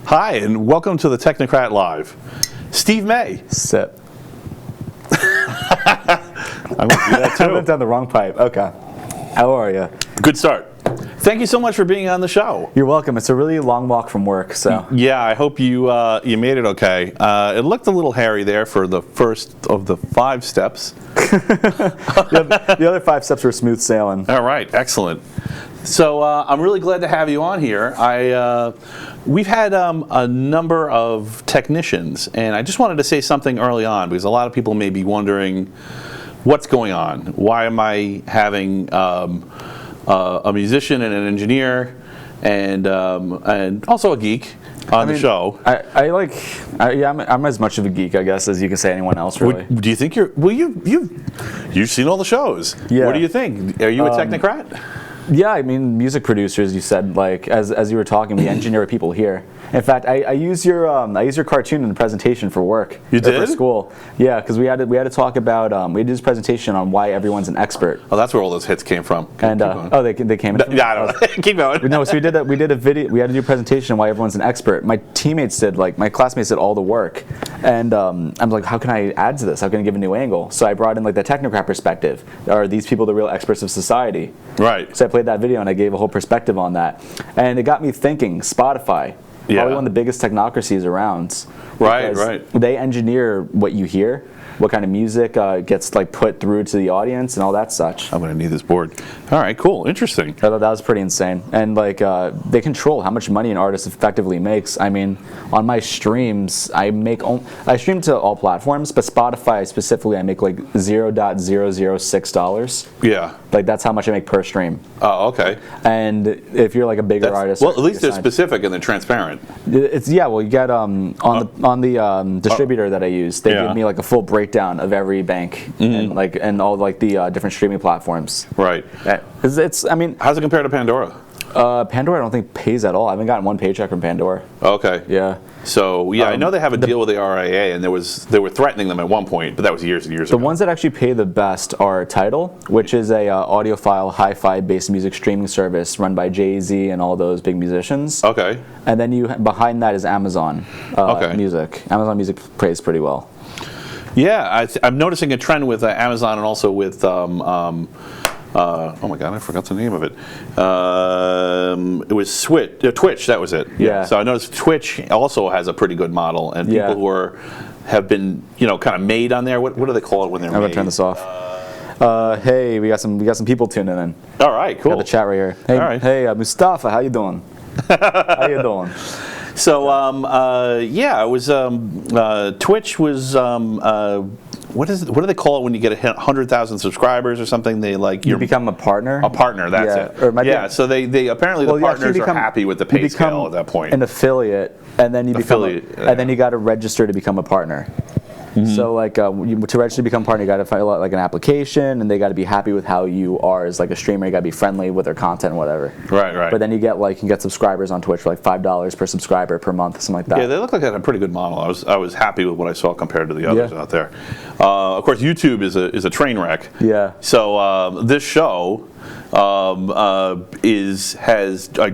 Hi, and welcome to the Technocrat Live. Steve May. Sip. I went through that I too. went down the wrong pipe. Okay. How are you? Good start. Thank you so much for being on the show. You're welcome. It's a really long walk from work, so. Yeah, I hope you you made it okay. It looked a little hairy there for the first of the 5 steps. The other 5 steps were smooth sailing. All right, excellent. So I'm really glad to have you on here. We've had a number of technicians, and I just wanted to say something early on because a lot of people may be wondering what's going on. Why am I having a musician and an engineer and also a geek on the show? I'm as much of a geek, I guess, as you can say anyone else, really. Do you think you're? Well, you've seen all the shows. Yeah. What do you think? Are you a technocrat? Yeah, I mean, music producers. You said, like, as you were talking, we engineer people here. In fact, I use your cartoon in the presentation for work. You did? For school. Yeah, because we had to talk about we did this presentation on why everyone's an expert. Oh, that's where all those hits came from. And they came. Yeah, I don't know. Keep going. No, so we did a video. We had to do a presentation on why everyone's an expert. My teammates did, like my classmates did all the work, and I'm like, how can I add to this? How can I give a new angle? So I brought in like the technocrat perspective. Are these people the real experts of society? Right. So I played that video and I gave a whole perspective on that, and it got me thinking. Spotify, probably one of the biggest technocracies around. Right. They engineer what you hear, what kind of music gets like put through to the audience and all that such. I'm going to need this board. All right, cool, interesting. I thought that was pretty insane. And like they control how much money an artist effectively makes. I mean, on my streams, I stream to all platforms, but Spotify specifically, I make like $0.006. Yeah. Like that's how much I make per stream. Oh, okay. And if you're like a bigger artist, well, at least they're specific and they're transparent. Well, you get on the distributor that I use, they give me like a full breakdown of every bank and all like the different streaming platforms. Right. I mean, how's it compare to Pandora? Pandora I don't think pays at all. I haven't gotten one paycheck from Pandora. Okay. Yeah. So yeah, I know they have a deal with the RIA, and they were threatening them at one point, but that was years and years ago. The ones that actually pay the best are Tidal, which is a audiophile, hi-fi based music streaming service run by Jay-Z and all those big musicians. Okay. And then behind that is Amazon Music. Amazon Music pays pretty well. Yeah, I'm noticing a trend with Amazon and also with oh my God, I forgot the name of it. It was Twitch. That was it. Yeah. So I noticed Twitch also has a pretty good model, and people who have been kind of made on there. What do they call it when they're made? I'm gonna turn this off. Hey, we got some people tuning in. All right, cool. Got the chat right here. Hey, all right. Hey, Mustafa, how you doing? How you doing? So it was Twitch was. What do they call it when you get 100,000 subscribers or something? They like you become a partner. A partner, that's it. So they apparently the partners are happy with the pay scale at that point. An affiliate, and then you then you got to register to become a partner. So like to register to become a partner, you got to fill out like an application, and they got to be happy with how you are as like a streamer. You got to be friendly with their content and whatever. Right. But then you get subscribers on Twitch for like $5 per subscriber per month, something like that. Yeah, they look like a pretty good model. I was happy with what I saw compared to the others out there. Of course, YouTube is a train wreck. Yeah. So this show I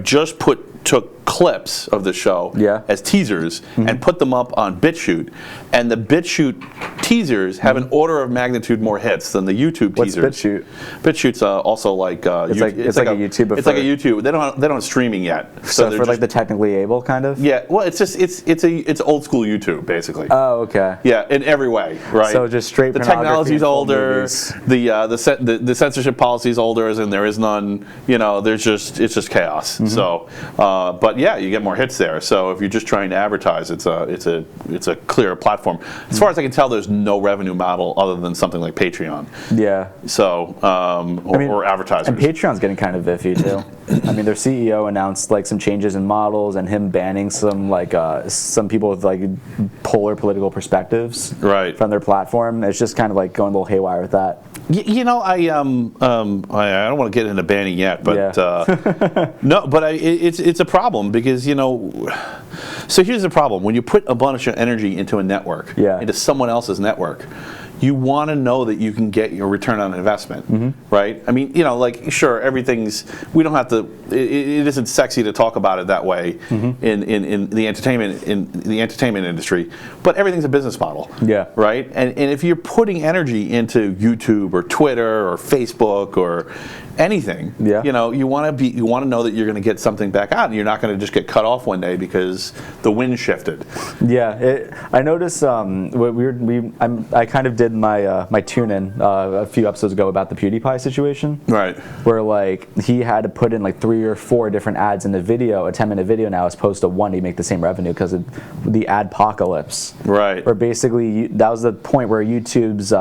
just took clips of the show as teasers and put them up on BitChute, and the BitChute teasers have an order of magnitude more hits than the YouTube teasers. What's BitChute? BitChute's also like it's like a YouTube. It's like a YouTube. They don't have streaming yet. So for like the technically able kind of. Yeah. Well, it's old school YouTube basically. Oh, okay. Yeah, in every way, right? So just straight. The technology's older. The censorship policy's older, as in there is none. It's just chaos. So, but yeah, you get more hits there. So if you're just trying to advertise, it's a clear platform. As far as I can tell, there's no revenue model other than something like Patreon. Yeah. So or advertisers. And Patreon's getting kind of iffy too. I mean, their CEO announced like some changes in models and him banning some people with like polar political perspectives from their platform. It's just kind of like going a little haywire with that. I don't want to get into banning yet, but no, but it's a problem because so here's the problem: when you put a bunch of energy into a network, into someone else's network, you want to know that you can get your return on investment, right? I mean, like, sure, we don't have to, it isn't sexy to talk about it that way in the entertainment industry, but everything's a business model, right? And if you're putting energy into YouTube or Twitter or Facebook or anything, you want to know that you're going to get something back out, and you're not going to just get cut off one day because the wind shifted. I noticed I kind of did my tune-in a few episodes ago about the PewDiePie situation, right? Where like he had to put in like 3 or 4 different ads in the video, a 10-minute video now, as opposed to one to make the same revenue because of the adpocalypse, right? Where basically that was the point where YouTube's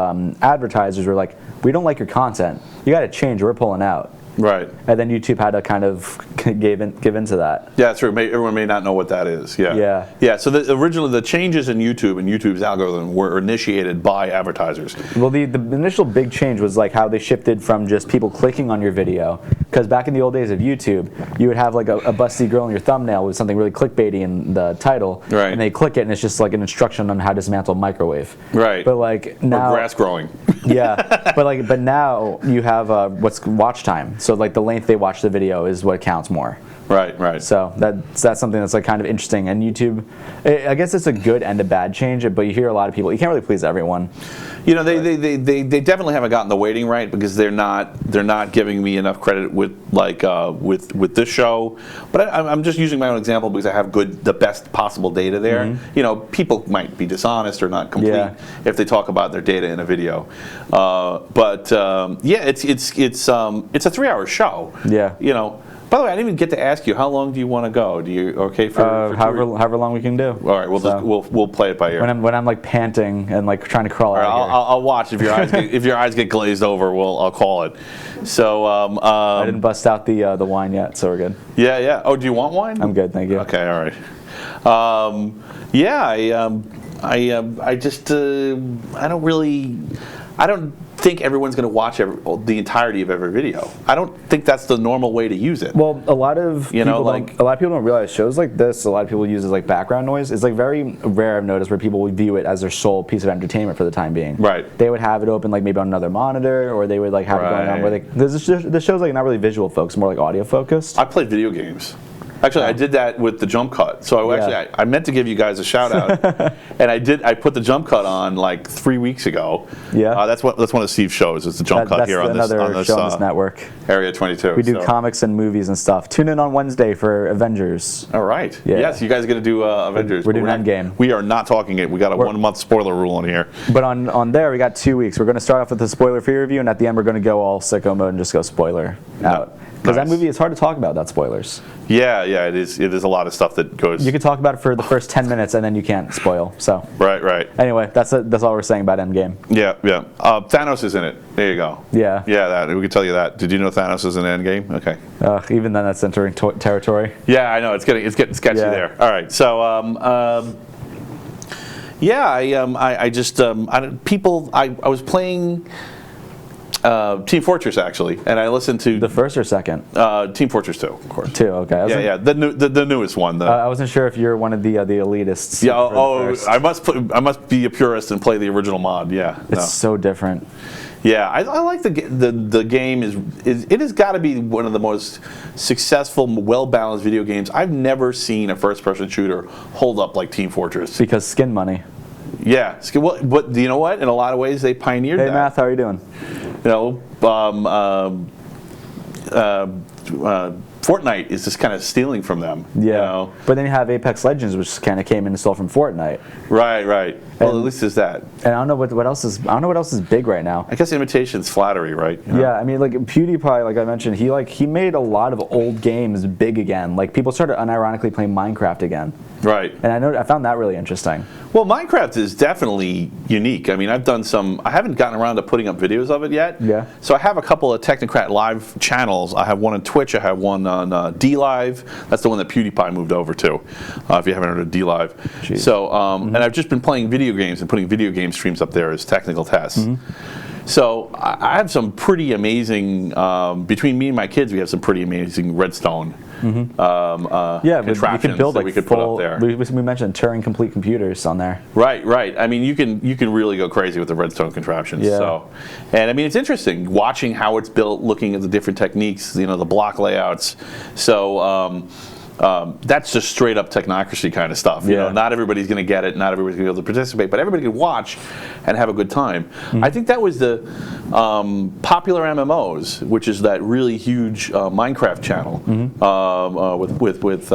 advertisers were like, we don't like your content, you got to change, we're pulling out. Right. And then YouTube had to kind of give into that. Yeah, that's true. Everyone may not know what that is. Yeah. So originally the changes in YouTube and YouTube's algorithm were initiated by advertisers. Well, the initial big change was like how they shifted from just people clicking on your video. Because back in the old days of YouTube, you would have like a busty girl in your thumbnail with something really clickbaity in the title. Right. And they click it and it's just like an instruction on how to dismantle a microwave. Right. But like now, or grass growing. but now you have what's watch time. So like the length they watch the video is what counts more. Right. So that's something that's like kind of interesting. And YouTube, I guess it's a good and a bad change, but you hear a lot of people, you can't really please everyone. They definitely haven't gotten the weighting right, because they're not giving me enough credit with with this show. But I'm just using my own example because I have the best possible data there. People might be dishonest or not complete if they talk about their data in a video. It's a 3-hour show. Yeah. By the way, I didn't even get to ask you, how long do you want to go? Do you for however long we can do? All right, we'll play it by ear. When I'm like panting and like trying to crawl out of here. I'll watch if your eyes get glazed over. I'll call it. So I didn't bust out the wine yet, so we're good. Yeah. Oh, do you want wine? I'm good, thank you. Okay, all right. I don't think everyone's going to watch the entirety of every video. I don't think that's the normal way to use it. Well, a lot of people don't realize shows like this, a lot of people use as like background noise. It's like very rare, I've noticed, where people would view it as their sole piece of entertainment for the time being. Right. They would have it open like maybe on another monitor, or they would like have it going on where the show's like not really visual focused, more like audio focused. I played video games. Actually, I did that with the jump cut. So I meant to give you guys a shout out, and I put the jump cut on like 3 weeks ago. Yeah, that's one of Steve's shows. It's the jump cut here on this show on this network. Area 22. We do comics and movies and stuff. Tune in on Wednesday for Avengers. All right. Yeah. Yes, you guys are gonna do Avengers. We're doing Endgame. We are not talking it. We got a 1-month spoiler rule on here. But on there we got 2 weeks. We're gonna start off with a spoiler-free review, and at the end we're gonna go all sicko mode and just go spoiler out. Because that movie, it's hard to talk about without spoilers. Yeah, it is. It is a lot of stuff that goes. You can talk about it for the first 10 minutes, and then you can't spoil. So. Right. Anyway, that's all we're saying about Endgame. Yeah. Thanos is in it. There you go. Yeah. Yeah, we can tell you that. Did you know Thanos is in Endgame? Okay. Even then, that's entering territory. Yeah, I know. It's getting sketchy there. All right. So, I was playing Team Fortress, actually, and I listened to the first or second. Team Fortress 2, of course. 2, okay. Yeah, the newest one. I wasn't sure if you're one of the elitists. Yeah. I must be a purist and play the original mod. Yeah. It's so different. Yeah, I like the game. It has got to be one of the most successful, well-balanced video games. I've never seen a first-person shooter hold up like Team Fortress. Because skin money. Yeah, but you know what? In a lot of ways, they pioneered that. Hey, Math, how are you doing? Fortnite is just kind of stealing from them. Yeah. But then you have Apex Legends, which kind of came in and stole from Fortnite. Right. Well, at least there's that. And I don't know what else is big right now. I guess imitation's flattery, right? Yeah, I mean, like PewDiePie, like I mentioned, he made a lot of old games big again. Like people started unironically playing Minecraft again. Right. And I found that really interesting. Well, Minecraft is definitely unique. I mean, I haven't gotten around to putting up videos of it yet. Yeah. So I have a couple of Technocrat live channels. I have one on Twitch. I have one on DLive. That's the one that PewDiePie moved over to, if you haven't heard of DLive. Jeez. So, and I've just been playing video games and putting video game streams up there as technical tests. So I have some pretty amazing, between me and my kids, we have some pretty amazing redstone Yeah, we contraptions could build that like we could full, put up there. We mentioned Turing complete computers on there. Right, right. I mean, you can really go crazy with the redstone contraptions. Yeah. So, and I mean, it's interesting watching how it's built, looking at the different techniques, the block layouts. So. That's just straight up technocracy kind of stuff. You know, not everybody's going to get it, not everybody's going to be able to participate, but everybody can watch and have a good time. I think that was the popular MMOs, which is that really huge Minecraft channel with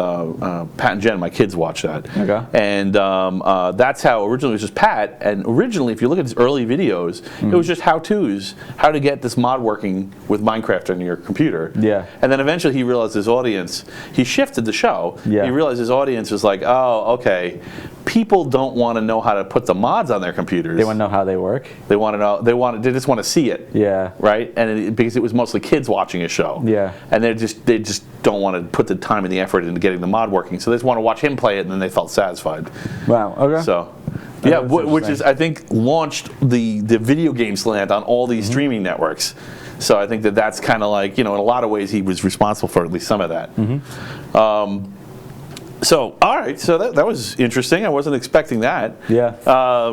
Pat and Jen. My kids watch that, and that's how originally it was just Pat. And originally, if you look at his early videos, it was just how-tos, how to get this mod working with Minecraft on your computer. Yeah. And then eventually he realized his audience. He shifted the show. Yeah. He realized his audience was like, oh, okay, people don't want to know how to put the mods on their computers. They want to know how they work. They want to know. They just want to see it. Yeah. Right. And because it was mostly kids watching a show. Yeah. And they just don't want to put the time and the effort into getting the mod working. So they just want to watch him play it, and then they felt satisfied. Wow. Okay. So. Yeah, which is, I think, launched the video game slant on all these streaming networks. So I think that's kind of like, in a lot of ways he was responsible for at least some of that. So, all right, so that was interesting. I wasn't expecting that. Yeah.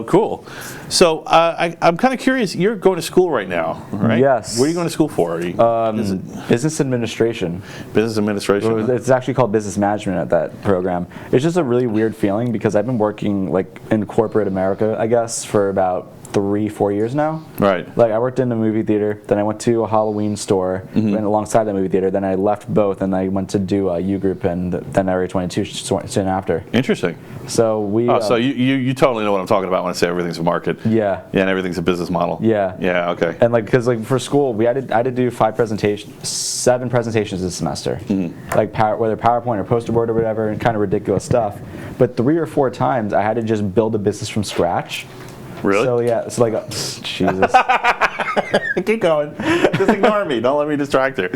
Cool. So I'm kind of curious, you're going to school right now, right? Yes. What are you going to school for? Business administration. Business administration? It's actually called business management at that program. It's just a really weird feeling because I've been working like in corporate America, I guess, for about 3-4 years now. Right. Like I worked in a movie theater, then I went to a Halloween store, and alongside that movie theater, then I left both, and I went to do U Group and then Area 22 soon after. Interesting. So we. So you totally know what I'm talking about when I say everything's a market. Yeah. Yeah, and everything's a business model. Yeah. Yeah. Okay. And like, because like for school, I had to do 7 presentations this semester, like whether PowerPoint or poster board or whatever, and kind of ridiculous stuff. But 3 or 4 times, I had to just build a business from scratch. Really? So yeah, it's like, Jesus. Keep going. Just ignore me. Don't let me distract her.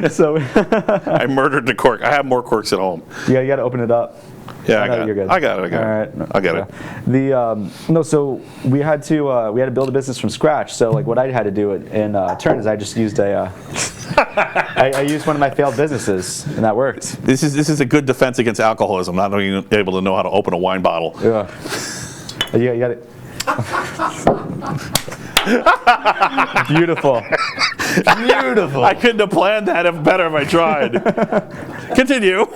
So I murdered the cork. I have more corks at home. Yeah, you got to open it up. Yeah, I got it. You're good. I got it. All right. I got it. So we had to build a business from scratch. So like what I had to do in turn is I just used I used one of my failed businesses, and that worked. This is a good defense against alcoholism. Not being able to know how to open a wine bottle. Yeah. You got it. Beautiful. Beautiful. I couldn't have planned that better if I tried. Continue.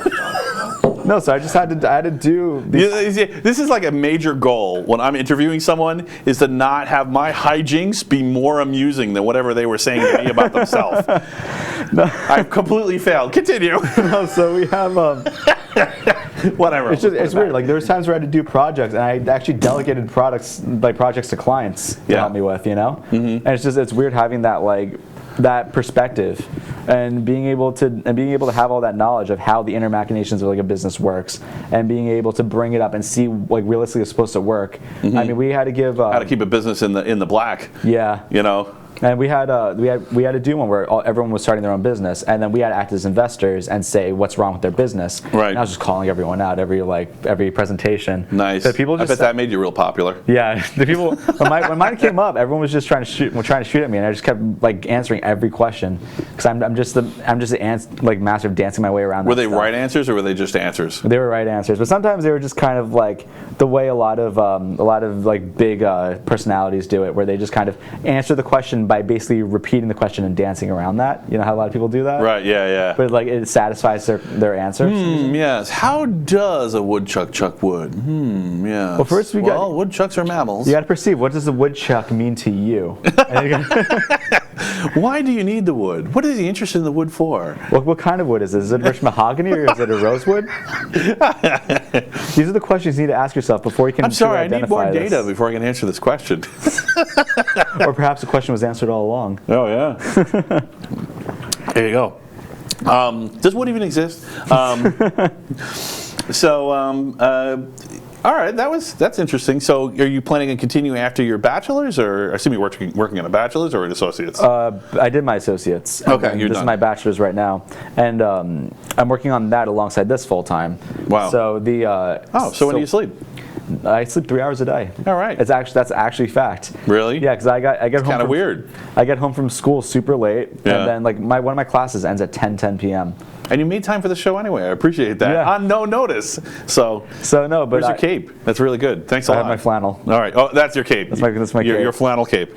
No, so I had to do these. This is like a major goal when I'm interviewing someone, is to not have my hijinks be more amusing than whatever they were saying to me about themselves. No. I've completely failed. Continue. No, so we have whatever. It's weird. Like there was times where I had to do projects, and I actually delegated projects to clients to help me with, And it's weird having that perspective and being able to have all that knowledge of how the inner machinations of like a business works, and being able to bring it up and see like realistically it's supposed to work. I mean, we had to give how to keep a business in the black. Yeah. And we had to do one where everyone was starting their own business, and then we had to act as investors and say what's wrong with their business. Right. And I was just calling everyone out every presentation. Nice. But people just I bet that made you real popular. Yeah. The people when mine came up, everyone was just trying to shoot at me, and I just kept like answering every question because I'm just the master of dancing my way around. Were they right answers or were they just answers? They were right answers, but sometimes they were just kind of like the way a lot of like big personalities do it, where they just kind of answer the question by basically repeating the question and dancing around that. You know how a lot of people do that? Right, yeah. But like it satisfies their answer. Yes. How does a woodchuck chuck wood? Yes. Well, first woodchucks are mammals. You got to perceive, what does a woodchuck mean to you? Why do you need the wood? What is he interested in the wood for? What kind of wood is it? Is it rich mahogany or is it a rosewood? These are the questions you need to ask yourself before you can. I'm sorry, I need more data before I can answer this question. Or perhaps the question was answered all along. Oh yeah. There you go. Does wood even exist? All right, that's interesting. So, are you planning on continuing after your bachelor's, or I assume you're working on a bachelor's or an associate's? I did my associates. Okay, this is my bachelor's right now, and I'm working on that alongside this full time. Wow. So so when do you sleep? I sleep 3 hours a day. All right. That's actually fact. Really? Yeah, because I get home. Kind of weird. I get home from school super late, Yeah. and then like one of my classes ends at 10 p.m. And you made time for the show anyway. I appreciate that. Yeah. On no notice. So no, but where's your cape? That's really good. Thanks a lot. I have my flannel. All right. Oh, that's your cape. That's my cape. Your flannel cape.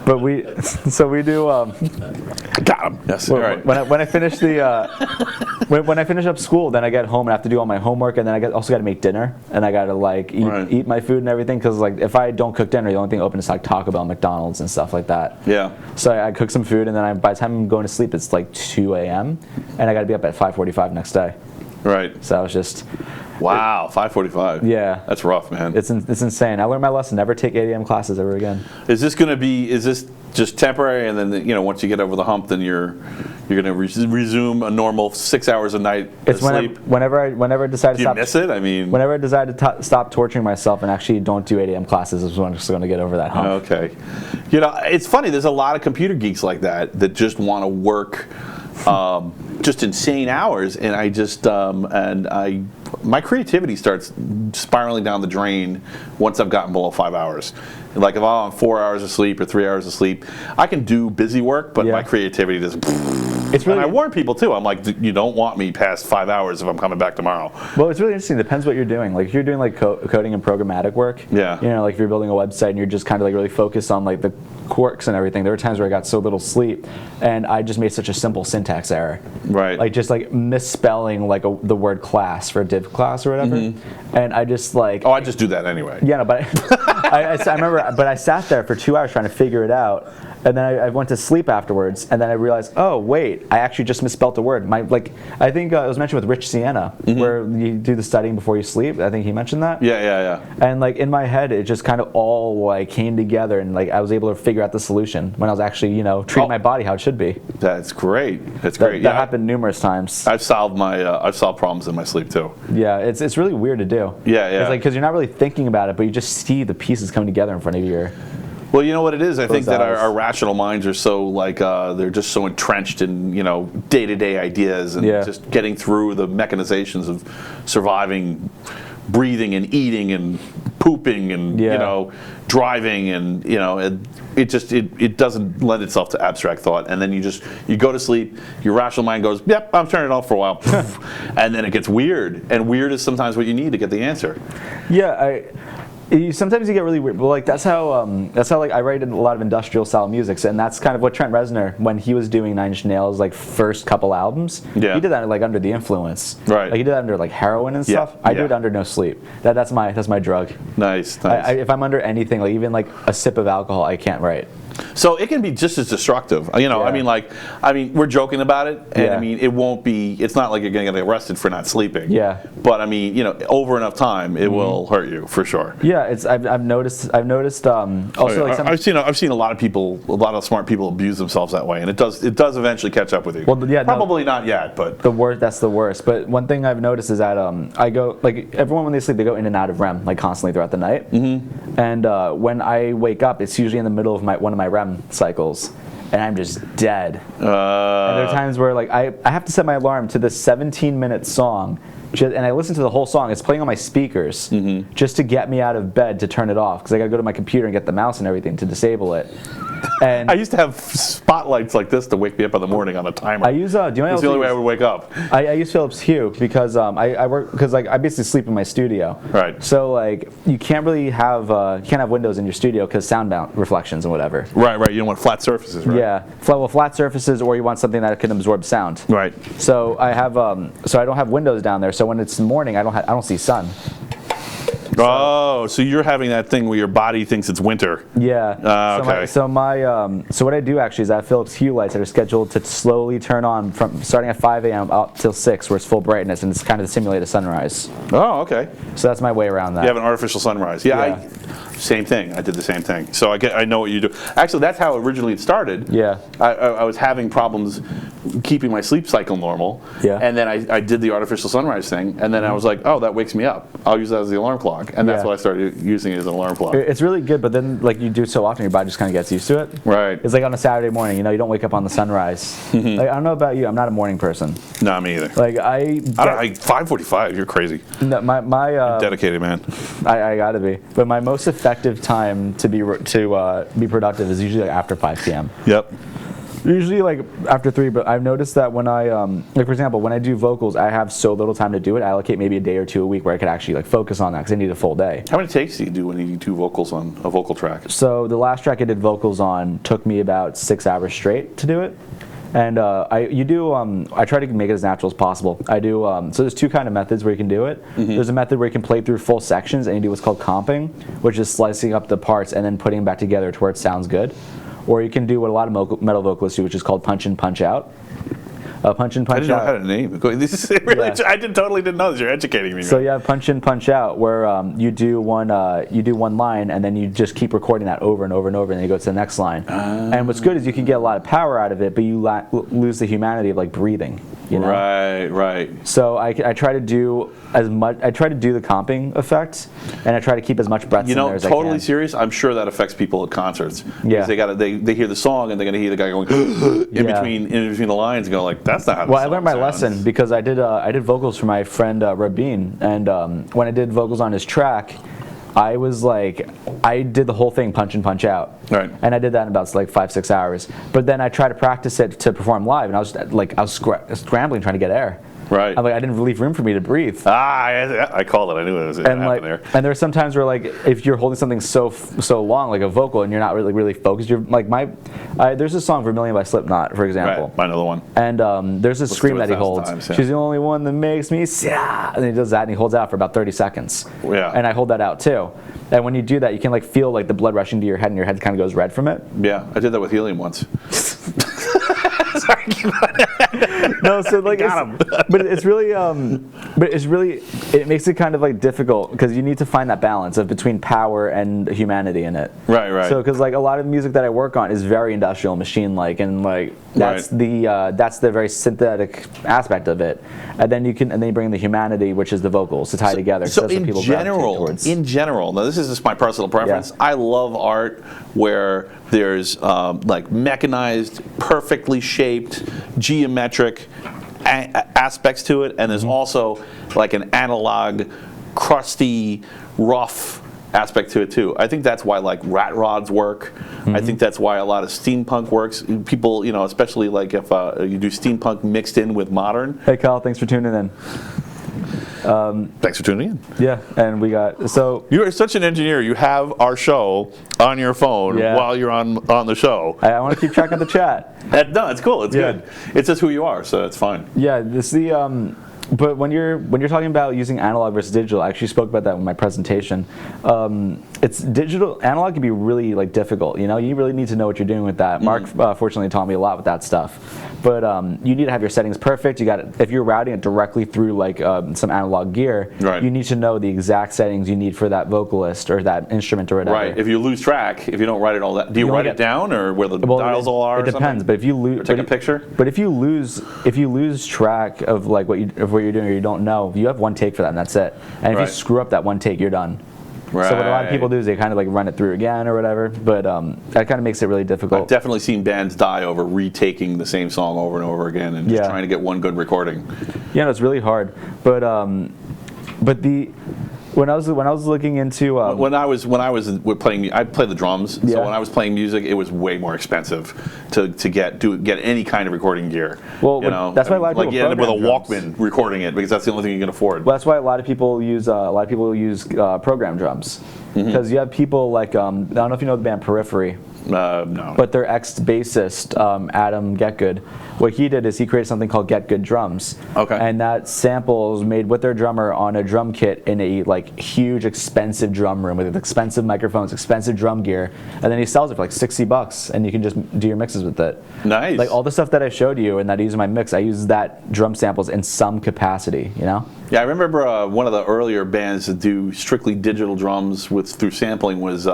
But we do. Got him. Yes. All right. When I finish when I finish up school, then I get home and I have to do all my homework, and then I also got to make dinner, and I got to like eat my food and everything, because like if I don't cook dinner, the only thing open is like Taco Bell, McDonald's, and stuff like that. Yeah. So I cook some food, and then by the time I'm going to sleep, it's like 2 a.m. and I got to be up at 5:45 next day. Right. So I was just. Wow, 5:45. Yeah. That's rough, man. It's insane. I learned my lesson. Never take 8 a.m. classes ever again. Is this just temporary, and then once you get over the hump, then you're going to resume a normal 6 hours a night of sleep? Whenever I decide to Do you miss it? I mean, whenever I decide to stop torturing myself and actually don't do 8 a.m. classes is when I'm just going to get over that hump. Okay. It's funny. There's a lot of computer geeks like that just want to work just insane hours, and my creativity starts spiraling down the drain once I've gotten below 5 hours. Like if I'm on 4 hours of sleep or 3 hours of sleep, I can do busy work, but my creativity just. It's really. And I warn people too. I'm like, you don't want me past 5 hours if I'm coming back tomorrow. Well, it's really interesting. It depends what you're doing. Like if you're doing like coding and programmatic work. Yeah. Like if you're building a website and you're just kind of like really focused on like the quirks and everything. There were times where I got so little sleep, and I just made such a simple syntax error. Right. Like just like misspelling like the word class for div class or whatever. Mm-hmm. And I just like. Oh, I just do that anyway. Yeah, no, but I remember, but I sat there for 2 hours trying to figure it out. And then I went to sleep afterwards, and then I realized, oh wait, I actually just misspelled a word. I think it was mentioned with Rich Sienna, where you do the studying before you sleep. I think he mentioned that. Yeah. And like in my head, it just kind of all like came together, and like I was able to figure out the solution when I was actually treating my body how it should be. That's great. That's great. That happened numerous times. I've solved problems in my sleep too. Yeah, it's really weird to do. Yeah. It's like because you're not really thinking about it, but you just see the pieces coming together in front of you. Well, you know what it is? I think that our rational minds are so they're just so entrenched in day-to-day ideas and just getting through the mechanizations of surviving, breathing and eating and pooping and driving, and it doesn't lend itself to abstract thought. And then you go to sleep, your rational mind goes, yep, I'm turning it off for a while, and then it gets weird. And weird is sometimes what you need to get the answer. Yeah, sometimes you get really weird, but like that's how like I write a lot of industrial style music, and that's kind of what Trent Reznor, when he was doing Nine Inch Nails like first couple albums, he did that like under the influence, right? Like he did that under like heroin and stuff. I do it under no sleep. That's my drug. Nice. If I'm under anything, like even like a sip of alcohol, I can't write. So it can be just as destructive. I mean, we're joking about it, and I mean, it's not like you're going to get arrested for not sleeping. Yeah. But I mean, over enough time, it will hurt you for sure. Yeah, I've noticed. Also, like I've seen a lot of smart people abuse themselves that way, and it does eventually catch up with you. Well, yeah, probably not yet, but that's the worst. But one thing I've noticed is that I go like everyone when they sleep, they go in and out of REM like constantly throughout the night. Mm-hmm. And when I wake up, it's usually in the middle of one of my REM cycles, and I'm just dead. And there are times where like I have to set my alarm to this 17-minute song, and I listen to the whole song. It's playing on my speakers just to get me out of bed to turn it off, because I gotta go to my computer and get the mouse and everything to disable it. And I used to have spotlights like this to wake me up in the morning on a timer. I use It's the only way I would wake up. I use Philips Hue because I work, because like I basically sleep in my studio. Right. So like you can't really have windows in your studio because sound reflections and whatever. Right. You don't want flat surfaces, right? Yeah. Flat surfaces, or you want something that can absorb sound. Right. So I have so I don't have windows down there. So when it's morning, I don't see sun. So you're having that thing where your body thinks it's winter. Yeah. Okay. So what I do actually is I have Philips Hue lights that are scheduled to slowly turn on from starting at 5 a.m. up till 6, where it's full brightness, and it's kind of to simulate a sunrise. Oh, okay. So that's my way around that. You have an artificial sunrise. Yeah. Same thing. I did the same thing. So I know what you do. Actually, that's how originally it started. Yeah. I was having problems keeping my sleep cycle normal. Yeah. And then I did the artificial sunrise thing, and then I was like, oh, that wakes me up. I'll use that as the alarm clock, and that's Yeah. what I started using it as an alarm clock. It's really good, but then like you do it so often, your body just kind of gets used to it. Right. It's like on a Saturday morning, you know, you don't wake up on the sunrise. Like, I don't know about you, I'm not a morning person. No, me either. Like I don't, 5:45. You're crazy. no, my Dedicated man. I gotta be. But my most effective time to be productive is usually like after 5 p.m. Yep. Usually like after 3, but I've noticed that when I, like for example, when I do vocals, I have so little time to do it. I allocate maybe a day or 2 a week where I could actually like focus on that because I need a full day. How many takes do you do when you do vocals on a vocal track? So the last track I did vocals on took me about 6 hours straight to do it. And I try to make it as natural as possible. I do, so there's 2 kind of methods where you can do it. There's a method where you can play through full sections and you do what's called comping, which is slicing up the parts and then putting them back together to where it sounds good. Or you can do what a lot of metal vocalists do, which is called punch in, punch out. Punch in, punch out. I didn't know how to name. This is really. Yeah. I totally didn't know this. You're educating me. So you have punch in, punch out, where you do one line and then you just keep recording that over and over and over, and then you go to the next line. And what's good is you can get a lot of power out of it, but you lose the humanity of like breathing. You know? Right. So I try to do as much. I try to do the comping effect, and I try to keep as much breath in there as I can. Totally serious. I'm sure that affects people at concerts. Yeah. They hear the song and they're gonna hear the guy going in between the lines and go like, that's not how. Well, I learned my lesson because I did vocals for my friend Rabin, and when I did vocals on his track, I did the whole thing punch in, punch out. Right. And I did that in about like 5-6 hours. But then I tried to practice it to perform live, and I was scrambling trying to get air. Right. I'm like, I didn't leave room for me to breathe. I called it. I knew it was going to happen there. And there's sometimes where like if you're holding something so long, like a vocal, and you're not really focused, you're like there's a song Vermilion by Slipknot, for example. Right. Another one. And there's a scream that he holds. Times, yeah. She's the only one that makes me yeah. And he does that, and he holds out for about 30 seconds. Yeah. And I hold that out too. And when you do that, you can like feel like the blood rushing to your head, and your head kind of goes red from it. Yeah, I did that with helium once. Sorry. No, so like, but it's really, it makes it kind of like difficult because you need to find that balance of between power and humanity in it. Right. So because like a lot of music that I work on is very industrial, machine-like, and like that's the very synthetic aspect of it. And then you bring in the humanity, which is the vocals, to tie together. So in general, now this is just my personal preference. Yeah. I love art where there's like mechanized, perfectly shaped, geometric aspects to it, and there's also like an analog, crusty, rough aspect to it too. I think that's why like rat rods work. I think that's why a lot of steampunk works. People, especially like if you do steampunk mixed in with modern. Hey Kyle, thanks for tuning in. Thanks for tuning in. Yeah, and we got You are such an engineer. You have our show on your phone while you're on the show. I want to keep track of the chat. No, it's cool. It's good. It's just who you are, so it's fine. Yeah, but when you're talking about using analog versus digital, I actually spoke about that in my presentation. It's digital. Analog can be really like difficult. You really need to know what you're doing with that. Mark fortunately taught me a lot with that stuff. But you need to have your settings perfect. If you're routing it directly through like some analog gear, you need to know the exact settings you need for that vocalist or that instrument or whatever. Right. If you lose track, if you don't write it all that, do you write it down or where the dials all are? It depends. But if you lose, take a picture. But if you lose track of like what you're doing or you don't know, you have one take for that and that's it. And if you screw up that one take, you're done. Right. So what a lot of people do is they kind of like run it through again or whatever, but that kind of makes it really difficult. I've definitely seen bands die over retaking the same song over and over again and just trying to get one good recording. Yeah, no, it's really hard. But when I was looking into when I was playing, I play the drums. Yeah. So when I was playing music, it was way more expensive to get any kind of recording gear. Well, that's why a lot of people you end up with a drums. Walkman recording it because that's the only thing you can afford. Well, that's why a lot of people use program drums because you have people like I don't know if you know the band Periphery. No. But their ex-bassist, Adam Getgood, what he did is he created something called Get Good Drums. Okay. And that sample is made with their drummer on a drum kit in a like huge, expensive drum room with expensive microphones, expensive drum gear, and then he sells it for like $60, and you can just do your mixes with it. Nice. Like all the stuff that I showed you and that I use in my mix, I use that drum samples in some capacity, you know? Yeah, I remember one of the earlier bands to do strictly digital drums through sampling was,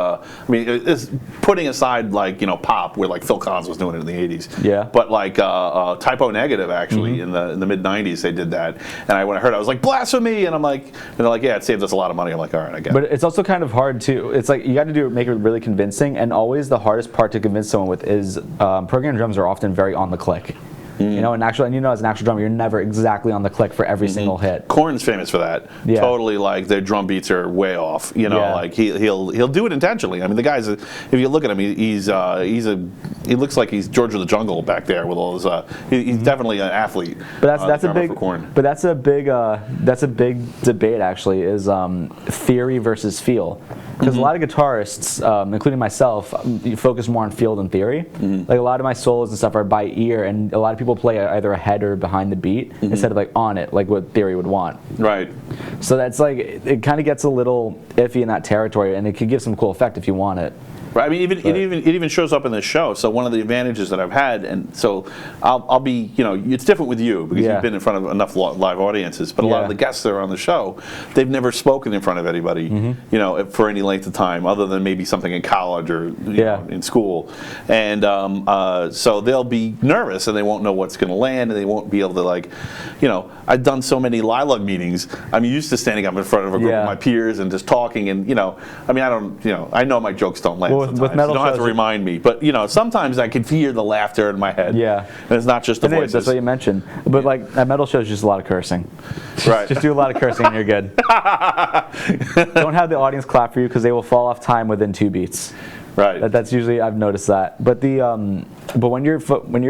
it's putting aside like, pop, where like Phil Collins was doing it in the 80s. Yeah. But like Typo Negative, actually, in the mid-90s, they did that. And when I heard it, I was like, blasphemy! And they're like, yeah, it saved us a lot of money. I'm like, all right, I get it. But it's also kind of hard too. It's like you got to make it really convincing, and always the hardest part to convince someone with is programmed drums are often very on the click. As an actual drummer, you're never exactly on the click for every single hit. Korn's famous for that. Yeah. Totally, like their drum beats are way off. Like he'll do it intentionally. I mean, the guy's, if you look at him, he looks like he's George of the Jungle back there with all his. He's definitely an athlete. But that's a big. For Korn. But that's a big debate actually. Is theory versus feel. Because a lot of guitarists, including myself, focus more on feel than theory. Like a lot of my solos and stuff are by ear, and a lot of people play either ahead or behind the beat instead of like on it, like what theory would want. Right. So that's like it kind of gets a little iffy in that territory, and it could give some cool effect if you want it. Right. I mean, it even shows up in this show. So one of the advantages that I've had, and so I'll be, it's different with you because you've been in front of enough live audiences. But a lot of the guests that are on the show, they've never spoken in front of anybody, for any length of time, other than maybe something in college or in school. And so they'll be nervous and they won't know what's going to land, and they won't be able to I've done so many Lilac meetings. I'm used to standing up in front of a group of my peers and just talking, and I know my jokes don't land. With metal you don't have to remind me, but sometimes I can hear the laughter in my head. Yeah, and it's not just the voices. That's what you mentioned. But like at metal shows, just a lot of cursing. Right. Just do a lot of cursing and you're good. Don't have the audience clap for you because they will fall off time within 2 beats. Right. That's usually, I've noticed that. But but when you're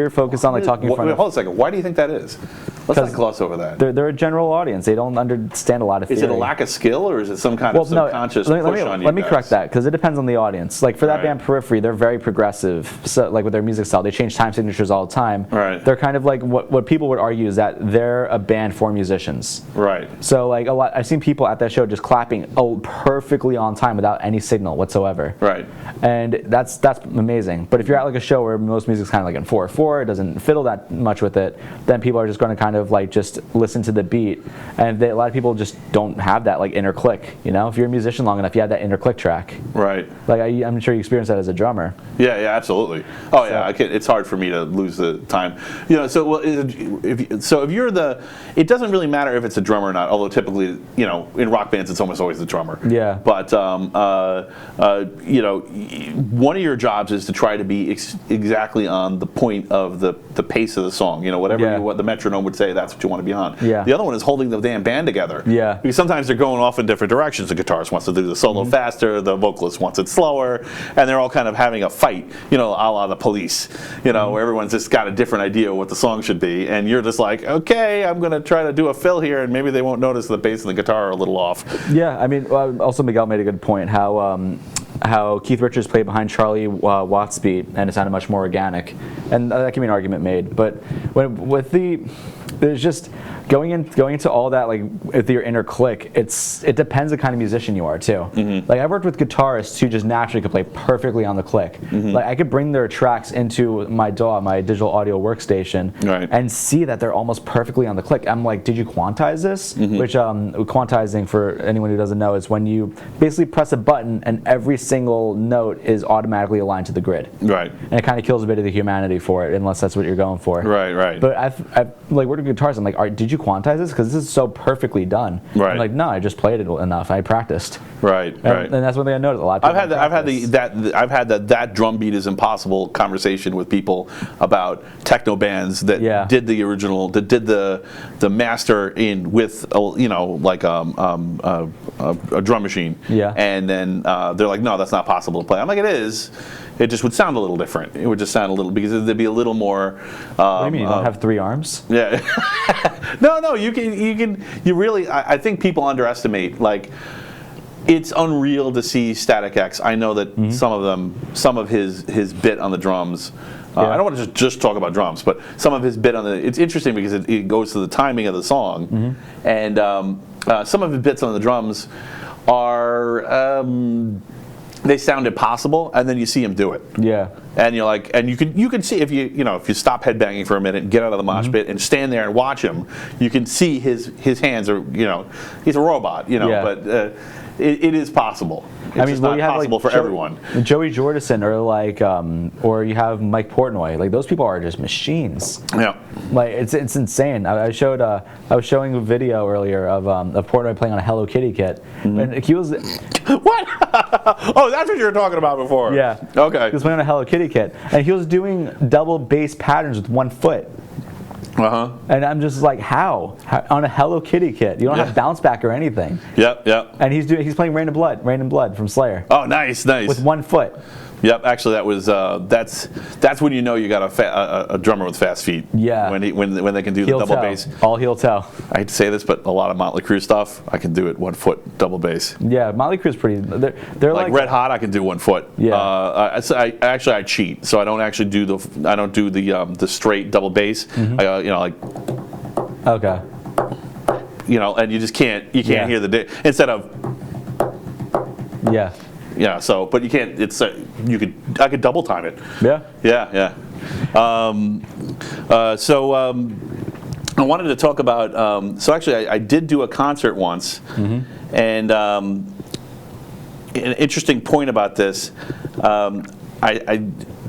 focused on like talking in front of, hold on a second. Why do you think that is? Let's not gloss over that. They're a general audience. They don't understand a lot of theory. Is it a lack of skill, or is it some kind of subconscious push on you? Let me correct that, because it depends on the audience. Like for that band Periphery, they're very progressive. So like with their music style, they change time signatures all the time. Right. They're kind of like what people would argue is that they're a band for musicians. Right. So like I've seen people at that show just clapping perfectly on time without any signal whatsoever. Right. And that's amazing. But if you're at like a show where most music's kind of like in 4/4, it doesn't fiddle that much with it, then people are just going to kind of like just listen to the beat, and a lot of people just don't have that like inner click. If you're a musician long enough, you have that inner click track. Right. Like I'm sure you experienced that as a drummer. Yeah, absolutely. Oh yeah, it's hard for me to lose the time. So if you're it doesn't really matter if it's a drummer or not. Although typically, in rock bands, it's almost always the drummer. Yeah. But one of your jobs is to try to be exactly on the point of the pace of the song. Whatever what the metronome would say, that's what you want to be on. Yeah. The other one is holding the damn band together. Yeah. Because sometimes they're going off in different directions. The guitarist wants to do the solo faster, the vocalist wants it slower, and they're all kind of having a fight, a la the Police, where everyone's just got a different idea of what the song should be, and you're just like, okay, I'm going to try to do a fill here, and maybe they won't notice the bass and the guitar are a little off. Yeah, I mean, also Miguel made a good point, how Keith Richards played behind Charlie Watts' beat, and it sounded much more organic, and that can be an argument made. But there's just going into all that, like with your inner click, it depends the kind of musician you are too. Like I've worked with guitarists who just naturally could play perfectly on the click. Like I could bring their tracks into my DAW, my digital audio workstation, and see that they're almost perfectly on the click. I'm like, did you quantize this? Which quantizing, for anyone who doesn't know, is when you basically press a button and every single note is automatically aligned to the grid. Right. And it kind of kills a bit of the humanity for it, unless that's what you're going for. Right. But I've like worked with guitars. I'm like, did you quantize this? Because this is so perfectly done. Right. I'm like, no, I just played it enough. I practiced. Right. And that's one thing I noticed. A lot of people I've had that drum beat is impossible conversation with people about techno bands that did the original, that did the master in with like a drum machine. Yeah. And then they're like, no, that's not possible to play. I'm like, it is. It just would sound a little different. It would just sound a little, because there'd be a little more. What do you mean? You don't have 3 arms? Yeah. No. You really. I think people underestimate, like, it's unreal to see Static X. I know that some of his bit on the drums. I don't want to just talk about drums, but some of his bit on the. It's interesting because it goes to the timing of the song, and some of his bits on the drums are. They sound impossible, and then you see him do it. Yeah. And you're like, and you can see if you stop headbanging for a minute and get out of the mosh pit and stand there and watch him, you can see his hands are he's a robot, but it is possible. It's just not possible for everyone. Joey Jordison or you have Mike Portnoy. Like those people are just machines. Yeah. Like it's insane. I was showing a video earlier of Portnoy playing on a Hello Kitty kit, and he was what? Oh, that's what you were talking about before. Yeah. Okay. He was playing on a Hello Kitty kit, and he was doing double bass patterns with 1 foot. And I'm just like, how on a Hello Kitty kit? You don't have bounce back or anything. Yep. And he's playing Rain in Blood from Slayer. Oh, nice. With 1 foot. Yep, actually, that was that's when you know you got a drummer with fast feet. Yeah. When they can do the double bass. All heel toe. I hate to say this, but a lot of Motley Crue stuff, I can do it 1 foot double bass. Yeah, Motley Crue's pretty. They're like Red Hot, I can do 1 foot. Yeah. I cheat, so I don't actually do the straight double bass. Okay. And you just can't hear the instead of. Yeah. Yeah, but you can't. I could double time it. Yeah. Yeah. I wanted to talk about. So actually, I did do a concert once, and an interesting point about this.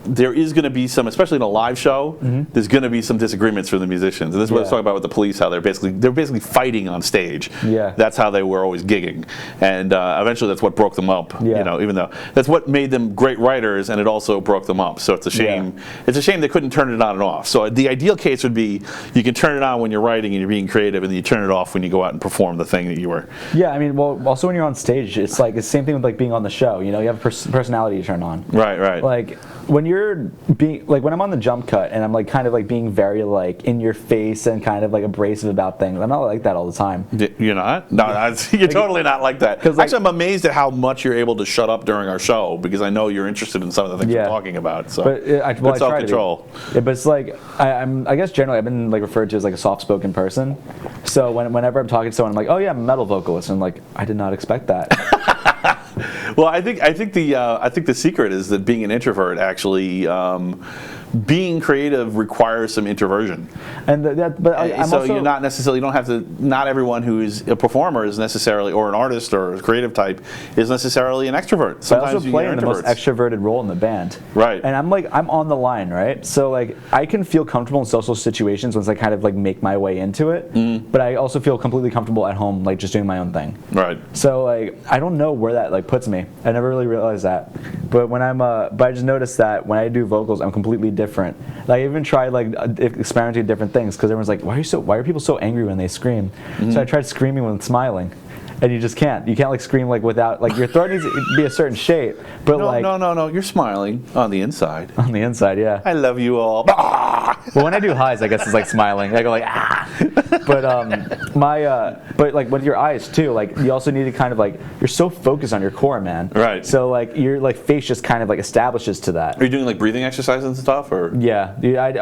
There is going to be some, especially in a live show, there's going to be some disagreements from the musicians. And this is what I was talking about with the Police, how they're basically fighting on stage. Yeah. That's how they were always gigging. And eventually that's what broke them up, even though that's what made them great writers, and it also broke them up. So it's a shame. Yeah. It's a shame they couldn't turn it on and off. So the ideal case would be you can turn it on when you're writing and you're being creative, and then you turn it off when you go out and perform the thing that you were. Yeah, I mean, well, also when you're on stage, it's the same thing with being on the show. You have a personality to turn on. Right. Like when you're being when I'm on the jump cut and I'm kind of being very in your face and kind of abrasive about things, I'm not like that all the time. You're not? No, you're totally not like that. Actually, I'm amazed at how much you're able to shut up during our show, because I know you're interested in some of the things we're talking about. So, but self-control. Yeah, but it's I guess generally I've been referred to as a soft-spoken person. So whenever I'm talking to someone, I'm like, oh yeah, I'm a metal vocalist, and I'm like, I did not expect that. Well, I think the secret is that being an introvert actually. Being creative requires some introversion, and you're not necessarily. You don't have to. Not everyone who is a performer is necessarily, or an artist or a creative type, is necessarily an extrovert. Sometimes I also play in the most extroverted role in the band, right? And I'm on the line, right? So I can feel comfortable in social situations once I kind of make my way into it, but I also feel completely comfortable at home, just doing my own thing. Right. So I don't know where that puts me. I never really realized that, but but I just noticed that when I do vocals, I'm completely different. I even tried experimenting with different things, because everyone's like, why are people so angry when they scream? So I tried screaming when smiling, and you just can't. You can't scream without your throat needs to be a certain shape. But no, you're smiling on the inside. On the inside, yeah. I love you all. Well, when I do highs, I guess it's smiling. I go ah. But with your eyes too, you also need to kind of you're so focused on your core, man. Right. So your face just kind of establishes to that. Are you doing breathing exercises and stuff, or? Yeah.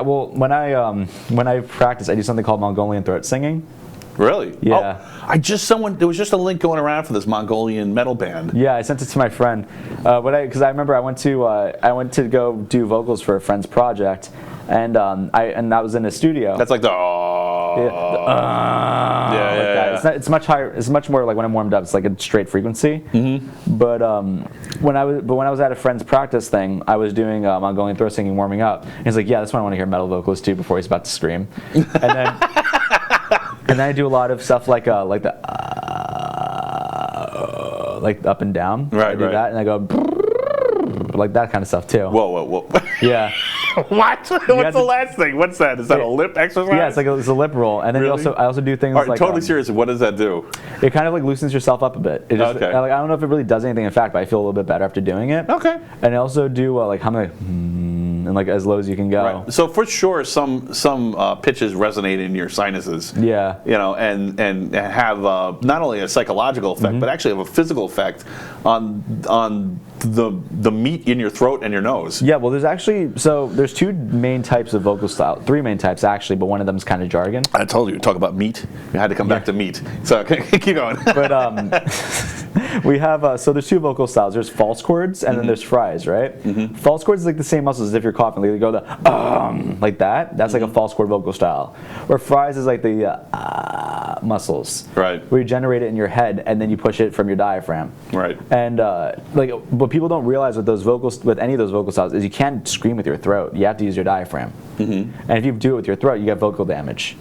When I practice, I do something called Mongolian throat singing. Really? Yeah. Oh, there was just a link going around for this Mongolian metal band. Yeah, I sent it to my friend. Because I remember I went to go do vocals for a friend's project, and that was in a studio. That's like the. Yeah. It's much higher. It's much more when I'm warmed up. It's a straight frequency. Mm-hmm. But when I was at a friend's practice thing, I was doing Mongolian throat singing warming up. And he's like, yeah, that's what I want to hear metal vocalist do before he's about to scream. And then I do a lot of stuff like the up and down. Right. I do that, and I go that kind of stuff too. Whoa. Yeah. What? What's the last thing? What's that? Is that a lip exercise? Yeah, it's a lip roll, and then really? I also do things totally serious. What does that do? It kind of loosens yourself up a bit. It just, okay. I don't know if it really does anything in fact, but I feel a little bit better after doing it. Okay. And I also do I'm and like as low as you can go. Right. So for sure, some pitches resonate in your sinuses. Yeah. You know, and have not only a psychological effect, but actually have a physical effect on the meat in your throat and your nose. Yeah. Well, there's two main types of vocal style, three main types actually, but one of them is kind of jargon. I told you, talk about meat. You had to come back to meat. So keep going. But we have so there's two vocal styles. There's false chords and then there's fries, right? False chords is like the same muscles as if you're coughing. Like you go the like that. That's like a false chord vocal style. Where fries is like the muscles, right? Where you generate it in your head and then you push it from your diaphragm, right? And like what people don't realize with any of those vocal styles is you can't scream with your throat. You have to use your diaphragm. And if you do it with your throat, you get vocal damage.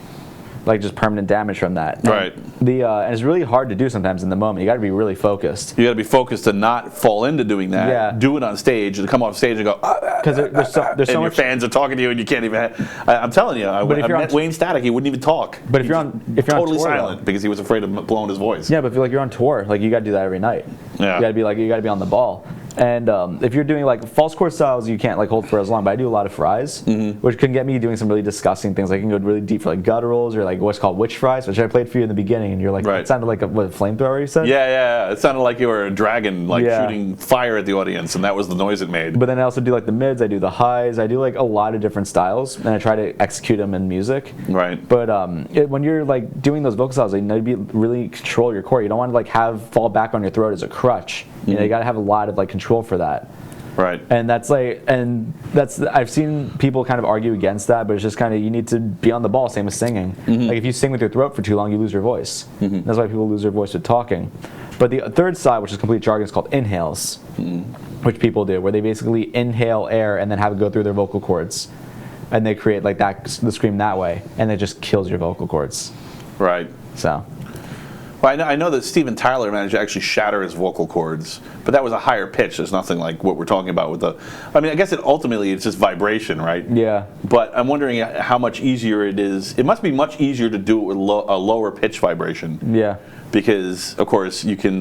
Like just permanent damage from that. Right. And it's really hard to do sometimes in the moment. You got to be really focused. You got to be focused to not fall into doing that. Yeah. Do it on stage and come off stage and go. Because there's so and your much. fans are talking to you and you can't even. I'm telling you, I met Wayne Static. He wouldn't even talk. But if you're on totally tour, silent because he was afraid of blowing his voice. Yeah, but if you're on tour, like you got to do that every night. Yeah. You got to be on the ball. And if you're doing like false chord styles, you can't like hold for as long. But I do a lot of fries, which can get me doing some really disgusting things. Like I can go really deep for like gutturals or like what's called witch fries, which I played for you in the beginning. And you're like, right. It sounded like a flamethrower you said? Yeah. It sounded like you were a dragon, like shooting fire at the audience, and that was the noise it made. But then I also do like the mids, I do the highs, I do like a lot of different styles, and I try to execute them in music. Right. But when you're like doing those vocal styles, you need to really control your core. You don't want to like fall back on your throat as a crutch. You know, you got to have a lot of like control for that. Right. And I've seen people kind of argue against that, but it's just kind of, you need to be on the ball, same as singing. Like if you sing with your throat for too long, you lose your voice. That's why people lose their voice with talking. But the third side, which is complete jargon, is called inhales, which people do, where they basically inhale air and then have it go through their vocal cords. And they create like the scream that way, and it just kills your vocal cords. Right. So. Well, I know that Steven Tyler managed to actually shatter his vocal cords, but that was a higher pitch. There's nothing like what we're talking about with the. I mean, I guess ultimately it's just vibration, right? Yeah. But I'm wondering how much easier it is. It must be much easier to do it with a lower pitch vibration. Yeah. Because of course you can.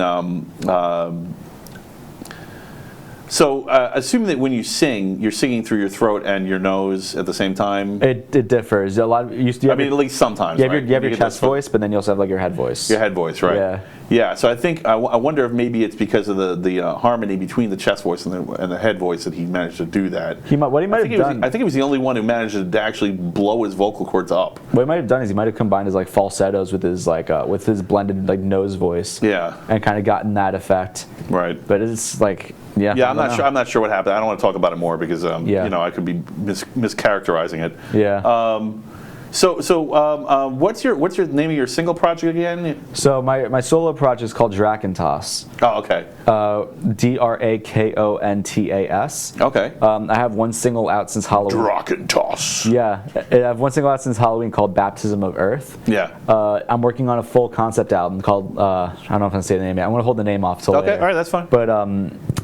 So, assuming that when you sing, you're singing through your throat and your nose at the same time. It differs. A lot. At least sometimes. You have your chest voice, but then you also have like your head voice. Your head voice, right? Yeah. Yeah. So I think I wonder if maybe it's because of the harmony between the chest voice and the head voice that he managed to do that. What he might have done. I think he was the only one who managed to actually blow his vocal cords up. What he might have done is he might have combined his like falsettos with his with his blended like nose voice. Yeah. And kind of gotten that effect. Right. But it's like. Yeah, I'm not sure what happened. I don't want to talk about it more because I could be mischaracterizing it. Yeah. So what's your name of your single project again? So my solo project is called Dracontas. Oh, okay. Drakontas. Okay. I have one single out since Halloween. Dracontas. Yeah, I have one single out since Halloween called Baptism of Earth. Yeah. I'm working on a full concept album called I don't know if I'm gonna say the name yet. I'm gonna hold the name off till later. Okay. All right, that's fine. But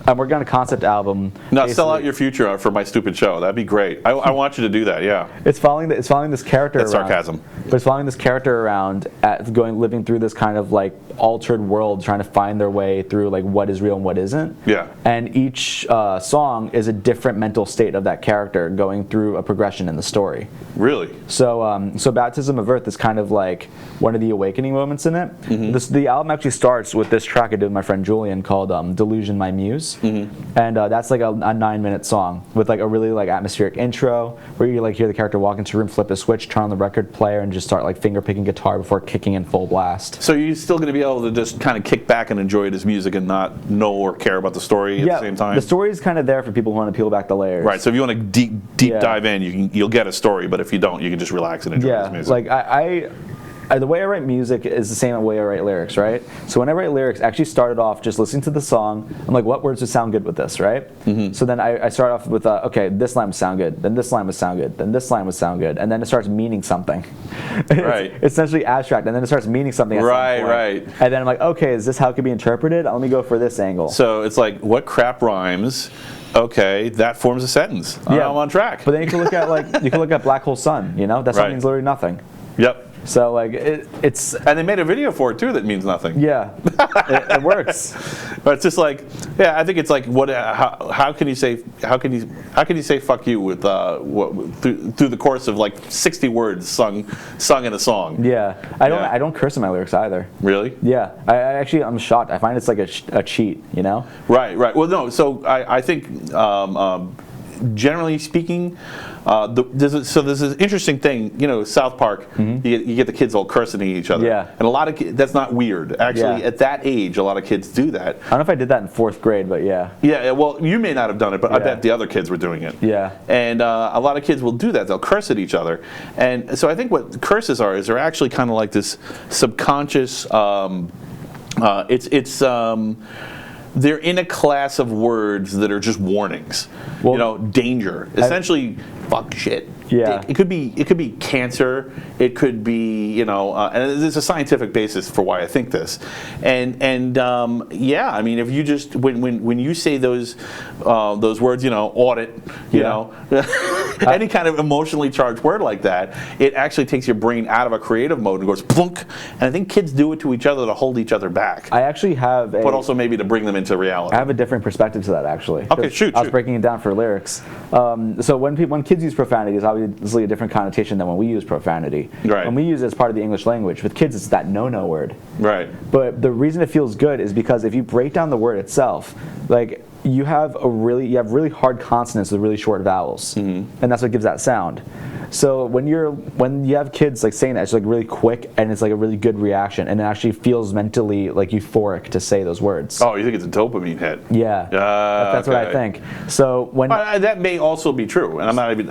I'm working on a concept album. No, sell out your future for my stupid show. That'd be great. I want you to do that. Yeah. It's following this character. That's around, sarcasm. But it's following this character around, living through this kind of like altered world, trying to find their way through like what is real and what isn't. Yeah. And each song is a different mental state of that character going through a progression in the story. Really? So Baptism of Earth is kind of like one of the awakening moments in it. The album actually starts with this track I did with my friend Julian called Delusion My Muse. And that's like a 9-minute song with like a really like atmospheric intro where you like hear the character walk into a room, flip a switch, turn on the record player, and just start like finger picking guitar before kicking in full blast. So you're still going to be able to just kind of kick back and enjoy his music and not know or care about the story at the same time? The story is kind of there for people who want to peel back the layers. Right. So if you want to deep dive in, you'll get a story. But if you don't, you can just relax and enjoy his music. Like the way I write music is the same way I write lyrics, right? So when I write lyrics, I actually started off just listening to the song. I'm like, what words would sound good with this, right? So then I start off with, okay, this line would sound good, then this line would sound good, then this line would sound good, and then it starts meaning something. Right. It's essentially abstract, and then it starts meaning something at some point. Right. And then I'm like, okay, is this how it could be interpreted? Let me go for this angle. So it's like, what crap rhymes? Okay, that forms a sentence. Yeah. I'm on track. But then you can look at Black Hole Sun, that song means literally nothing. Yep. So like it's and they made a video for it too that means nothing. Yeah, it works. But it's just like, yeah, I think it's like, what? How can you say fuck you with through the course of like 60 words sung in a song? Yeah, I don't curse in my lyrics either. Really? Yeah, I'm shocked. I find it's like a cheat, you know? Right. Well, no. So I think generally speaking, there's this interesting thing. You know, South Park. You get the kids all cursing at each other. Yeah. And a lot of that's not weird. Actually, at that age, a lot of kids do that. I don't know if I did that in 4th grade, but yeah. Yeah. Well, you may not have done it, but I bet the other kids were doing it. Yeah. And a lot of kids will do that. They'll curse at each other. And so I think what curses are is they're actually kind of like this subconscious. They're in a class of words that are just warnings. Well, you know, danger. Essentially, fuck shit. Yeah. It could be cancer. It could be, and there's a scientific basis for why I think this. And yeah, I mean, if you just when you say those words, audit, any kind of emotionally charged word like that, it actually takes your brain out of a creative mode and goes plunk. And I think kids do it to each other to hold each other back. I actually have but also maybe to bring them into reality. I have a different perspective to that, actually. Okay, shoot. I was breaking it down for lyrics. So when kids use profanity, it's obviously a different connotation than when we use profanity. Right. When we use it as part of the English language, with kids it's that no-no word. Right. But the reason it feels good is because if you break down the word itself, like you have really hard consonants with really short vowels, and that's what gives that sound. So when you have kids like saying that, it's like really quick and it's like a really good reaction, and it actually feels mentally like euphoric to say those words. Oh, you think it's a dopamine hit? Yeah, that's what I think. So when that may also be true, and I'm not even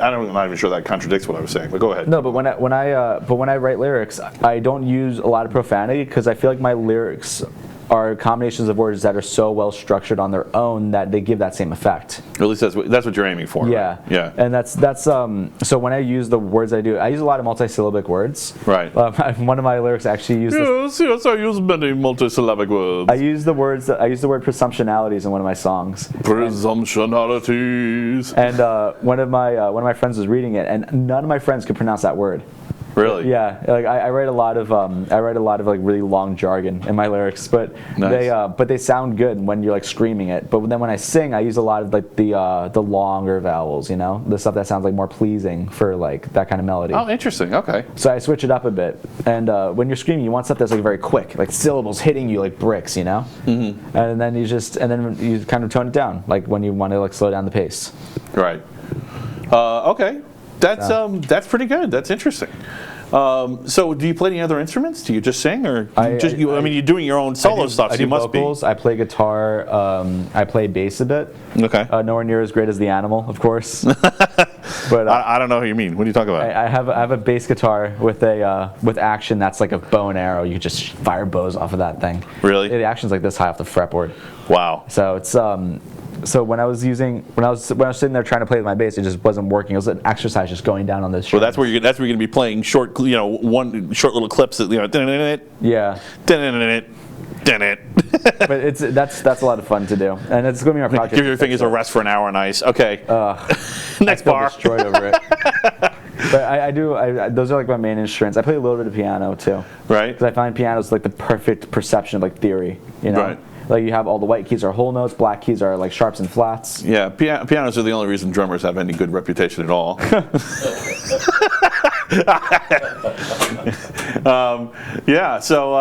sure that contradicts what I was saying. But go ahead. No, but when I write lyrics, I don't use a lot of profanity because I feel like my lyrics are combinations of words that are so well structured on their own that they give that same effect. At least that's what you're aiming for. Yeah, right? Yeah. And that's so when I use the words I use a lot of multisyllabic words. Right. One of my lyrics actually uses. Yes, I use many multisyllabic words. I use the word presumptionalities in one of my songs. Presumptionalities. And one of my friends was reading it, and none of my friends could pronounce that word. Really? Yeah, like I write a lot of like really long jargon in my lyrics, but nice. they sound good when you're like screaming it. But then when I sing, I use a lot of like the longer vowels, the stuff that sounds like more pleasing for like that kind of melody. Oh, interesting. Okay. So I switch it up a bit, and when you're screaming, you want stuff that's like very quick, like syllables hitting you like bricks, Mm-hmm. And then you kind of tone it down, like when you want to like slow down the pace. Right. Okay. That's pretty good. That's interesting. So, do you play any other instruments? Do you just sing, or you're doing your own solo stuff? So you must vocals, I play guitar. I play bass a bit. Okay. Nowhere near as great as the Animal, of course. But I don't know who you mean. What are you talking about? I have a bass guitar with action that's like a bow and arrow. You can just fire bows off of that thing. Really? The action's like this high off the fretboard. Wow. So it's So when I was sitting there trying to play with my bass, it just wasn't working. It was an exercise just going down on this. Well, that's where you're going to be playing short, one short little clips that yeah. But that's a lot of fun to do, and it's going to be our project. Give your fingers a rest for an hour on ice. Okay. Next bar. Destroyed over it. But I those are like my main instruments. I play a little bit of piano too. Right. Because I find piano is like the perfect perception of like theory. Right. Like you have all the white keys are whole notes, black keys are like sharps and flats. Yeah, pianos are the only reason drummers have any good reputation at all. Yeah, so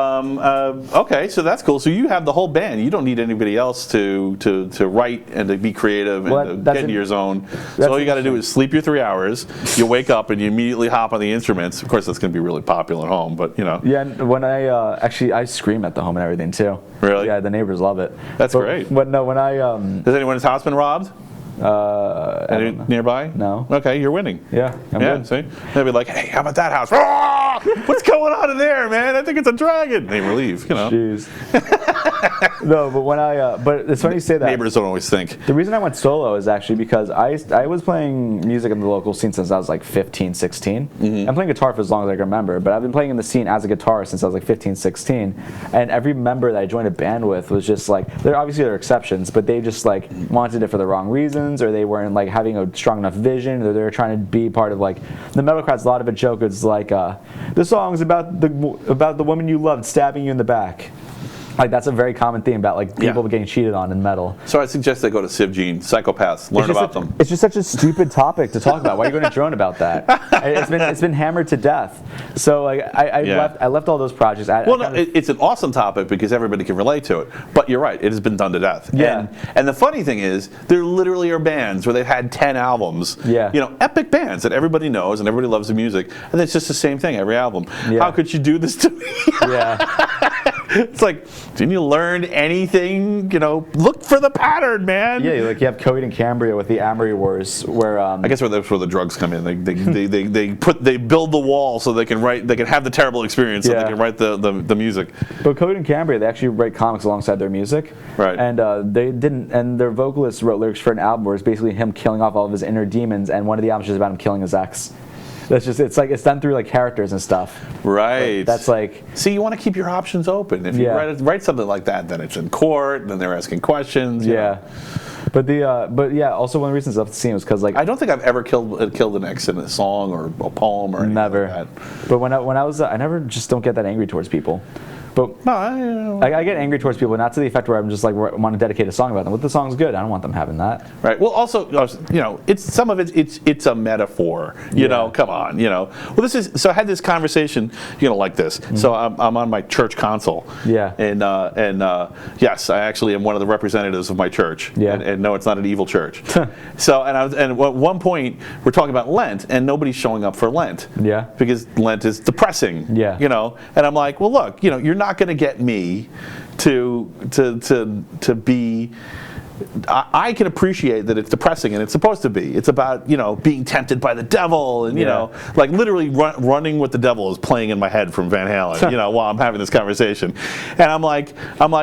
okay, so that's cool. So you have the whole band. You don't need anybody else to write and to be creative and to get into your zone. So all you got to do is sleep your 3 hours. You wake up and you immediately hop on the instruments. Of course, that's going to be really popular at home, but Yeah, and when I scream at the home and everything too. Really? Yeah, the neighbors love it. That's great. But no, when I Has anyone's house been robbed? Any nearby? No. Okay, you're winning. Yeah, I'm good. See? They'll be like, hey, how about that house? What's going on in there, man? I think it's a dragon. They leave, Jeez. No, but when but it's funny you say that. Neighbors don't always think. The reason I went solo is actually because I was playing music in the local scene since I was like 15, 16. Mm-hmm. I'm playing guitar for as long as I can remember, but I've been playing in the scene as a guitarist since I was like 15, 16. And every member that I joined a band with was just like, there are exceptions, but they just like wanted it for the wrong reasons, or they weren't like having a strong enough vision, or they were trying to be part of like the Metalcrats. A lot of a joke is like the song's about the woman you loved stabbing you in the back. Like that's a very common theme about like people getting cheated on in metal. So I suggest they go to CivGene, Psychopaths, learn about them. It's just such a stupid topic to talk about. Why are you going to drone about that? It's been hammered to death. So like I left all those projects. It's an awesome topic because everybody can relate to it. But you're right, it has been done to death. Yeah. And the funny thing is, there literally are bands where they've had 10 albums. Yeah. You know, epic bands that everybody knows and everybody loves the music, and it's just the same thing every album. Yeah. How could you do this to me? Yeah. It's like, didn't you learn anything? You know, look for the pattern, man. Yeah, like you have Coheed and Cambria with the Amory Wars, where I guess that's where the drugs come in. They build the wall so they can write. They can have the terrible experience so they can write the music. But Coheed and Cambria, they actually write comics alongside their music. Right. And they didn't. And their vocalist wrote lyrics for an album where it's basically him killing off all of his inner demons, and one of the albums is just about him killing his ex. That's just it's done through like characters and stuff. Right. But that's like, see, you want to keep your options open. If you write something like that, then it's in court, and then they're asking questions. You know. But also one of the reasons I left the scene was because like I don't think I've ever killed an ex in a song or a poem or anything never. like that. But when I was I never just don't get that angry towards people. But no, I get angry towards people, not to the effect where I'm just like want to dedicate a song about them. But the song's good, I don't want them having that. Right. Well, also, you know, it's a metaphor. You know, come on. You know. Well, so I had this conversation. You know, like this. Mm-hmm. So I'm on my church console. Yeah. And yes, I actually am one of the representatives of my church. Yeah. And no, it's not an evil church. So and at one point we're talking about Lent, and nobody's showing up for Lent. Yeah. Because Lent is depressing. Yeah. You know. And I'm like, well, look, you know, you're not going to get me to be. I can appreciate that it's depressing, and it's supposed to be. It's about, you know, being tempted by the devil, and you know, like literally running with the devil is playing in my head from Van Halen, you know, while I'm having this conversation. And I'm like,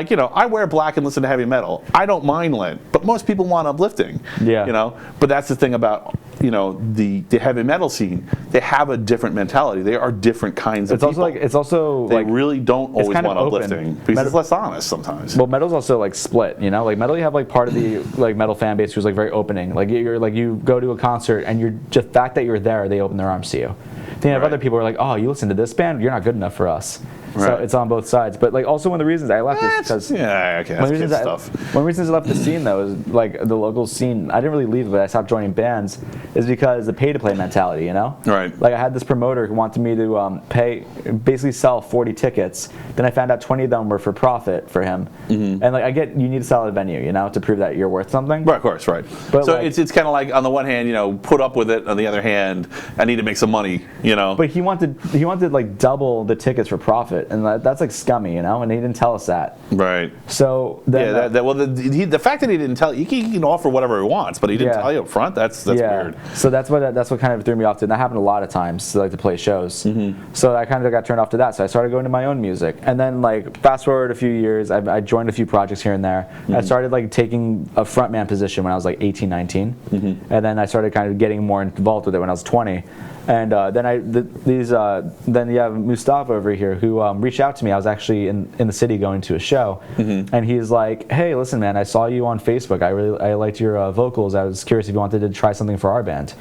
you know, I wear black and listen to heavy metal. I don't mind Lent, but most people want uplifting. Yeah. You know, but that's the thing about, you know, the heavy metal scene. They have a different mentality. They are different kinds of people. It's also they really don't always want uplifting because it's less honest sometimes. Well, metal's also like split, you know, like metal you have like part of the like metal fan base who's like very opening. Like you go to a concert and you're just the fact that you're there, they open their arms to you. Then you have other people who are like, oh, you listen to this band, you're not good enough for us. Right. So it's on both sides. But like also one of the reasons I left is because one of the reasons I left the scene though is like the local scene. I didn't really leave it, but I stopped joining bands is because the pay to play mentality, you know? Right. Like I had this promoter who wanted me to basically sell 40 tickets. Then I found out 20 of them were for profit for him. Mm-hmm. And like you need to sell at a venue, you know, to prove that you're worth something. Right, of course, right. But so like, it's kind of like on the one hand, you know, put up with it. On the other hand, I need to make some money, you know. But he wanted like double the tickets for profit, and that's like scummy, you know. And he didn't tell us that. Right. So then, the fact that he didn't tell you, he can offer whatever he wants, but he didn't tell you up front. That's weird. So that's what kind of threw me off to. And that happened a lot of times, like to play shows. Mm-hmm. So I kind of got turned off to that. So I started going to my own music, and then like fast forward a few years, I joined a few projects here and there. Mm-hmm. I started like taking a frontman position when I was like 18, 19, mm-hmm. and then I started kind of getting more involved with it when I was 20. And then you have Mustafa over here who reached out to me. I was actually in the city going to a show, mm-hmm. and he's like, "Hey, listen, man, I saw you on Facebook. I liked your vocals. I was curious if you wanted to try something for our band."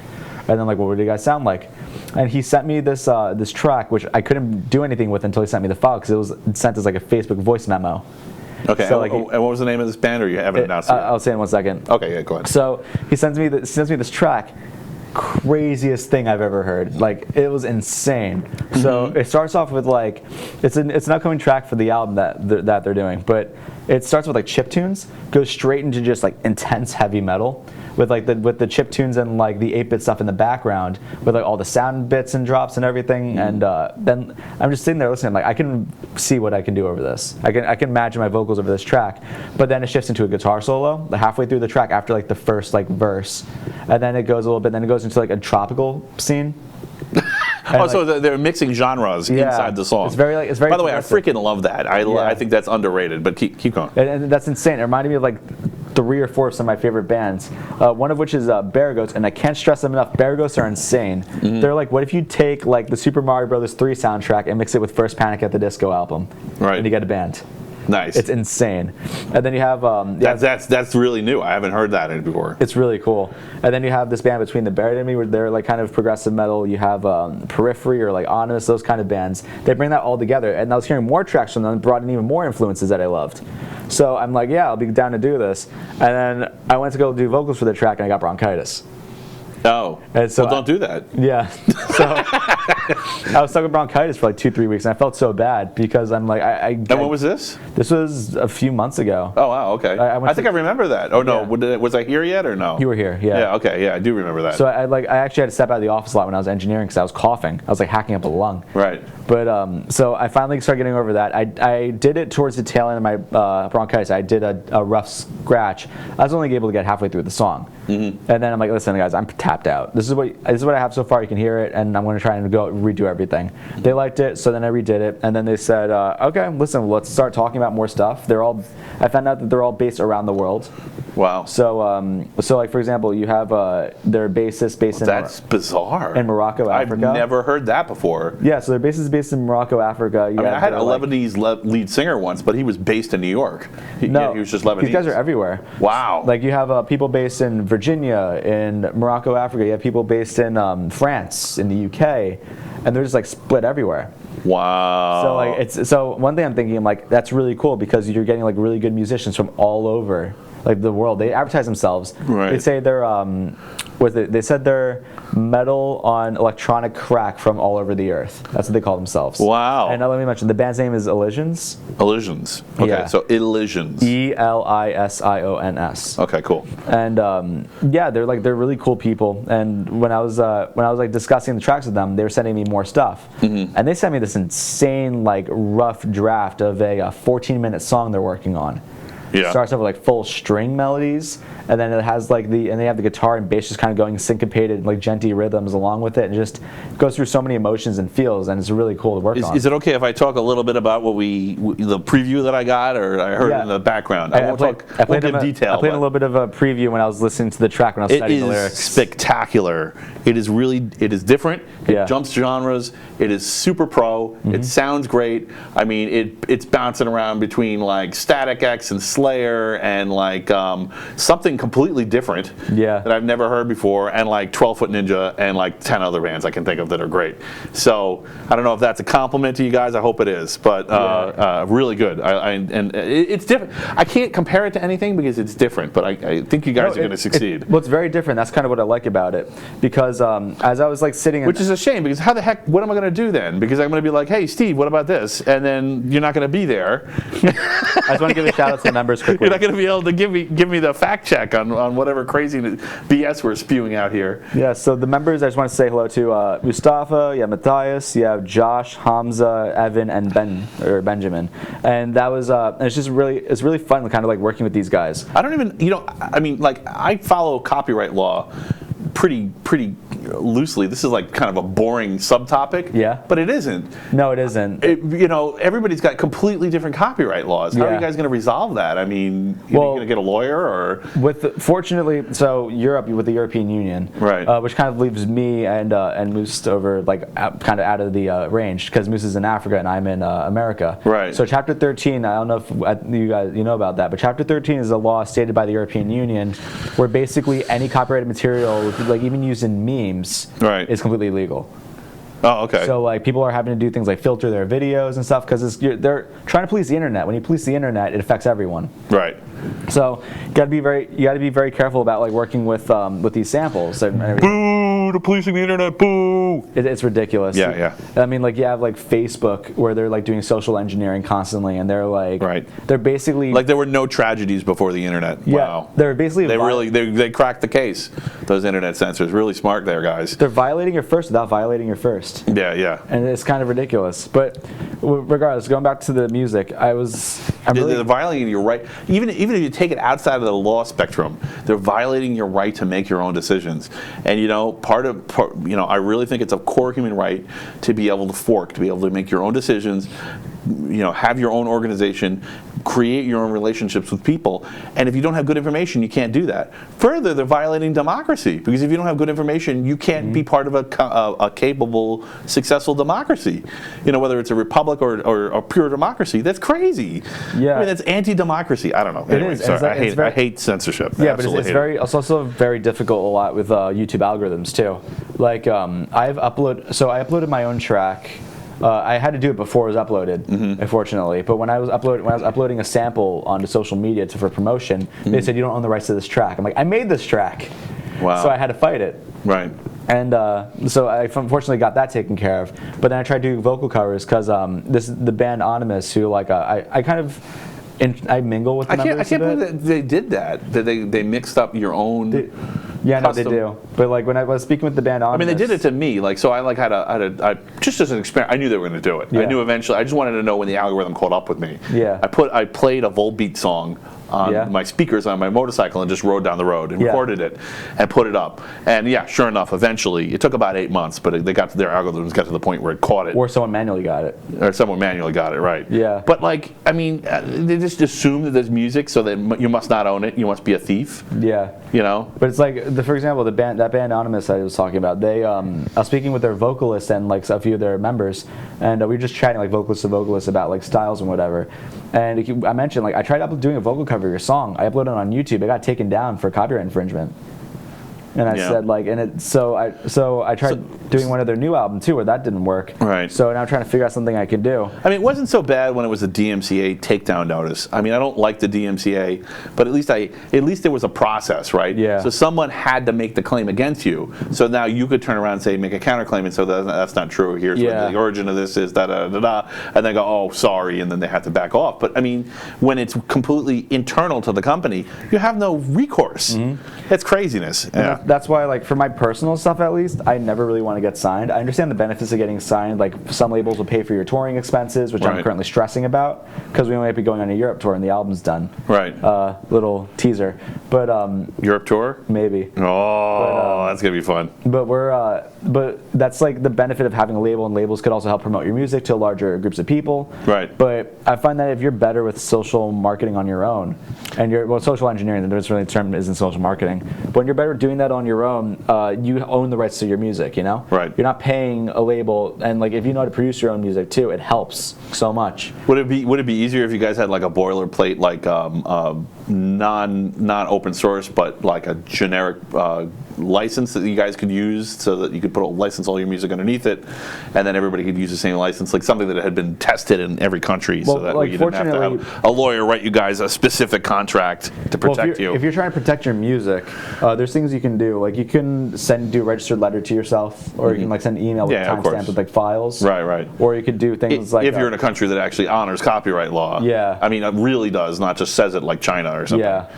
And then like, what do you guys sound like? And he sent me this track, which I couldn't do anything with until he sent me the file because it was sent as like a Facebook voice memo. Okay. So, and what was the name of this band, or you haven't announced it? I'll say it in 1 second. Okay, yeah, go ahead. So he sends me this track. Craziest thing I've ever heard. Like it was insane. Mm-hmm. So it starts off with like it's an upcoming track for the album that they're doing, but it starts with like chip tunes, goes straight into just like intense heavy metal with like the chip tunes and like the 8-bit stuff in the background with like all the sound bits and drops and everything. Mm-hmm. And then I'm just sitting there listening. Like I can see what I can do over this. I can imagine my vocals over this track, but then it shifts into a guitar solo halfway through the track after like the first like verse, and then it goes a little bit. Then it goes into like a tropical scene. So they're mixing genres inside the song. It's very By the way, I freaking love that. I think that's underrated. But keep going. And that's insane. It reminded me of like 3 or 4 of some of my favorite bands. One of which is Bear Goats, and I can't stress them enough. Bear Goats are insane. Mm-hmm. They're like, what if you take like the Super Mario Bros. 3 soundtrack and mix it with First Panic at the Disco album, right? And you get a band. Nice. It's insane. And then you have that's really new. I haven't heard that before. it's really cool. And then you have this band Between the Buried and Me, where they're like kind of progressive metal. You have Periphery or like Honest, those kind of bands. They bring that all together. And I was hearing more tracks from them, brought in even more influences that I loved. So I'm like, yeah, I'll be down to do this. And then I went to go do vocals for the track, and I got bronchitis. Oh, And so well, don't do that. Yeah. So I was stuck with bronchitis for like 2-3 weeks, and I felt so bad because I'm like, And when was this? This was a few months ago. Oh, wow, okay. I think I remember that. Oh, no, Yeah. was I here yet or no? You were here, yeah. Yeah, okay, yeah, I do remember that. So I actually had to step out of the office a lot when I was engineering because I was coughing. I was like hacking up a lung. Right. But so I finally started getting over that. I did it towards the tail end of my bronchitis. I did a rough scratch. I was only able to get halfway through the song. Mm-hmm. And then I'm like, listen, guys, I'm tapped out. This is what I have so far. You can hear it, and I'm going to try and go redo everything. They liked it, so then I redid it, and then they said, okay, listen, let's start talking about more stuff. I found out that they're all based around the world. Wow. So like for example, you have their bassist based That's bizarre. in Morocco, Africa. I've never heard that before. Yeah, so their bassist is based in Morocco, Africa. I had a Lebanese lead singer once, but he was based in New York. He was just Lebanese. These guys are everywhere. Wow. Like you have people based in Virginia, in Morocco, Africa. You have people based in France, in the UK, and they're just like split everywhere. Wow. So one thing I'm thinking, I'm like, that's really cool because you're getting like really good musicians from all over like the world. They advertise themselves. Right. They say they're they said they're metal on electronic crack from all over the earth. That's what they call themselves. Wow. And let me mention, the band's name is Elisions. Elisions. Okay, Yeah. so Elisions. Elisions. Okay, cool. And they're really cool people. And when I was like discussing the tracks with them, they were sending me more stuff. Mm-hmm. And they sent me this insane like rough draft of a 14-minute song they're working on. Yeah. Starts off with like full string melodies, and then it has like and they have the guitar and bass just kind of going syncopated like genty rhythms along with it, and just goes through so many emotions and feels, and it's really cool to work on. Is it okay if I talk a little bit about the preview that I got, or I heard it in the background? I won't give detail. I played a little bit of a preview when I was listening to the track when I was studying the lyrics. It is spectacular. It is different. It jumps genres. It is super pro. Mm-hmm. It sounds great. I mean, it's bouncing around between like Static X and Slayer and like something completely different that I've never heard before, and like 12 Foot Ninja and like 10 other bands I can think of that are great. So I don't know if that's a compliment to you guys. I hope it is, but really good. And it's different. I can't compare it to anything because it's different, but I think you guys are going to succeed. Well, it's very different. That's kind of what I like about it, because as I was like sitting, which is a shame, because how the heck? What am I going to do then? Because I'm going to be like, hey, Steve, what about this? And then you're not going to be there. I just want to give a shout out to the members quickly. You're not going to be able to give me the fact check on whatever crazy BS we're spewing out here. Yeah, so the members, I just want to say hello to Mustafa, Matthias, you have Josh, Hamza, Evan, and Benjamin. And that was, it's really fun kind of like working with these guys. I don't even, I mean, like, I follow copyright law pretty loosely. This is like kind of a boring subtopic. Yeah. But it isn't. No, it isn't. Everybody's got completely different copyright laws. How are you guys going to resolve that? I mean, are you going to get a lawyer or? Fortunately, so Europe with the European Union, right? Which kind of leaves me and Moose over like kind of out of the range, because Moose is in Africa and I'm in America. Right. So Chapter 13, I don't know if you guys know about that, but Chapter 13 is a law stated by the European Union where basically any copyrighted material, like even used in memes, is completely illegal. Oh, okay. So like people are having to do things like filter their videos and stuff because they're trying to police the internet. When you police the internet, it affects everyone. Right. So you got to be very careful about like working with these samples. Boo! To policing the internet. Boo! It's ridiculous. Yeah. I mean, like you have like Facebook where they're like doing social engineering constantly, and they're like, they're basically like there were no tragedies before the internet. Yeah, wow. They're basically they cracked the case. Those internet censors, really smart there, guys. They're violating your first without violating your first. Yeah. And it's kind of ridiculous. But regardless, going back to the music, they're violating your right. Even if you take it outside of the law spectrum, they're violating your right to make your own decisions. And I really think it's a core human right to be able to fork, to be able to make your own decisions, have your own organization, create your own relationships with people. And if you don't have good information, you can't do that. Further, they're violating democracy, because if you don't have good information, you can't be part of a capable, successful democracy. Whether it's a republic or a pure democracy, that's crazy. Yeah. I mean, that's anti-democracy. I don't know. Anyway, is. sorry, I hate censorship. Yeah, but it's also very difficult a lot with YouTube algorithms too. Like I uploaded my own track. I had to do it before it was uploaded, unfortunately. But when I was uploading a sample onto social media for promotion, they said you don't own the rights to this track. I'm like, I made this track, so I had to fight it. Right. And so I unfortunately got that taken care of. But then I tried doing vocal covers because the band Anonymous, who I mingle with the members. I can't believe that they did that. That they mixed up your own. Yeah, no, they do. But when I was speaking with the band Anonymous, I mean, they did it to me. So I had just as an experiment. I knew they were going to do it. Yeah. I knew eventually. I just wanted to know when the algorithm caught up with me. Yeah. I played a Volbeat song on my speakers on my motorcycle and just rode down the road and recorded it and put it up. And sure enough, eventually, it took about 8 months, but their algorithms got to the point where it caught it. Or someone manually got it. Or someone manually got it, right. Yeah. But they just assume that there's music, so that you must not own it. You must be a thief. Yeah. But it's like, for example, that band Anonymous I was talking about, I was speaking with their vocalist and a few of their members, and we were just chatting vocalist to vocalist about styles and whatever. And I mentioned I tried doing a vocal cover of your song. I uploaded it on YouTube. It got taken down for copyright infringement. And I said so I tried doing one of their new album too, where that didn't work. Right. So now I'm trying to figure out something I can do. I mean, it wasn't so bad when it was a DMCA takedown notice. I mean, I don't like the DMCA, but at least there was a process, right? Yeah. So someone had to make the claim against you. So now you could turn around and say, make a counterclaim, and so that's not true. Here's what the origin of this is, and they go, oh, sorry, and then they have to back off. But I mean, when it's completely internal to the company, you have no recourse. That's craziness. Yeah. That's why, for my personal stuff at least, I never really want to get signed. I understand the benefits of getting signed. Some labels will pay for your touring expenses, which I'm currently stressing about, because we might be going on a Europe tour and the album's done. Right. Little teaser. But Europe tour? Maybe. Oh, that's gonna be fun. But but that's the benefit of having a label, and labels could also help promote your music to larger groups of people. Right. But I find that if you're better with social marketing on your own, and social engineering, the term isn't social marketing, but when you're better doing that on your own, you own the rights to your music, Right. You're not paying a label, and if you know how to produce your own music too, it helps so much. Would it be easier if you guys had a boilerplate, non open source, but a generic license that you guys could use, so that you could license all your music underneath it, and then everybody could use the same license, something that had been tested in every country, so that way you didn't have to have a lawyer write you guys a specific contract to protect you. If you're trying to protect your music, there's things you can do. You can do a registered letter to yourself, or you can send an email with timestamps with files. Right. Or you could do things if you're in a country that actually honors copyright law. Yeah. I mean, it really does, not just says it like China or something. Yeah.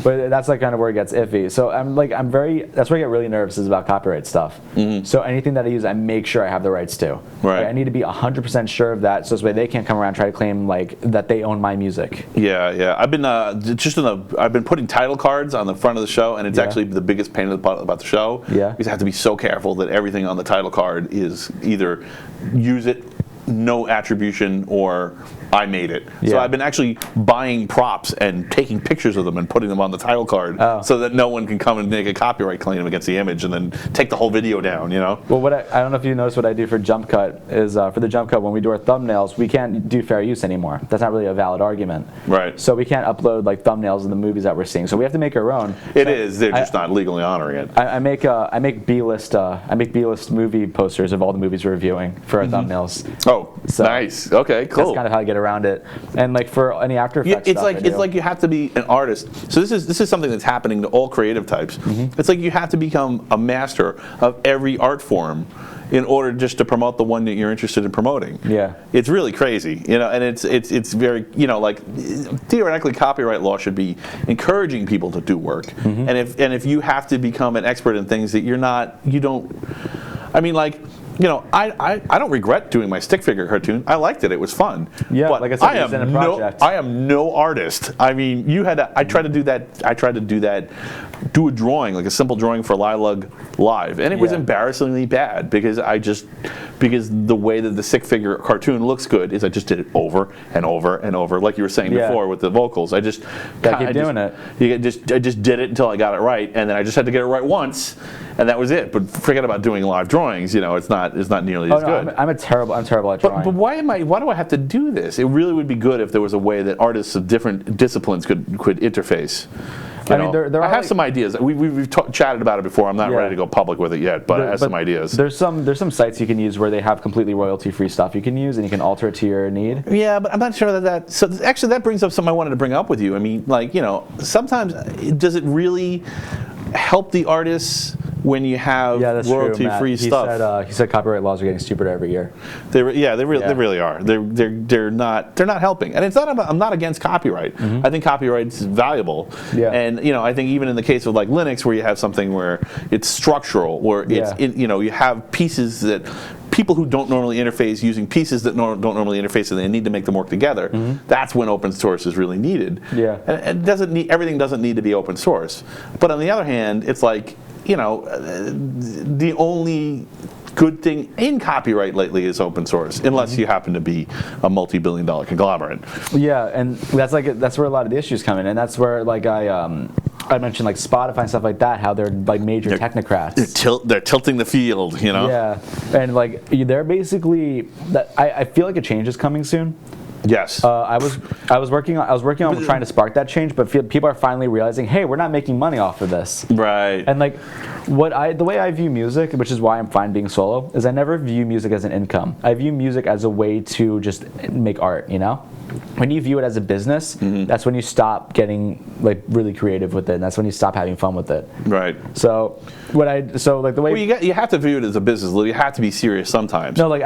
But that's kind of where it gets iffy. So that's where I get really nervous is about copyright stuff. So anything that I use, I make sure I have the rights to. Right. I need to be 100% sure of that, so this way they can't come around and try to claim that they own my music. Yeah. I've been I've been putting title cards on the front of the show, and it's actually the biggest pain about the show. Yeah. Because I have to be so careful that everything on the title card is either use it, no attribution, or I made it. So I've been actually buying props and taking pictures of them and putting them on the title card, so that no one can come and make a copyright claim against the image and then take the whole video down, Well, I don't know if you noticed what I do for Jump Cut is for the Jump Cut, when we do our thumbnails, we can't do fair use anymore. That's not really a valid argument. Right. So we can't upload thumbnails of the movies that we're seeing. So we have to make our own. They're just not legally honoring it. I make B-list movie posters of all the movies we're reviewing for our thumbnails. Oh, so nice. Okay, cool. That's kind of how I get around it. And for any After Effects it's stuff, it's like you have to be an artist. So this is something that's happening to all creative types. It's like you have to become a master of every art form in order just to promote the one that you're interested in promoting. Yeah. It's really crazy, and it's very, theoretically copyright law should be encouraging people to do work. And if you have to become an expert in things that I don't regret doing my stick figure cartoon. I liked it. It was fun. Yeah, but like I said, it was in a project. I am no artist. I mean, I tried to do that do a drawing, like a simple drawing for Lilug live, and it was Yeah. embarrassingly bad because the way that the stick figure cartoon looks good is I just did it over and over and over, like you were saying Yeah. before with the vocals. I just Keep doing it. I just did it until I got it right, and then I just had to get it right once, and that was it. But forget about doing live drawings. It's not nearly as good. I'm terrible at drawing. But why do I have to do this? It really would be good if there was a way that artists of different disciplines could interface. I mean, there I are have some ideas. We've chatted about it before. I'm not Yeah. ready to go public with it yet, but I have some ideas. There's some sites you can use where they have completely royalty-free stuff you can use, and you can alter it to your need. Yeah, but I'm not sure that. So actually, that brings up something I wanted to bring up with you. I mean, sometimes does it really help the artists when you have royalty-free stuff? He said copyright laws are getting stupider every year. They really are. They're not helping. And it's not I'm not against copyright. Mm-hmm. I think copyright's valuable. Yeah. And I think even in the case of like Linux, where you have something where it's structural, where you have pieces that people who don't normally interface using pieces that don't normally interface, and they need to make them work together. Mm-hmm. That's when open source is really needed. Yeah. And everything doesn't need to be open source. But on the other hand, it's like the only good thing in copyright lately is open source, unless you happen to be a multi-billion-dollar conglomerate. Yeah, and that's where a lot of the issues come in, and that's where I mentioned like Spotify and stuff like that, how they're like major technocrats. They're tilting the field, Yeah, and like they're basically that. I feel like a change is coming soon. Yes. I was working on trying to spark that change, but people are finally realizing, hey, we're not making money off of this. Right. And like the way I view music, which is why I'm fine being solo, is I never view music as an income. I view music as a way to just make art, When you view it as a business, that's when you stop getting like really creative with it, and that's when you stop having fun with it. Right. So the way you have to view it as a business. You have to be serious sometimes. It's like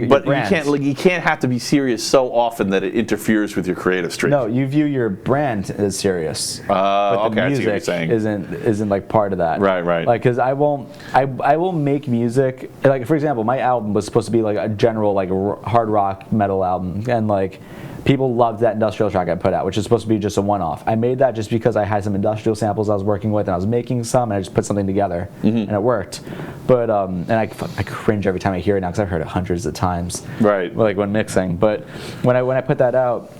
but your brand. you can't have to be serious so often that it interferes with your creative streak. No, you view your brand as serious. But the I see what you're music saying. isn't like part of that. Right. Like, because I will make music. Like, for example, my album was supposed to be like a general like hard rock metal album, and like people loved that industrial track I put out, which is supposed to be just a one-off. I made that just because I had some industrial samples I was working with, and I was making some, and I just put something together, and it worked. But and I cringe every time I hear it now because I've heard it hundreds of times. Right. Like when mixing, but when I put that out,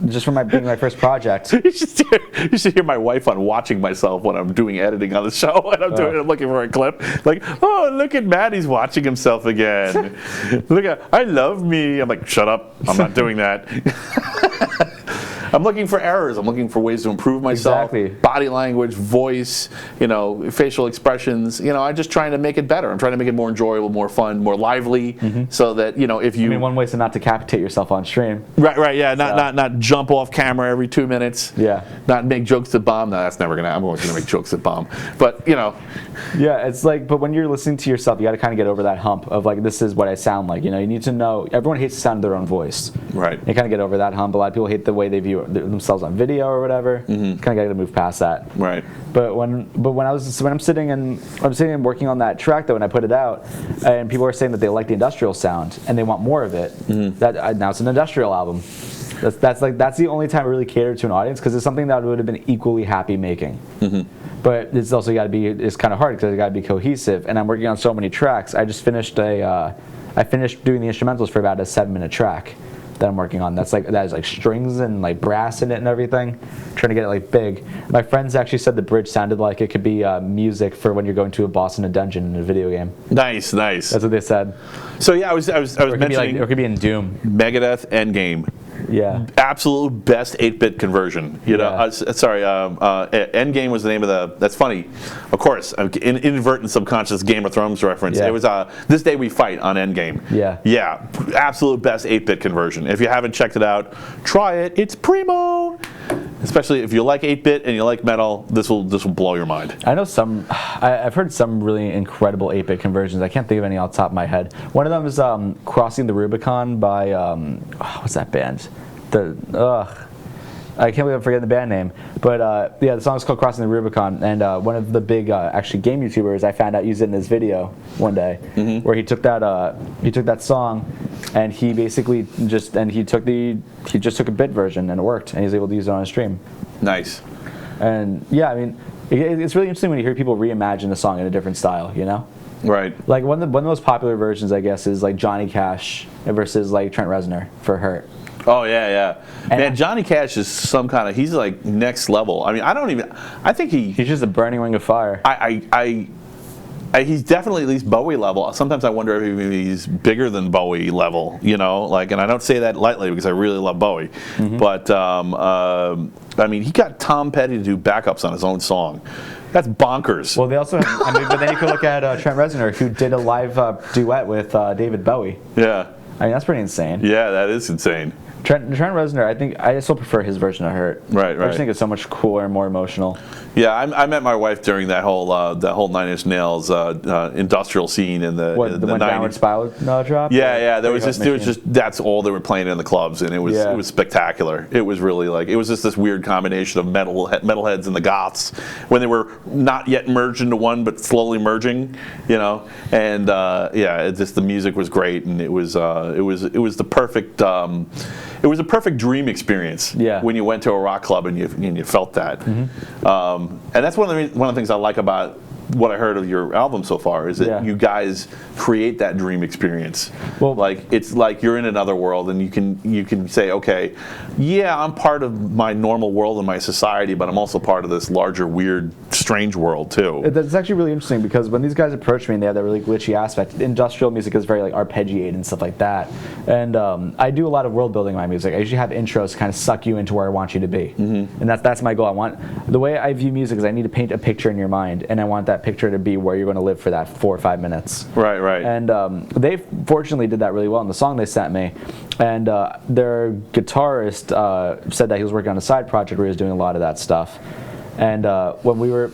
just from being my first project. You should hear my wife on watching myself when I'm doing editing on the show, and I'm looking for a clip. Like, oh, look at Matt, he's watching himself again. Look at, I love me. I'm like, shut up, I'm not doing that. I'm looking for errors. I'm looking for ways to improve myself. Exactly. Body language, voice, facial expressions. I'm just trying to make it better. I'm trying to make it more enjoyable, more fun, more lively, so that if you. I mean, one way is to not decapitate yourself on stream. Right. Yeah. Not jump off camera every 2 minutes. Yeah. Not make jokes that bomb. No, that's never gonna. I'm always gonna make jokes that bomb. But Yeah, it's like, but when you're listening to yourself, you got to kind of get over that hump of like, this is what I sound like. You need to know. Everyone hates the sound of their own voice. Right. You kind of get over that hump. A lot of people hate the way they view themselves on video or whatever. Kind of got to move past that. Right. But when I'm sitting and working on that track though, when I put it out, and people are saying that they like the industrial sound and they want more of it. Now it's an industrial album. That's the only time I really catered to an audience, because it's something that I would have been equally happy making. But it's also got to be, it's kind of hard because it got to be cohesive. And I'm working on so many tracks. I just finished I finished doing the instrumentals for about a 7-minute track that I'm working on. That has like strings and like brass in it and everything. Trying to get it like big. My friends actually said the bridge sounded like it could be music for when you're going to a boss in a dungeon in a video game. Nice. That's what they said. So yeah, I was mentioning. Or it could be in Doom. Megadeth Endgame. Yeah. Absolute best 8-bit conversion. Endgame was the name of the. That's funny. Of course, inadvertent subconscious Game of Thrones reference. Yeah. It was This Day We Fight on Endgame. Yeah. Yeah. Absolute best 8-bit conversion. If you haven't checked it out, try it. It's primo. Especially if you like 8-bit and you like metal, this will blow your mind. I know I've heard some really incredible 8-bit conversions. I can't think of any off the top of my head. One of them is Crossing the Rubicon by what's that band? I can't believe I'm forgetting the band name. But the song is called Crossing the Rubicon, and one of the big actually game YouTubers I found out used it in his video one day, where he took that song, and he basically just took a bit version, and it worked, and he was able to use it on his stream. Nice. And yeah, I mean, It's really interesting when you hear people reimagine a song in a different style, you know? Right. Like one of the most popular versions, I guess, is like Johnny Cash versus like Trent Reznor for Hurt. Oh yeah. And Man, Johnny Cash is some kind of, he's like next level. I mean, I think he's just a burning ring of fire. He's definitely at least Bowie level. Sometimes I wonder if he's bigger than Bowie level, you know, like, and I don't say that lightly because I really love Bowie, but I mean, he got Tom Petty to do backups on his own song. That's bonkers. Well, they also have, I mean, but then you could look at Trent Reznor, who did a live duet with David Bowie. Yeah. I mean, that's pretty insane. Yeah, that is insane. Trent Reznor, I think I still prefer his version of Hurt. Right. I just think it's so much cooler and more emotional. Yeah, I met my wife during that whole Nine Inch Nails industrial scene in the What, in the the one 90s. Downward Spiral drop? Yeah. There was just that's all they were playing in the clubs, and it was spectacular. It was really like, it was just this weird combination of metalheads and the goths when they were not yet merged into one, but slowly merging, you know. And the music was great, and it was the perfect. It was a perfect dream experience when you went to a rock club and you felt that. And that's one of the things I like about what I heard of your album so far is that you guys create that dream experience. Well, like it's like you're in another world, and you can say, okay, yeah, I'm part of my normal world and my society, but I'm also part of this larger, weird, strange world too. That's actually really interesting because when these guys approach me and they have that really glitchy aspect, industrial music is very like arpeggiated and stuff like that. And I do a lot of world building in my music. I usually have intros to kind of suck you into where I want you to be, and that's my goal. The way I view music is I need to paint a picture in your mind, and I want that picture to be where you're going to live for that 4 or 5 minutes. Right. And they fortunately did that really well in the song they sent me. And their guitarist said that he was working on a side project where he was doing a lot of that stuff. And when we were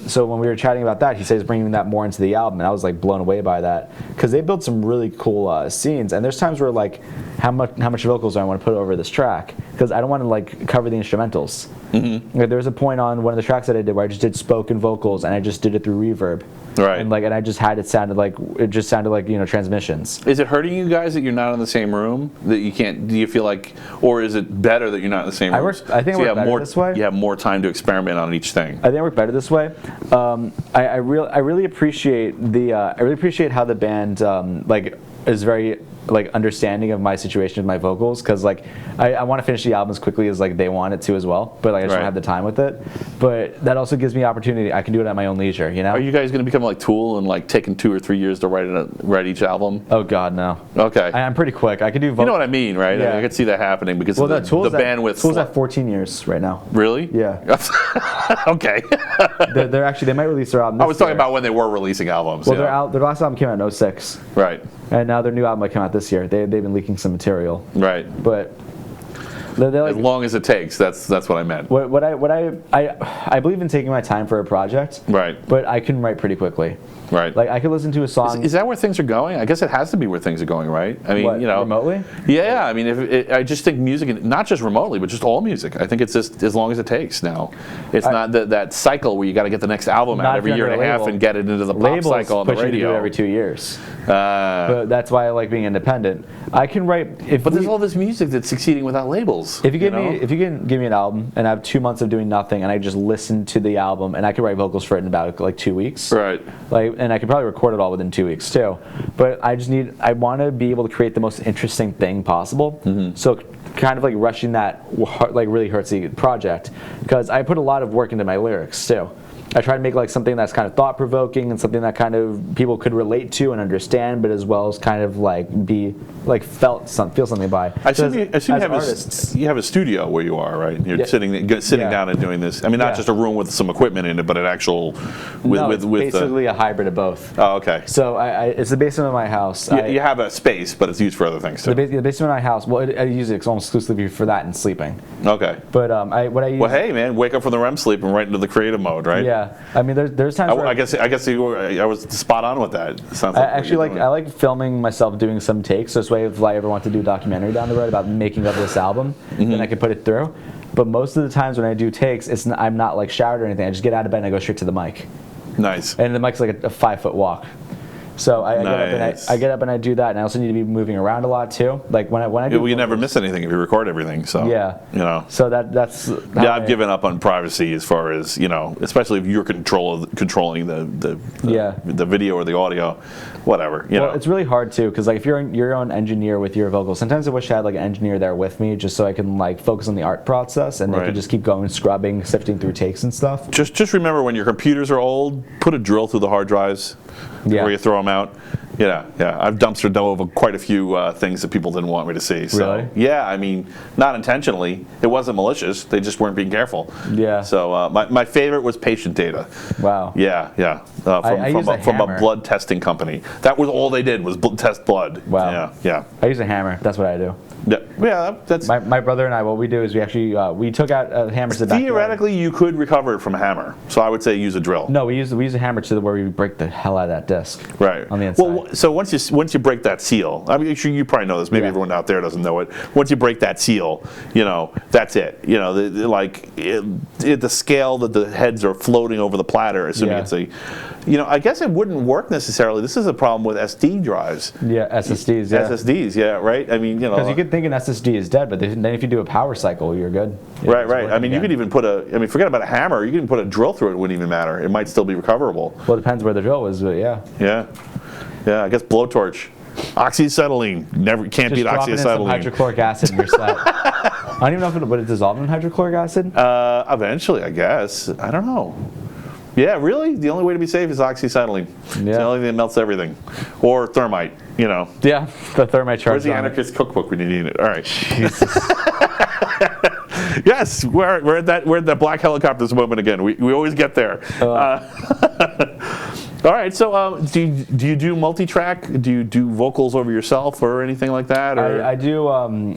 chatting about that, he said he's bringing that more into the album, and I was like blown away by that because they built some really cool scenes. And there's times where like, how much vocals do I want to put over this track? Because I don't want to like cover the instrumentals. Like, there was a point on one of the tracks that I did where I just did spoken vocals, and I just did it through reverb. Right. And I just had it sounded like transmissions. Is it hurting you guys that you're not in the same room? That you can't? Do you feel like, or is it better that you're not in the same room? I think I work better this way. You have more time to experiment on each thing. I think I work better this way. I really appreciate how the band is very understanding of my situation with my vocals, because I want to finish the album as quickly as they want it to as well, but I just don't have the time with it. But that also gives me opportunity. I can do it at my own leisure, you know. Are you guys going to become like Tool and taking 2 or 3 years to write each album? Oh God, no. Okay. I'm pretty quick. I could do. You know what I mean, right? Yeah. I could see that happening because of the bandwidth. Tool's at 14 years right now. Really? Yeah. Okay. they're actually, they might release their album. I was talking about when they were releasing albums. Well, their last album came out in 2006. Right. And now their new album might come out this year. They've been leaking some material. Right. But they're as long as it takes. That's what I meant. I believe in taking my time for a project. Right. But I can write pretty quickly. Right. I could listen to a song. Is that where things are going? I guess it has to be where things are going, right? I mean, remotely? Yeah. I mean, I just think music, not just remotely, but just all music. I think it's just as long as it takes now. It's not that cycle where you got to get the next album out every year and a half and get it into the pop cycle on the radio. You to do it every 2 years. But that's why I like being independent. I can write. But there's all this music that's succeeding without labels. If you can give me an album and I have 2 months of doing nothing and I just listen to the album and I can write vocals for it in about 2 weeks. Right. And I could probably record it all within 2 weeks too. But I want to be able to create the most interesting thing possible. So kind of rushing that really hurts the project, because I put a lot of work into my lyrics too. I try to make something that's kind of thought-provoking and something that kind of people could relate to and understand, but as well as kind of be feel something by. I assume you have a studio where you are, right? You're sitting down and doing this. I mean, not just a room with some equipment in it, but an actual it's basically a hybrid of both. Oh, okay. So it's the basement of my house. You have a space, but it's used for other things too. The basement of my house. Well, I use it almost exclusively for that and sleeping. Okay. But what I use. Well, hey man, wake up from the REM sleep and right into the creative mode, right? Yeah. I mean, there's times where I guess I was spot on with that. Sounds like I like filming myself doing some takes. So this way, if I ever want to do a documentary down the road about making of this album, then I can put it through. But most of the times when I do takes, I'm not showered or anything. I just get out of bed and I go straight to the mic. Nice. And the mic's like a 5-foot walk. So Nice. I get up and I do that, and I also need to be moving around a lot too. Like when I do. Well, you never miss anything if you record everything. So Yeah. you know. So that's. Yeah, I've given up on privacy as far as, you know, especially if you're controlling the video or the audio, whatever. You know. It's really hard too, because like if you're your own engineer with your vocals, sometimes I wish I had like an engineer there with me, just so I can like focus on the art process, and they Right. can just keep going, scrubbing, sifting through takes and stuff. Just remember, when your computers are old, put a drill through the hard drives before you throw them out. Yeah. I've dumpster dove over quite a few things that people didn't want me to see. So, Really? Yeah, I mean, not intentionally. It wasn't malicious. They just weren't being careful. Yeah. So my favorite was patient data. Wow. Yeah. I use a From a hammer. blood testing company. That was all they did was test blood. Wow. Yeah. I use a hammer. That's what I do. Yeah. That's My brother and I, what we do is we actually we took out hammers to the backyard. theoretically you could recover it from a hammer. So I would say use a drill. No, we use a hammer to where we break the hell out of that disc. Right. On the inside. Well, so once you break that seal, I mean, sure you probably know this. Maybe everyone out there doesn't know it. Once you break that seal, you know, that's it. You know, the scale that the heads are floating over the platter, assuming it's a, you know, I guess it wouldn't work necessarily. This is a problem with SD drives. Yeah, SSDs. Yeah. SSDs, yeah, right. I mean, you know, Because you could think an SSD is dead, but then if you do a power cycle, you're good. right. I mean, you could even forget about a hammer. You can even put a drill through it. It wouldn't even matter. It might still be recoverable. Well, it depends where the drill was, but yeah. Yeah. I guess blowtorch, oxyacetylene. Can't beat Just drop it in some oxyacetylene. hydrochloric acid in your sweat. I don't even know if would it dissolve in hydrochloric acid. Eventually, I guess. I don't know. Yeah, really? The only way to be safe is oxyacetylene. It's the only thing that melts everything. Or thermite, you know. Yeah, the thermite charge. Where's the anarchist cookbook when you need it? All right. Yes, we're at that black helicopters moment again. We always get there. All right, so do you do multi-track? Do you do vocals over yourself or anything like that? Or? I do,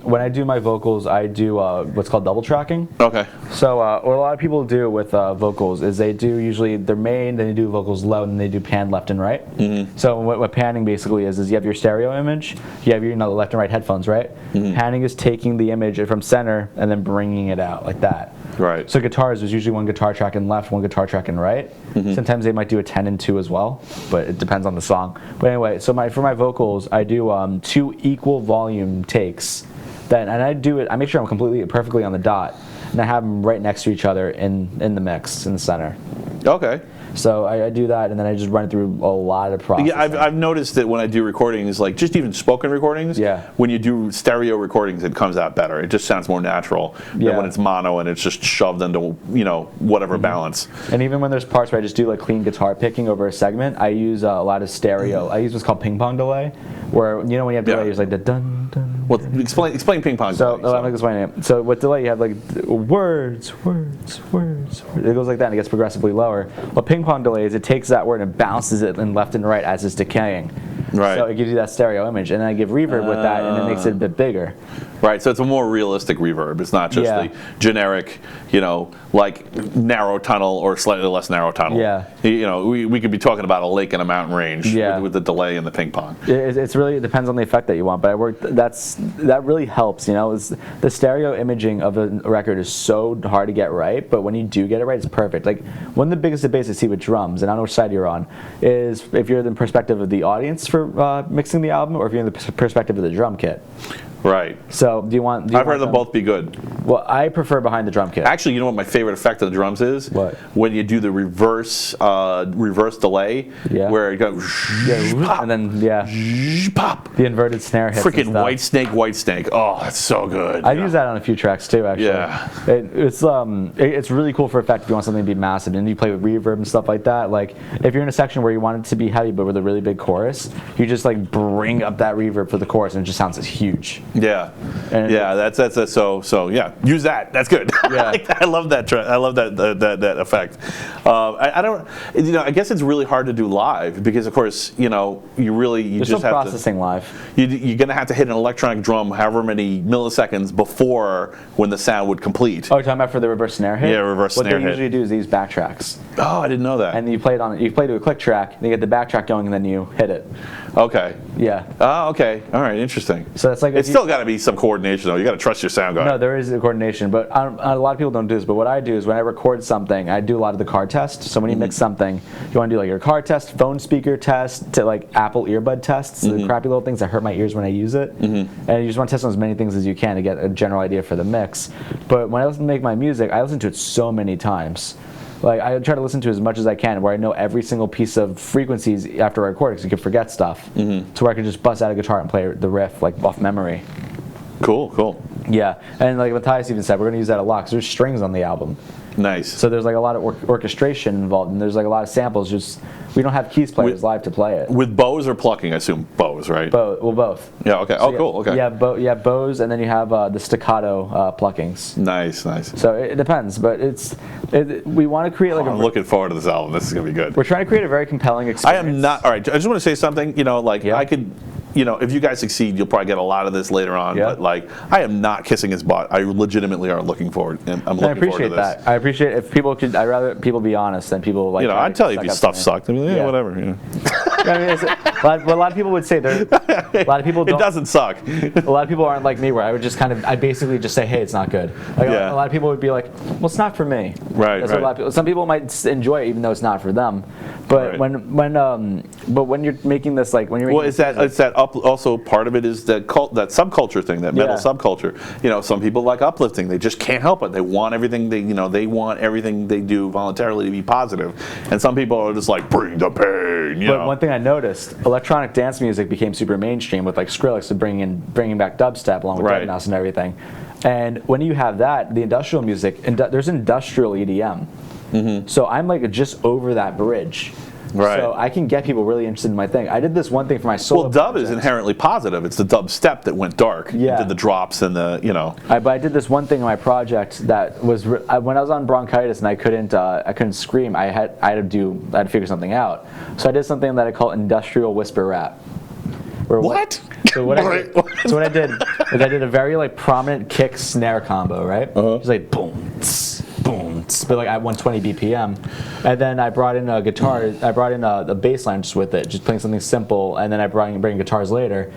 when I do my vocals, I do what's called double tracking. Okay. So what a lot of people do with vocals is they do usually their main, then they do vocals low, and then they do pan left and right. Mm-hmm. So what panning basically is you have your stereo image, you have your left and right headphones, right? Mm-hmm. Panning is taking the image from center and then bringing it out like that. Right. So guitars, there's usually one guitar track in left, one guitar track in right. Mm-hmm. Sometimes they might do a 10 and 2 as well, but it depends on the song. But anyway, so for my vocals, I do 2 equal volume takes. And I make sure I'm perfectly on the dot, and I have them right next to each other in the mix, in the center. Okay. So I do that, and then I just run through a lot of processing. Yeah, I've noticed that when I do recordings, like just even spoken recordings, when you do stereo recordings, it comes out better. It just sounds more natural than when it's mono and it's just shoved into, whatever balance. And even when there's parts where I just do like clean guitar picking over a segment, I use a lot of stereo. I use what's called ping pong delay, where when you have delay, it's like the dun dun. Well, explain ping pong. So I'm gonna explain it. So with delay, you have like words. It goes like that, and it gets progressively lower. What ping pong delay is, it takes that word and bounces it in left and right as it's decaying. Right. So it gives you that stereo image, and then I give reverb with that, and it makes it a bit bigger. Right. So it's a more realistic reverb. It's not just the generic, like narrow tunnel or slightly less narrow tunnel. Yeah. We could be talking about a lake and a mountain range with the delay and the ping pong. It depends on the effect that you want, but that really helps. The stereo imaging of a record is so hard to get right, but when you do get it right, it's perfect. Like one of the biggest debates I see with drums, and I don't know which side you're on, is if you're in the perspective of the audience for mixing the album, or if you're in the perspective of the drum kit. Right. So I've heard them both be good. Well, I prefer behind the drum kit. Actually, you know what my favorite effect of the drums is? What? When you do the reverse delay, where it goes pop, and then pop. The inverted snare hits. Freaking white snake. Oh, that's so good. I've used that on a few tracks too, actually. Yeah. It's really cool for effect if you want something to be massive, and you play with reverb and stuff like that. Like if you're in a section where you want it to be heavy but with a really big chorus, you just like bring up that reverb for the chorus, and it just sounds huge. Yeah, that's so yeah. Use that. That's good. Yeah, I love that. I love that effect. I don't. I guess it's really hard to do live because, of course, you There's just no have processing to, live. You're gonna have to hit an electronic drum however many milliseconds before when the sound would complete. Oh, you're talking about for the reverse snare hit? Yeah, reverse snare hit. What they usually do is they use backtracks. Oh, I didn't know that. And you play to a click track, then you get the backtrack going, and then you hit it. Okay. Yeah. Oh, okay. All right. Interesting. So it's like it's still got to be some coordination, though. You got to trust your sound guy. No, there is a coordination, but a lot of people don't do this. But what I do is when I record something, I do a lot of the car test. So when you mix something, you want to do like your car test, phone speaker test, to like Apple earbud tests, the crappy little things that hurt my ears when I use it. And you just want to test on as many things as you can to get a general idea for the mix. But when I listen to make my music, I listen to it so many times. Like I try to listen to as much as I can, where I know every single piece of frequencies after I record, because you can forget stuff. To where I can just bust out a guitar and play the riff like off memory. Cool. Yeah, and like Matthias even said, we're gonna use that a lot because there's strings on the album. Nice. So there's like a lot of orchestration involved, and there's like a lot of samples. Just we don't have keys players live to play it. With bows or plucking, I assume bows, right? Both. Yeah. Okay. So Cool. Okay. You have bows, and then you have the staccato pluckings. Nice. So it depends, but we want to create like. I'm looking forward to this album. This is gonna be good. We're trying to create a very compelling experience. I am not. All right. I just want to say something. I could. If you guys succeed, you'll probably get a lot of this later on. Yeah. But I am not kissing his butt. I legitimately are looking forward. I'm looking forward to this. I appreciate that. I appreciate if people could. I'd rather people be honest than people like. I'd tell you if your stuff sucked. I mean, yeah, whatever. I mean, a lot of people would say a lot of people don't. It doesn't suck. A lot of people aren't like me, where I would just I basically just say, hey, it's not good. Like a lot of people would be like, well, it's not for me. Right. That's what a lot of people. Some people might enjoy it even though it's not for them. But when you're making this is that also part of it is that subculture thing, that metal subculture. Some people like uplifting. They just can't help it. They want everything they want everything they do voluntarily to be positive. And some people are just like, bring the pain. But one thing I noticed, electronic dance music became super mainstream with like Skrillex bringing back dubstep along with Deadmau5 and everything. And when you have that, the industrial music, there's industrial EDM. So I'm like just over that bridge. Right. So I can get people really interested in my thing. I did this one thing for my solo. Well, dub is inherently positive. It's the dub step that went dark. Yeah. Did the drops and the But I did this one thing in my project that was when I was on bronchitis and I couldn't scream. I had to figure something out. So I did something that I call industrial whisper rap. What? So what I did is I did a very prominent kick snare combo, right? It's like boom, tss, boom, tss, but at 120 BPM, and then I brought in a guitar. I brought in a bass line just with it, just playing something simple, and then I bring guitars later,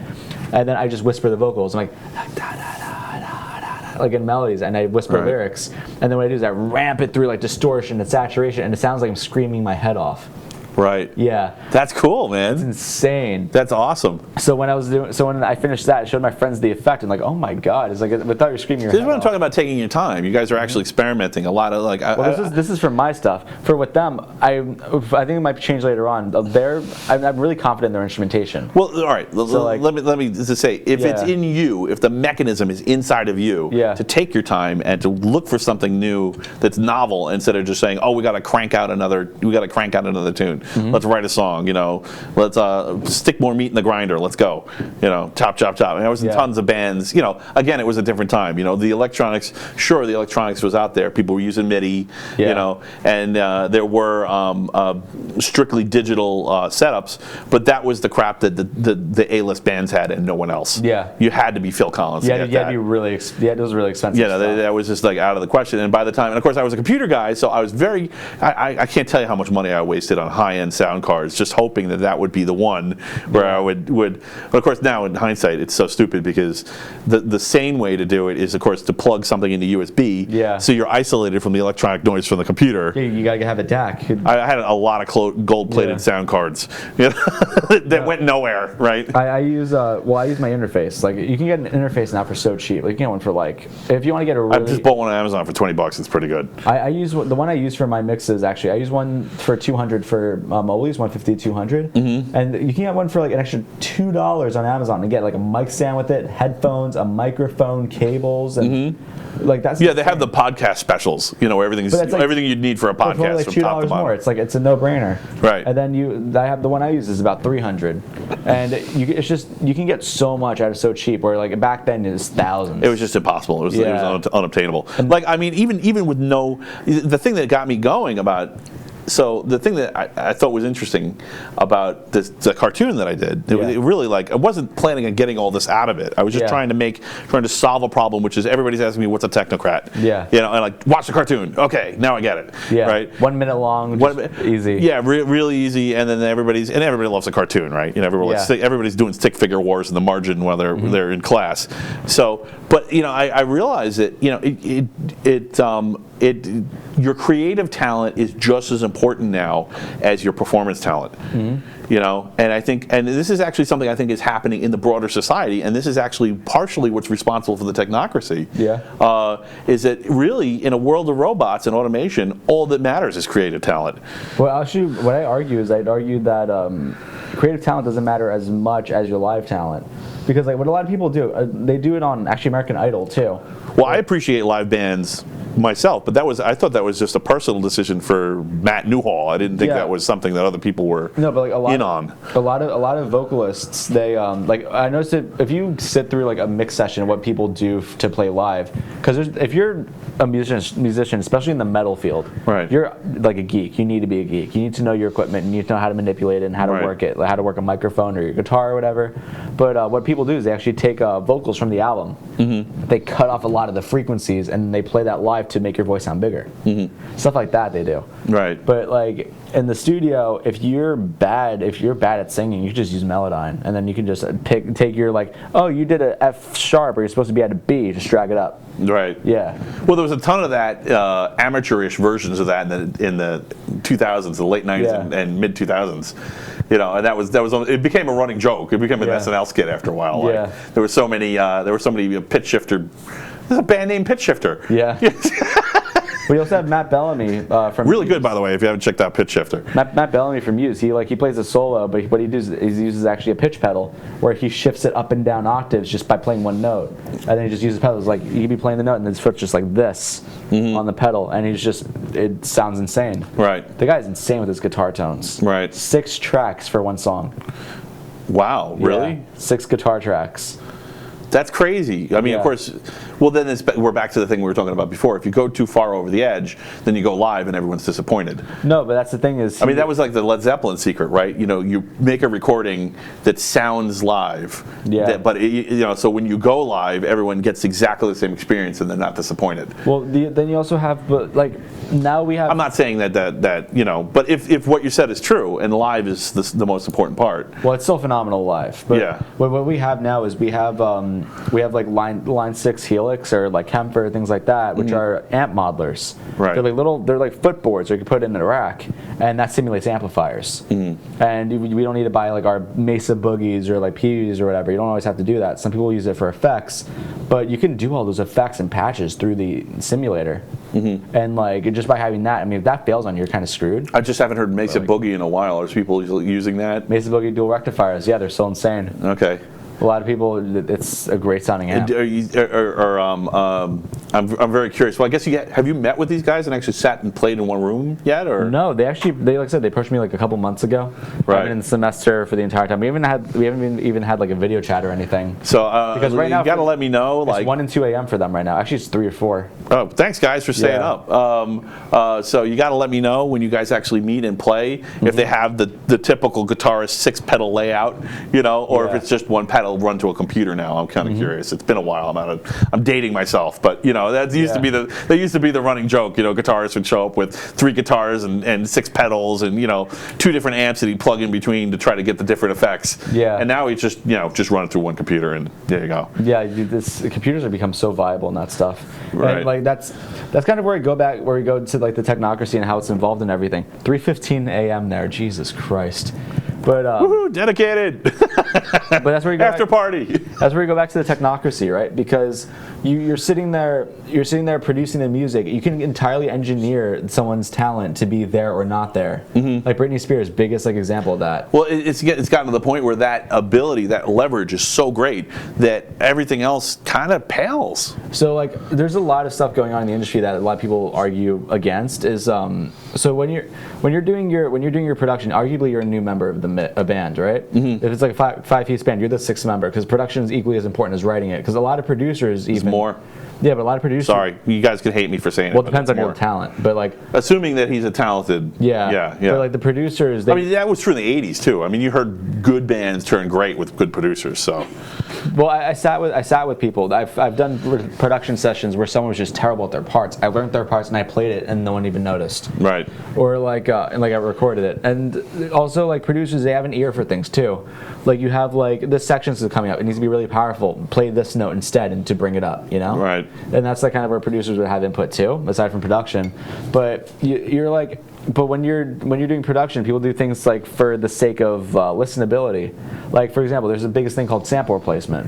and then I just whisper the vocals. I'm like da, da, da, da, da, like in melodies, and I whisper lyrics, and then what I do is I ramp it through distortion and saturation, and it sounds like I'm screaming my head off. Right. Yeah. That's cool, man. It's insane. That's awesome. So when I finished that, I showed my friends the effect, and like, oh my god, it's like without your screaming your This head is what I'm off. talking about, taking your time. You guys are actually experimenting a lot of this is for my stuff. For with them, I think it might change later on. I'm really confident in their instrumentation. Well, all right. Let me just say, if it's in you, if the mechanism is inside of you, to take your time and to look for something new that's novel instead of just saying, oh, we got to crank out another tune. Let's write a song. Let's stick more meat in the grinder. Let's go. Chop, chop, chop. And there was tons of bands. Again, it was a different time. The electronics was out there. People were using MIDI. And there were strictly digital setups, but that was the crap that the A-list bands had and no one else. Yeah. You had to be Phil Collins. Yeah, you had to be really. Yeah, it was really expensive. Yeah, that was just out of the question. And by the time, and of course, I was a computer guy, so I was I can't tell you how much money I wasted on high-end sound cards, just hoping that would be the one where I would. But of course, now in hindsight, it's so stupid because the sane way to do it is, of course, to plug something into USB. Yeah. So you're isolated from the electronic noise from the computer. Yeah, you gotta have a DAC. I had a lot of gold-plated sound cards that went nowhere. Right. I use my interface. You can get an interface now for so cheap. You can get one for if you want to get a really. I just bought one on Amazon for $20. It's pretty good. I use the one I use for my mixes. Actually, I use one for $200 for Mobley's 150 200, and you can get one for an extra $2 on Amazon and get a mic stand with it, headphones, a microphone, cables, and that's they have the podcast specials. Where everything you'd need for a podcast from top to $2 bottom. more. It's a no-brainer. Right. And then I have the one I use is about $300, and you can get so much out of so cheap. Where back then it was thousands. It was just impossible. It was unobtainable. Even with the thing that got me going about so the thing that I thought was interesting about the cartoon that I did, it really I wasn't planning on getting all this out of it. I was just trying to solve a problem, which is everybody's asking me what's a technocrat. Yeah. And watch the cartoon. Okay, now I get it. Yeah. Right. 1 minute long. Easy. Yeah, really easy. And then everybody loves a cartoon, right? Everybody's doing stick figure wars in the margin while they're in class. So, but I realize that your creative talent is just as important now as your performance talent. And I think, and this is actually something I think is happening in the broader society, and this is actually partially what's responsible for the technocracy. Is that really in a world of robots and automation, all that matters is creative talent. Well, actually, what I'd argue that creative talent doesn't matter as much as your live talent, because what a lot of people do, they do it on actually American Idol too. Well, I appreciate live bands myself, but I thought that was just a personal decision for Matt Newhall. I didn't think that was something that other people were in on. A lot of vocalists, they I noticed that if you sit through a mix session, what people do to play live, because if you're a musician, especially in the metal field, you're a geek. You need to be a geek. You need to know your equipment. You need to know how to manipulate it and how to work it, how to work a microphone or your guitar or whatever. But what people do is they actually take vocals from the album. They cut off a lot of the frequencies and they play that live to make your voice sound bigger. Stuff like that they do. Right. But in the studio, if you're bad at singing, you just use Melodyne, and then you can just take your you did an F sharp, or you're supposed to be at a B, just drag it up. Right. Yeah. Well, there was a ton of that amateurish versions of that in the 2000s, the late 90s and mid 2000s. And that was it became a running joke. It became an SNL skit after a while. There were so many pitch shifter. There's a band named Pitch Shifter. Yeah. We also have Matt Bellamy from really good, by the way, if you haven't checked out Pitch Shifter. Matt Bellamy from Muse. He plays a solo, but what he does is he uses actually a pitch pedal where he shifts it up and down octaves just by playing one note, and then he just uses pedals. He could be playing the note and then his foot's just like this on the pedal, and it sounds insane. Right. The guy's insane with his guitar tones. Right. 6 tracks for one song. Wow. Really? Yeah, 6 guitar tracks. That's crazy. I mean, of course, well, then we're back to the thing we were talking about before. If you go too far over the edge, then you go live and everyone's disappointed. No, but that's the thing is... that was like the Led Zeppelin secret, right? You make a recording that sounds live. Yeah. But, so when you go live, everyone gets exactly the same experience and they're not disappointed. Well, then you also have, now we have... I'm not saying that but if what you said is true, and live is the most important part. Well, it's still phenomenal live. But what we have now is we have line 6 Helix or Kemper, things like that, which are amp modelers. Right. They're like footboards you can put in a rack, and that simulates amplifiers. And we don't need to buy our Mesa Boogies or PUs or whatever. You don't always have to do that. Some people use it for effects, but you can do all those effects and patches through the simulator. And just by having that, if that fails on you, you're kind of screwed. I just haven't heard Mesa Boogie in a while. Are people using that? Mesa Boogie dual rectifiers, they're so insane. Okay. A lot of people, it's a great sounding amp. I'm very curious. Well, I guess have you met with these guys and actually sat and played in one room yet, or no? They like I said, they approached me a couple months ago. Right. I've been in the semester for the entire time. We haven't even had a video chat or anything. So because right now you gotta let me know. It's 1 and 2 a.m. for them right now. Actually, it's 3 or 4. Oh, thanks guys for staying up. So you gotta let me know when you guys actually meet and play if they have the typical guitarist 6-pedal layout, or if it's just one pedal run to a computer now. I'm kind of curious. It's been a while. I'm dating myself, but that used to be the running joke. Guitarists would show up with 3 guitars and 6 pedals and 2 different amps that he'd plug in between to try to get the different effects. Yeah. And now he just run it through one computer and there you go. Yeah, computers have become so viable in that stuff. Right. And that's kind of where we go to the technocracy and how it's involved in everything. 3:15 a.m. there. Jesus Christ. But woohoo, dedicated. But that's where you go after party. That's where you go back to the technocracy, right? Because you're sitting there producing the music. You can entirely engineer someone's talent to be there or not there. Like Britney Spears, biggest example of that. Well, it's gotten to the point where that ability, that leverage is so great that everything else kind of pales. So there's a lot of stuff going on in the industry that a lot of people argue against. So when you're doing your production, arguably you're a new member of the a band, right? If it's like a five-piece band, you're the sixth member because production is equally as important as writing it. Because a lot of producers It's more. Yeah, but a lot of producers. Sorry, you guys could hate me for saying Well, it. it depends on more. your talent, but like. Assuming that he's a talented. Yeah. But like the producers. I mean, that was true in the '80s too. I mean, you heard good bands turn great with good producers. So. Well, I sat with people. I've done production sessions where someone was just terrible at their parts. I learned their parts and I played it, and no one even noticed. Right. Or like I recorded it, and also like producers, they have an ear for things too. Like you have like this section is coming up, it needs to be really powerful. Play this note instead, and to bring it up, you know. Right. And that's like kind of where producers would have input too, aside from production. But you're like. But when you're doing production, people do things like for the sake of listenability. Like for example, there's the biggest thing called sample replacement,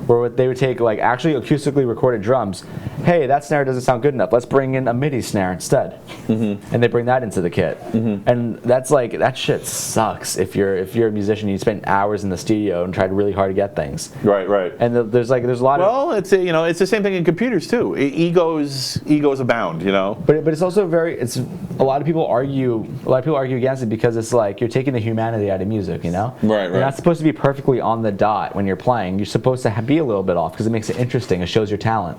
where they would take like actually acoustically recorded drums. Hey, that snare doesn't sound good enough. Let's bring in a MIDI snare instead, and they bring that into the kit. And that's like that shit sucks. If you're a musician, you spend hours in the studio and tried really hard to get things. Right. And there's a lot of. Well, it's it's the same thing in computers too. Egos abound, you know. But it's also a lot of people argue against it because it's like you're taking the humanity out of music, you know? Right. You're not supposed to be perfectly on the dot when you're playing. You're supposed to be a little bit off because it makes it interesting. It shows your talent.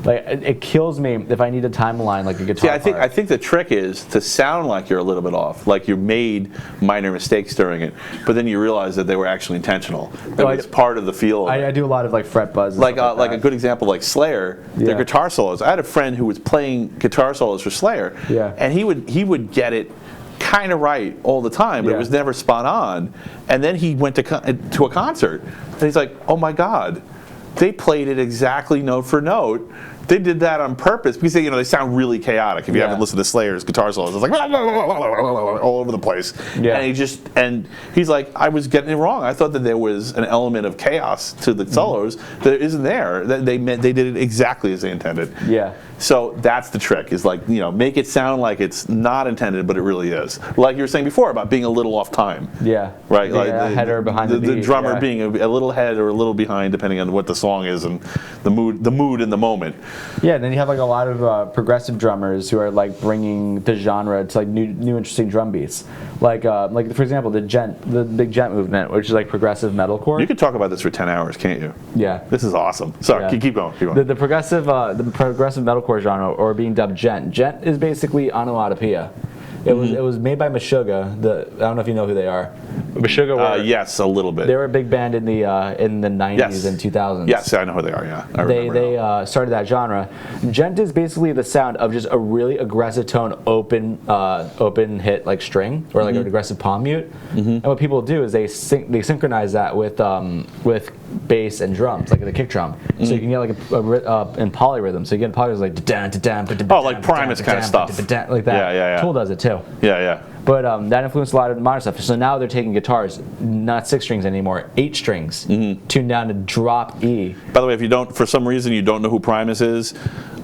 Like it kills me if I need a timeline like a guitar. See, I think the trick is to sound like you're a little bit off, like you made minor mistakes during it, but then you realize that they were actually intentional. That it's part of the feel. I do a lot of like fret buzz. And like like a good example, like Slayer, their guitar solos. I had a friend who was playing guitar solos for Slayer, and he would get it kind of right all the time, but it was never spot on. And then he went to a concert, and he's like, "Oh my God, they played it exactly note for note. They did that on purpose because they sound really chaotic. If you haven't listened to Slayer's guitar solos, it's like all over the place. Yeah. And he's like, I was getting it wrong. I thought that there was an element of chaos to the solos that isn't there. That they did it exactly as they intended. Yeah. So that's the trick, is like, make it sound like it's not intended, but it really is. Like you were saying before about being a little off time. Yeah. Right? Yeah, like ahead or behind the beat. The drummer being a little ahead or a little behind, depending on what the song is and the mood in the moment. Yeah, and then you have like a lot of progressive drummers who are like bringing the genre to like new interesting drum beats. Like for example, the big gent movement, which is like progressive metalcore. You could talk about this for 10 hours, can't you? Yeah. This is awesome. Sorry, keep going. The progressive metalcore genre, or being dubbed gent. Gent is basically onomatopoeia. It was made by Meshuggah. I don't know if you know who they are. Meshuggah. Yes, a little bit. They were a big band in the 90s and 2000s. Yes, I know who they are. Yeah, I remember. They started that genre. Gent is basically the sound of just a really aggressive tone, open hit like string, or like an aggressive palm mute. And what people do is they synchronize that with bass and drums, like the kick drum. So you can get like in polyrhythm. So you get polyrhythms like like Primus kind of stuff, like that. Yeah. Tool does it too. Yeah. But that influenced a lot of modern stuff. So now they're taking guitars, not 6 strings anymore, 8 strings, tuned down to drop E. By the way, if you don't, for some reason you don't know who Primus is,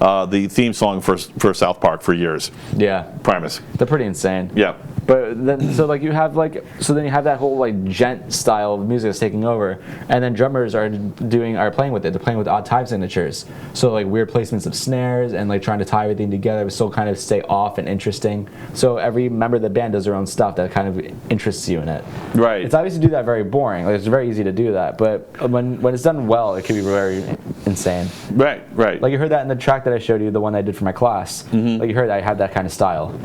the theme song for South Park for years. Yeah. Primus. They're pretty insane. Yeah. But then, then you have that whole like gent style of music that's taking over, and then drummers are playing with it. They're playing with odd time signatures, so like weird placements of snares and like trying to tie everything together, but still kind of stay off and interesting. So every member of the band does their own stuff that kind of interests you in it. Right. It's obviously do that very boring. Like it's very easy to do that, but when it's done well, it can be very insane. Right. Like you heard that in the track that I showed you, the one I did for my class. Like you heard I had that kind of style.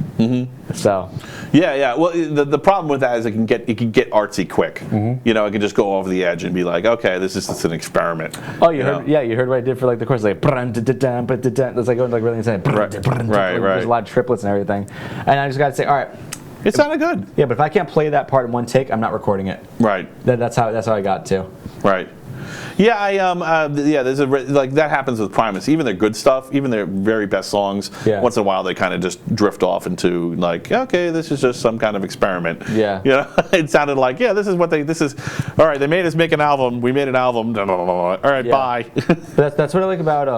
So. Yeah. Well, the problem with that is it can get artsy quick. It can just go over the edge and be like, okay, this is just an experiment. Oh, you heard? Yeah, you heard what I did for like the chorus, like it's like going like really insane. Right. There's a lot of triplets and everything, and I just got to say, all right. It sounded good. Yeah, but if I can't play that part in one take, I'm not recording it. Right. That's how I got to. Right. Yeah, there's that happens with Primus. Even their good stuff, even their very best songs, once in a while they kind of just drift off into like, okay, this is just some kind of experiment. Yeah. It sounded like, this is all right, they made us make an album, we made an album, all right, bye. But that's what I like about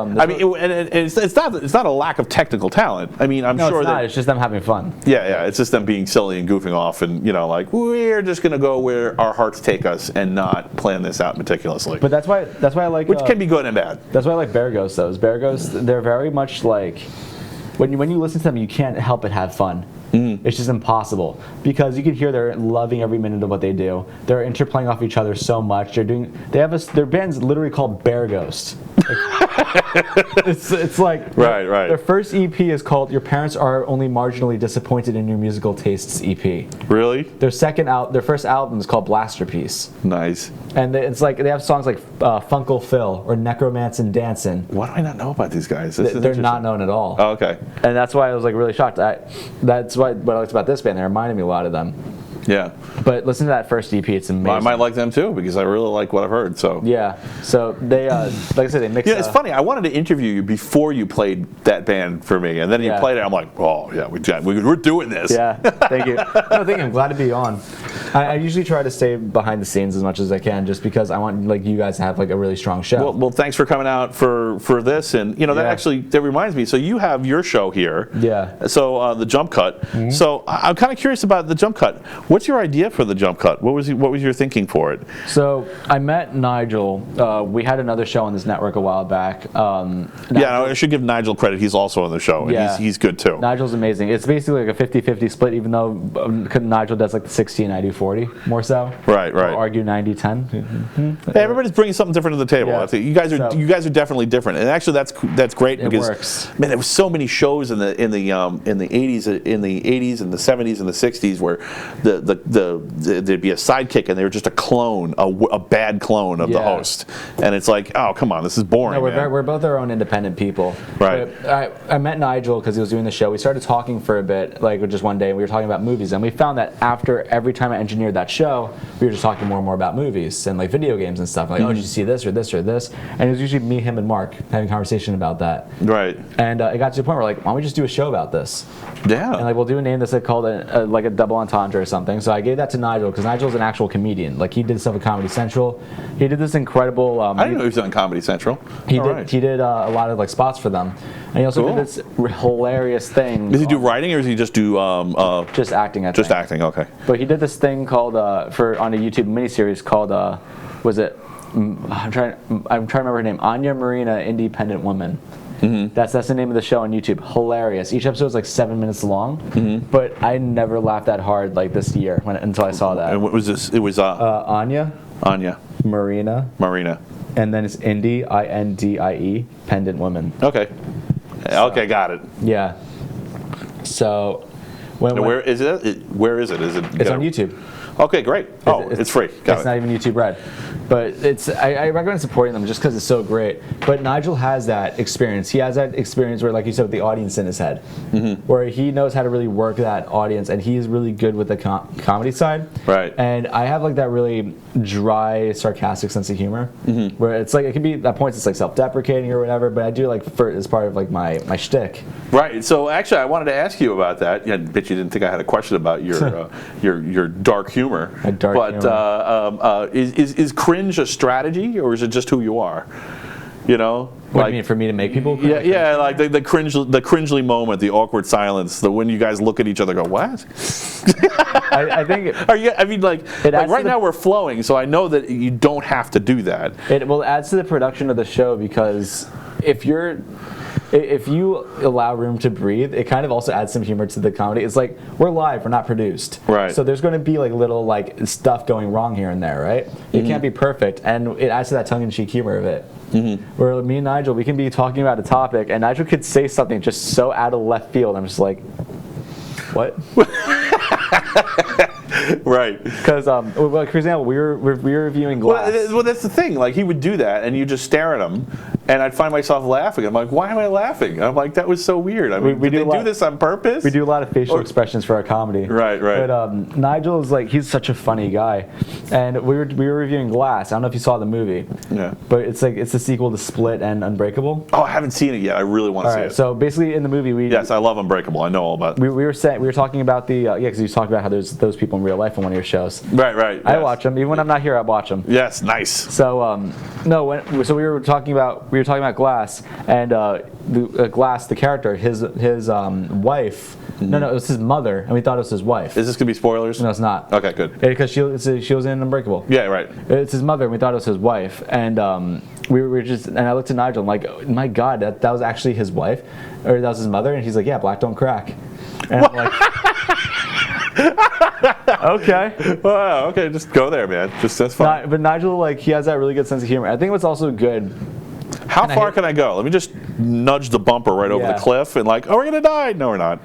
it's not a lack of technical talent. I mean, I'm sure that it's just them having fun. Yeah, it's just them being silly and goofing off, and like we're just gonna go where our hearts take us and not plan this out meticulously. But that's why I like which can be good and bad. That's why I like Bear Ghost, though. Bear Ghost, they're very much like when you listen to them, you can't help but have fun. It's just impossible because you can hear they're loving every minute of what they do. They're interplaying off each other so much. Their band's literally called Bear Ghost. It's like Right. Their first EP is called "Your Parents Are Only Marginally Disappointed in Your Musical Tastes" EP. Really? Their first album is called Blasterpiece. Nice. And it's like they have songs like Funkle Phil or Necromancin' Dancin'. Why do I not know about these guys? They're not known at all. Oh, okay. And that's why I was like really shocked. That's what I liked about this band. They reminded me a lot of them. Yeah. But listen to that first EP; it's amazing. I might like them too because I really like what I've heard. So Yeah. So they, like I said, they mix. yeah, it's funny. I wanted to interview you before you played that band for me, and then you Yeah. played it. I'm like, oh yeah, we're doing this. Yeah. Thank you. No, thank you. I'm glad to be on. I usually try to stay behind the scenes as much as I can, just because I want like you guys to have like a really strong show. Well, thanks for coming out for this, and that Yeah. actually that reminds me. So you have your show here. Yeah. So the Jump Cut. So I'm kind of curious about the Jump Cut. What's your idea for the Jump Cut? What was your thinking for it? So I met Nigel. We had another show on this network a while back. Yeah, I should give Nigel credit. He's also on the show, and Yeah. he's good too. Nigel's amazing. It's basically like a 50-50 split, even though Nigel does like the 60 and I do 40 more so. Right. I'll argue 90-10. Hey, everybody's bringing something different to the table. Yeah. I think you guys are definitely different, and actually that's great It because works. man, there was so many shows in the 80s and the 70s and the 60s where there'd be a sidekick and they were just a clone, a bad clone of the Yeah. host, and it's like, oh come on, this is boring. No, man. we're both our own independent people. Right. But I met Nigel because he was doing the show. We started talking for a bit, like just one day, and we were talking about movies. And we found that after every time I engineered that show, we were just talking more and more about movies and like video games and stuff. Like, oh, did you see this or this or this? And it was usually me, him, and Mark having a conversation about that. Right. And it got to the point where like, why don't we just do a show about this? Yeah. And like we'll do a name that's like called like a double entendre or something. So I gave that to Nigel because Nigel's an actual comedian. Like he did stuff at Comedy Central. He did this incredible. I didn't know he was on Comedy Central. He All did. right. He did a lot of like spots for them, and he also Cool. did this hilarious thing. Does he do writing or does he just do just acting? I just think. acting? Okay. But he did this thing called on a YouTube miniseries called was it? I'm trying to remember her name. Anya Marina, Independent Woman. Mm-hmm. That's the name of the show on YouTube. Hilarious. Each episode is like 7 minutes long, but I never laughed that hard like this year until I saw that. And what was this? It was Anya Marina, and then it's Indie, Indie, Pendant Woman. Okay. Okay, got it. Yeah. So And where is it? Where is it? Is it? It's on YouTube. Okay, great. Oh, it's free. Got It's it. not even YouTube Red, but I recommend supporting them just because it's so great. But Nigel has that experience. He has that experience where, like you said, with the audience in his head, where he knows how to really work that audience, and he's really good with the comedy side. Right. And I have like that really dry, sarcastic sense of humor, where it's like it can be at points it's like self-deprecating or whatever, but I do like as part of like my shtick. Right. So actually, I wanted to ask you about that. I bet you didn't think I had a question about your your dark humor. My dark humor. Is cringe a strategy, or is it just who you are? You know, What do you mean, for me to make people cringe? Yeah, like the cringely moment, the awkward silence, when you guys look at each other, and go, what? I think Are you? I mean, like adds right to the- now we're flowing, so I know that you don't have to do that. it adds to the production of the show because if you allow room to breathe, it kind of also adds some humor to the comedy. It's like we're live, we're not produced. Right. So there's going to be like little like stuff going wrong here and there, right? It can't be perfect, and it adds to that tongue-in-cheek humor of it. Where me and Nigel, we can be talking about a topic, and Nigel could say something just so out of left field. I'm just like, what? Right. Because well, for example, we were reviewing Glass. Well, that's the thing. Like he would do that, and you just stare at him, and I'd find myself laughing. I'm like, why am I laughing? And I'm like, that was so weird. I mean, We did do they do this on purpose? We do a lot of facial expressions for our comedy. Right. But Nigel is like, he's such a funny guy, and we were reviewing Glass. I don't know if you saw the movie. Yeah. But it's the sequel to Split and Unbreakable. Oh, I haven't seen it yet. I really want to see it. So basically, in the movie, Yes, I love Unbreakable. I know all about it. we were talking about the because you talked about how there's those people in real life on one of your shows. Right. I yes. watch them even when I'm not here. I watch them. Yes, nice. So so we were talking about Glass, and Glass, the character, his wife. No, it was his mother, and we thought it was his wife. Is this gonna be spoilers? No, it's not. Okay, good. Because she was in Unbreakable. Yeah, right. It's his mother, and we thought it was his wife. And we were just, and I looked at Nigel, I'm like, my God, that was actually his wife, or that was his mother, and he's like, yeah, black don't crack. And I'm like, Okay. Wow, okay, just go there, man. Just that's fine. But Nigel, like, he has that really good sense of humor. I think what's also good. How far can I go? Let me just nudge the bumper right over the cliff and like, oh, we're gonna die. No, we're not.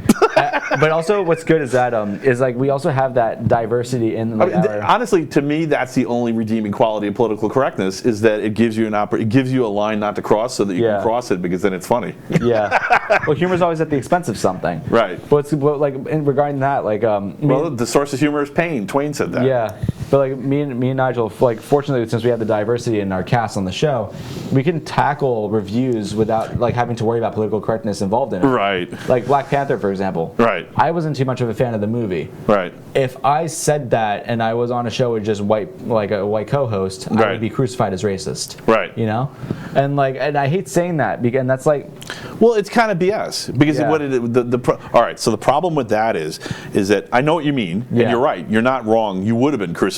But also, what's good is that is like we also have that diversity in. Like, honestly, to me, that's the only redeeming quality of political correctness is that it gives you it gives you a line not to cross so that you can cross it because then it's funny. Yeah. Well, humor's always at the expense of something. Right. But like regarding that, like well, the source of humor is pain. Twain said that. Yeah. But like me and Nigel, like fortunately, since we have the diversity in our cast on the show, we can tackle reviews without like having to worry about political correctness involved in it. Right. Like Black Panther, for example. Right. I wasn't too much of a fan of the movie. Right. If I said that and I was on a show with just a white co-host, I would be crucified as racist. Right. You know, and I hate saying that because that's like. Well, it's kind of BS because all right. So the problem with that is that I know what you mean, and you're right. You're not wrong. You would have been crucified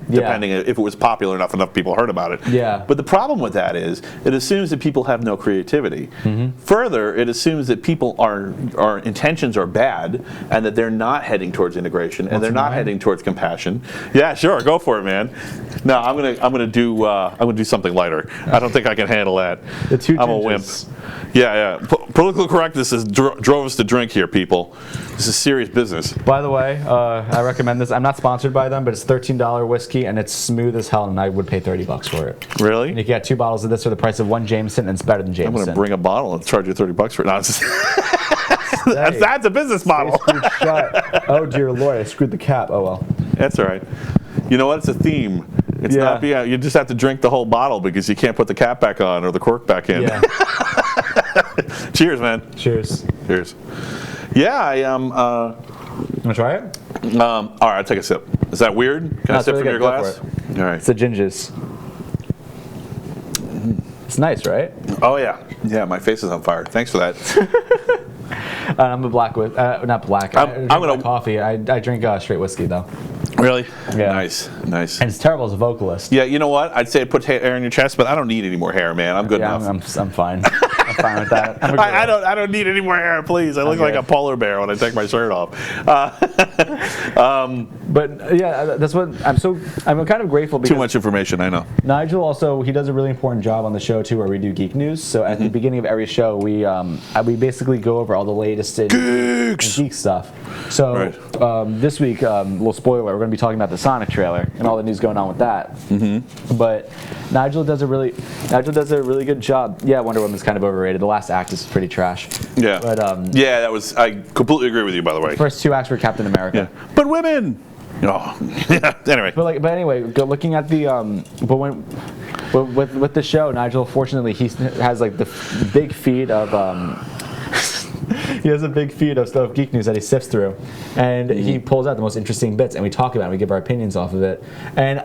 depending if it was popular enough people heard about it. Yeah. But the problem with that is it assumes that people have no creativity. Further, it assumes that people our intentions are bad and that they're not heading towards integration and they're not heading towards compassion. Yeah, sure, go for it, man. No, I'm gonna do something lighter. I don't think I can handle that. I'm a wimp. Yeah. Political correctness drove us to drink here, people. This is serious business. By the way, I recommend this. I'm not sponsored by them, but it's $13 whiskey and it's smooth as hell, and I would pay $30 for it. Really? And you can get 2 bottles of this for the price of 1 Jameson, and it's better than Jameson. I'm going to bring a bottle and charge you $30 for it. No, that's a business model. Oh dear Lord, I screwed the cap. Oh well. That's all right. You know what? It's a theme. It's not. You just have to drink the whole bottle because you can't put the cap back on or the cork back in. Yeah. Cheers, man. Cheers. Cheers. Yeah, I You want to try it? All right, I'll take a sip. Is that weird? Can I sip from your glass? All right. It's the gingers. It's nice, right? Oh yeah. Yeah, my face is on fire. Thanks for that. I'm a black with not black. I'm gonna coffee. I drink straight whiskey though. Really? Yeah. Nice. And it's terrible as a vocalist. Yeah, you know what? I'd say it puts hair in your chest, but I don't need any more hair, man. I'm good enough. I'm fine. I'm fine with that. I don't need any more hair, please. I look like a polar bear when I take my shirt off. But yeah, that's what I'm kind of grateful because too much information, I know. Nigel also, he does a really important job on the show too, where we do geek news. So at the beginning of every show, we basically go over all the latest in geek stuff. So this week, little spoiler, we're going to be talking about the Sonic trailer and all the news going on with that. But Nigel does a really good job. Yeah, Wonder Woman's kind of overrated. The last act is pretty trash. Yeah. But yeah, that was. I completely agree with you. By the way, first 2 acts were Captain America. Yeah. But women. Oh, anyway. But anyway, looking at the with the show, Nigel, fortunately, he has like the big feed of he has a big feed of stuff, geek news that he sifts through, and he pulls out the most interesting bits, and we talk about it, and we give our opinions off of it. And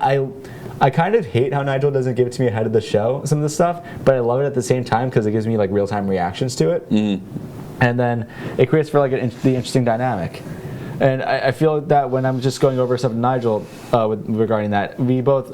I kind of hate how Nigel doesn't give it to me ahead of the show, some of the stuff, but I love it at the same time because it gives me like real-time reactions to it, and then it creates for like the interesting dynamic. And I feel that when I'm just going over stuff with Nigel regarding that,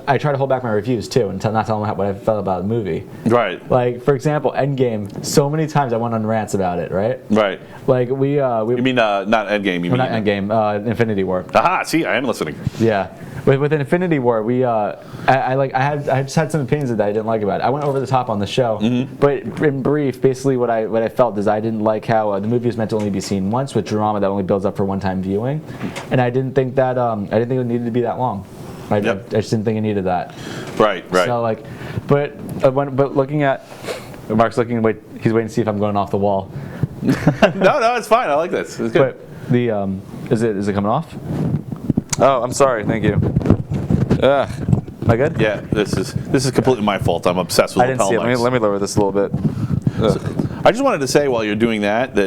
I try to hold back my reviews too and not tell him what I felt about the movie. Right. Like, for example, Endgame, so many times I went on rants about it, right? Right. Like, we you mean not Endgame, you mean? Not Endgame, Infinity War. Aha, see, I am listening. Yeah. With Infinity War, I just had some opinions that I didn't like about it. I went over the top on the show, but in brief, basically what I felt is I didn't like how the movie was meant to only be seen once with drama that only builds up for one-time viewing, and I didn't think that it needed to be that long. I just didn't think it needed that. Right. So but looking at Mark's he's waiting to see if I'm going off the wall. No, it's fine. I like this. It's good. But is it coming off? Oh, I'm sorry. Thank you. Am I good? Yeah, this is completely my fault. I'm obsessed with lapel mics. Let me lower this a little bit. I just wanted to say while you're doing that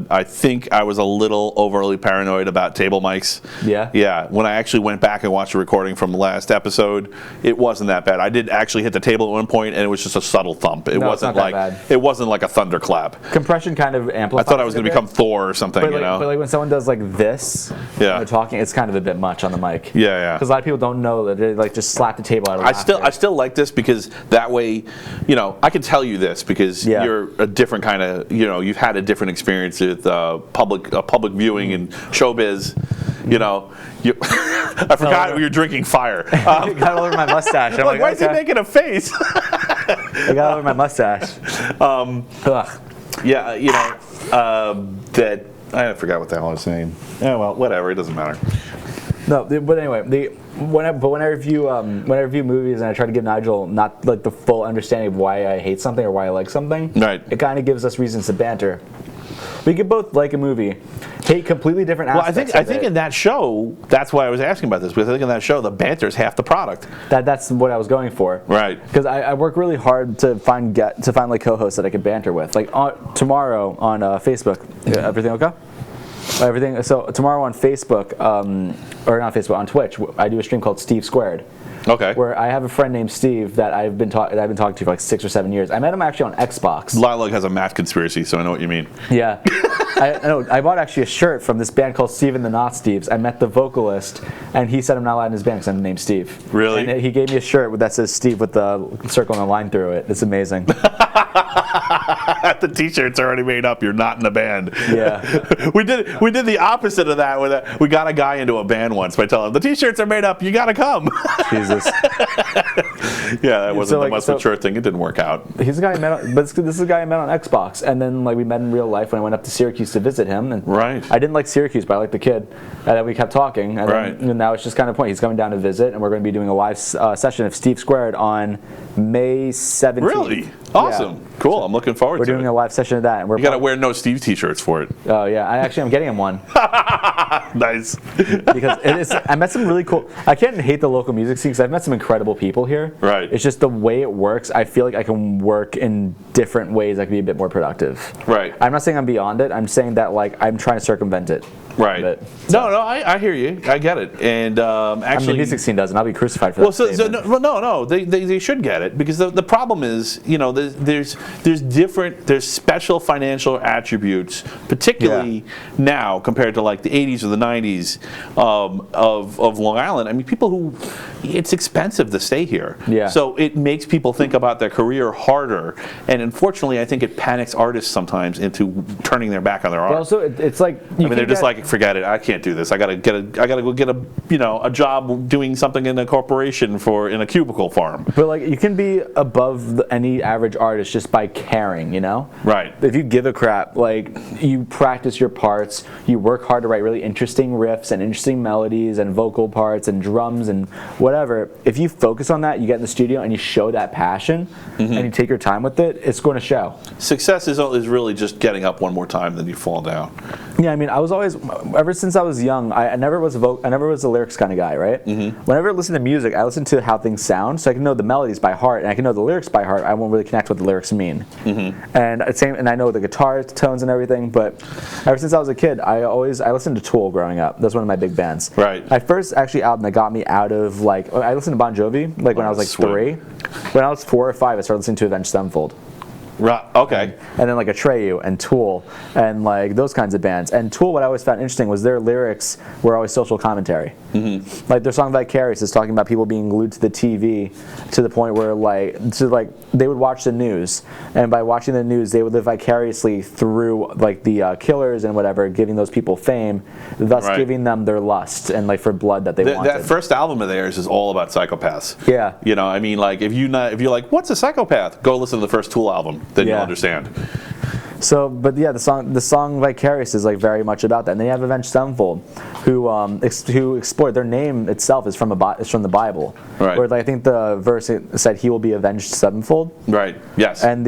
I think I was a little overly paranoid about table mics. Yeah? Yeah. When I actually went back and watched the recording from the last episode, it wasn't that bad. I did actually hit the table at one point, and it was just a subtle thump. It wasn't like it wasn't like a thunderclap. Compression kind of amplifies. I thought I was going to become Thor or something, But like when someone does like this, when they're talking, it's kind of a bit much on the mic. Yeah. Because a lot of people don't know that they like just slap the table out of laughter. I still like this because that way, I can tell you this because you're a different kind of, you've had a different experience with public viewing and showbiz. I forgot we were drinking fire. I got all over my mustache. I'm why is he making a face? I got all over my mustache. That I forgot what the hell I was saying. Yeah, well, whatever. It doesn't matter. No, but anyway, when I review movies and I try to give Nigel not like the full understanding of why I hate something or why I like something, right? It kind of gives us reasons to banter. We could both like a movie, hate completely different aspects. Well, I think in that show, that's why I was asking about this, because I think in that show the banter is half the product. That's what I was going for. Right. Because I work really hard to find like co-hosts that I could banter with. Like tomorrow on Facebook, everything okay? Everything. So tomorrow on Facebook, or not Facebook, on Twitch, I do a stream called Steve Squared. Okay. Where I have a friend named Steve that I've been talking to for like 6 or 7 years. I met him actually on Xbox. Lilac has a math conspiracy, so I know what you mean. Yeah. I bought actually a shirt from this band called Steve and the Not Steves. I met the vocalist, and he said I'm not allowed in his band because I'm named Steve. Really? And he gave me a shirt that says Steve with the circle and a line through it. It's amazing. The T-shirt's already made up. You're not in a band. Yeah. we did the opposite of that. We got a guy into a band once by telling him the T-shirts are made up. You got to come. Jesus. Yeah, that wasn't the most mature thing. It didn't work out. He's a guy I met, but this is a guy I met on Xbox, and then like we met in real life when I went up to Syracuse to visit him. And right. I didn't like Syracuse, but I liked the kid, and then we kept talking. And right. Then, now it's just kind of point. He's coming down to visit, and we're going to be doing a live session of Steve Squared on May 17th. Really? Awesome. Yeah. Cool. I'm looking forward to it. We're doing a live session of that. And you got to wear No Steve T-shirts for it. Oh, yeah. I'm getting him one. Nice. Because I met some really cool... I can't hate the local music scene because I've met some incredible people here. Right. It's just the way it works. I feel like I can work in different ways that can be a bit more productive. Right. I'm not saying I'm beyond it. I'm saying that like I'm trying to circumvent it. Right. No, I hear you. I get it. And actually, the music scene doesn't. I'll be crucified for that. No. They should get it because the problem is, there's special financial attributes, particularly now compared to like the 80s or the 90s of Long Island. I mean, people who it's expensive to stay here. Yeah. So it makes people think about their career harder, and unfortunately, I think it panics artists sometimes into turning their back on their art. Well, so it's like they're just like, forget it. I can't do this. I gotta go get a job doing something in a corporation in a cubicle farm. But like you can be above any average artist just by caring, Right. If you give a crap, like you practice your parts, you work hard to write really interesting riffs and interesting melodies and vocal parts and drums and whatever. If you focus on that, you get in the studio and you show that passion and you take your time with it, it's going to show. Success is really just getting up one more time, then you fall down. Yeah, I mean, I was always, ever since I was young, I never was a lyrics kind of guy, right? Mm-hmm. Whenever I listen to music, I listen to how things sound, so I can know the melodies by heart, and I can know the lyrics by heart. I won't really connect what the lyrics mean. Mm-hmm. And I know the guitar tones and everything. But ever since I was a kid, I listened to Tool growing up. That's one of my big bands. Right. My first actually album that got me out of like I listened to Bon Jovi when I was like 3. When I was 4 or 5, I started listening to Avenged Sevenfold. Right. Okay. And then like Atreyu and Tool and like those kinds of bands. And Tool, what I always found interesting was their lyrics were always social commentary. Mm-hmm. Like their song Vicarious is talking about people being glued to the TV to the point where they would watch the news, and by watching the news they would live vicariously through like the killers and whatever, giving those people fame, thus giving them their lust and like for blood that they wanted. That first album of theirs is all about psychopaths. Yeah. I mean, like if you're like, what's a psychopath? Go listen to the first Tool album. Then you'll understand. So, but yeah, the song Vicarious is like very much about that. And then you have Avenged Sevenfold, who explored. Their name itself is from the Bible. Right. Where like, I think the verse said he will be avenged sevenfold. Right. Yes. And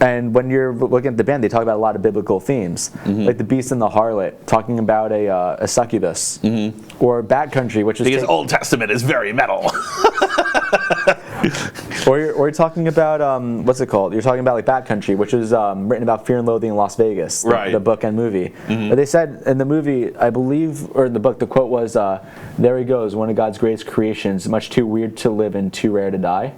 and when you're looking at the band, they talk about a lot of biblical themes, like the beast and the harlot, talking about a succubus, or Bad Country, which is because Old Testament is very metal. Or you're talking about what's it called? You're talking about like Bad Country, which is written about fear and loathing in Las Vegas, the book and movie. Mm-hmm. But they said in the movie, I believe, or in the book, the quote was, "There he goes, one of God's greatest creations, much too weird to live and too rare to die."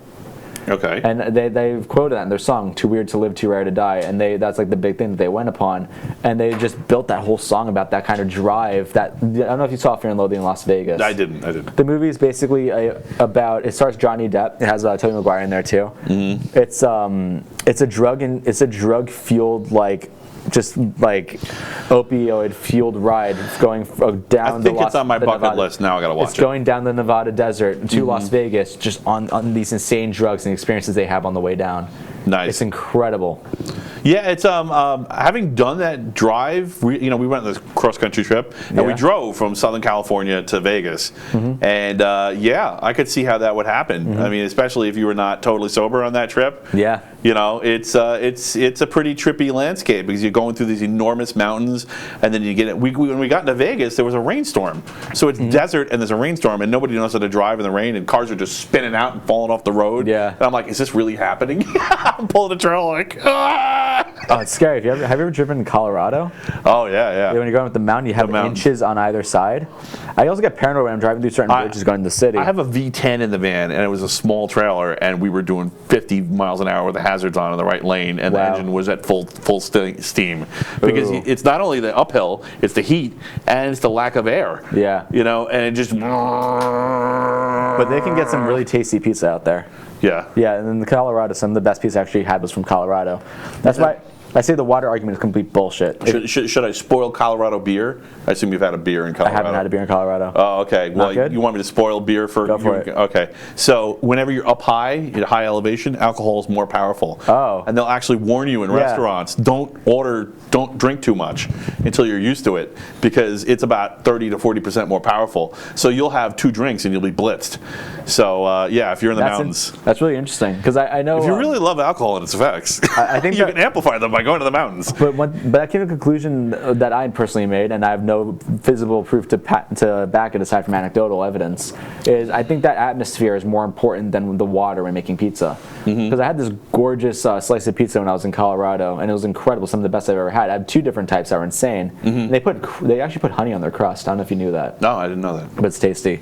Okay. And they've quoted that in their song, "Too Weird to Live, Too Rare to Die," and that's like the big thing that they went upon, and they just built that whole song about that kind of drive. That I don't know if you saw Fear and Loathing in Las Vegas. I didn't. The movie is basically about. It stars Johnny Depp. It has Tobey Maguire in there too. Mm-hmm. It's a drug fueled just like opioid fueled ride going down. I think it's on my bucket list now. I gotta watch it. It's going down the Nevada desert to Las Vegas, just on these insane drugs and experiences they have on the way down. Nice. It's incredible. Yeah, it's having done that drive. We went on this cross country trip and we drove from Southern California to Vegas, and I could see how that would happen. I mean, especially if you were not totally sober on that trip. Yeah. It's a pretty trippy landscape because you're going through these enormous mountains, and then you get it. When we got into Vegas, there was a rainstorm, so it's desert and there's a rainstorm, and nobody knows how to drive in the rain, and cars are just spinning out and falling off the road. Yeah. And I'm like, is this really happening? I'm pulling the trailer like, ah! Oh, it's scary. Have you ever driven in Colorado? Oh yeah. When you're going up the mountain, you have inches on either side. I also get paranoid when I'm driving through certain bridges going to the city. I have a V10 in the van, and it was a small trailer, and we were doing 50 miles an hour with the hazards on in the right lane, and the engine was at full steam because it's not only the uphill, it's the heat and it's the lack of air. Yeah. And it just. But they can get some really tasty pizza out there. Yeah. Yeah, and in Colorado, some of the best pizza I actually had was from Colorado. That's why I say the water argument is complete bullshit. Should I spoil Colorado beer? I assume you've had a beer in Colorado. I haven't had a beer in Colorado. Oh, okay. Well, good? You want me to spoil beer for? Go for it. Okay. So whenever you're up high, at high elevation, alcohol is more powerful. Oh. And they'll actually warn you in restaurants, don't drink too much until you're used to it, because it's about 30 to 40% more powerful. So you'll have 2 drinks and you'll be blitzed. So if you're in the mountains. That's really interesting, because I know. If you really love alcohol and its effects, I think you can amplify them by going to the mountains. But I came to a conclusion that I personally made, and I have no visible proof to back it aside from anecdotal evidence, is I think that atmosphere is more important than the water when making pizza. Because I had this gorgeous slice of pizza when I was in Colorado, and it was incredible, some of the best I've ever had. I had 2 different types that were insane. They actually put honey on their crust. I don't know if you knew that. No, I didn't know that. But it's tasty.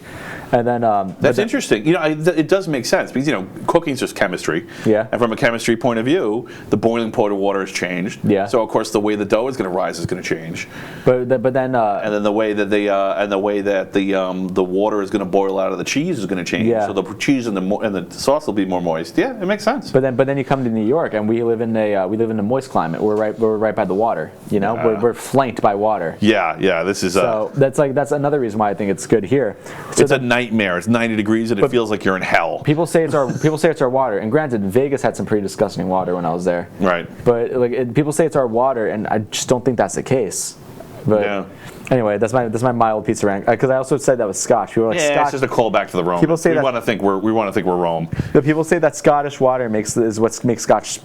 And then that's interesting. It does make sense because cooking is just chemistry. Yeah. And from a chemistry point of view, the boiling point of water has changed. Yeah. So of course the way the dough is going to rise is going to change. But then and then the way that the water is going to boil out of the cheese is going to change. Yeah. So the cheese and the sauce will be more moist. Yeah, it makes sense. But then you come to New York, and we live in a moist climate. We're right by the water. We're flanked by water. Yeah. This is so that's another reason why I think it's good here. So it's a nightmare. It's 90 degrees and it feels like you're in hell. People say it's our water, and granted, Vegas had some pretty disgusting water when I was there. Right. But people say it's our water, and I just don't think that's the case. But anyway, that's my mild pizza rank. Because I also said that was Scotch. People were like, Scotch. It's just a callback to the Rome. People say we want to think we're Rome. The people say that Scottish water is what makes Scotch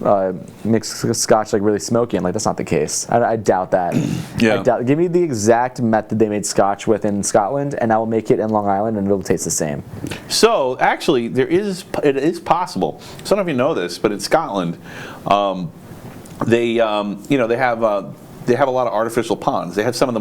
like really smoky, and that's not the case. I doubt that. Yeah. Give me the exact method they made Scotch with in Scotland, and I will make it in Long Island, and it'll taste the same. So actually, it is possible. So I don't know if you know this, but in Scotland, they have a lot of artificial ponds. They have some of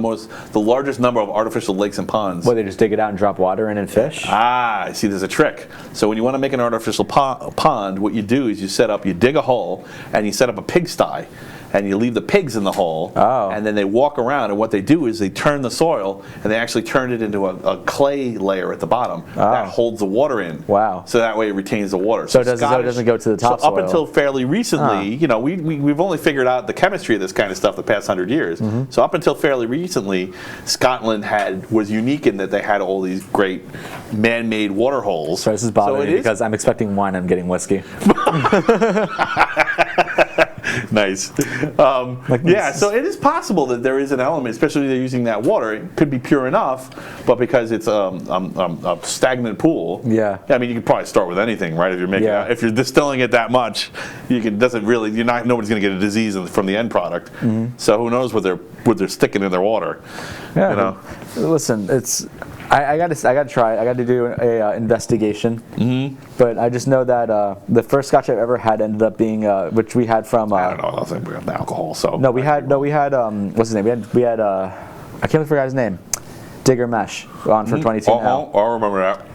the largest number of artificial lakes and ponds. Well, they just dig it out and drop water in and fish? Ah, see, there's a trick. So when you want to make an artificial pond, what you do is you dig a hole and you set up a pigsty. And you leave the pigs in the hole, and then they walk around, and what they do is they turn the soil, and they actually turn it into a clay layer at the bottom that holds the water in. Wow. So that way it retains the water. So it doesn't go to the top soil. Up until fairly recently, we've only figured out the chemistry of this kind of stuff the past 100 years. So up until fairly recently, Scotland was unique in that they had all these great man-made water holes. So this is bothering me because I'm expecting wine, I'm getting whiskey. Nice. So it is possible that there is an element, especially if they're using that water. It could be pure enough, but because it's a stagnant pool. Yeah. I mean, you could probably start with anything, right? If you're if you're distilling it that much, nobody's going to get a disease from the end product. So who knows what they're sticking in their water? Yeah. Listen, I got to try it. I got to do a investigation. But I just know that the first Scotch I've ever had ended up being which we had from. I don't know. I think we got the alcohol. So we had what's his name? We had I can't forget his name. Digger Mesh on for 22 now. I remember that.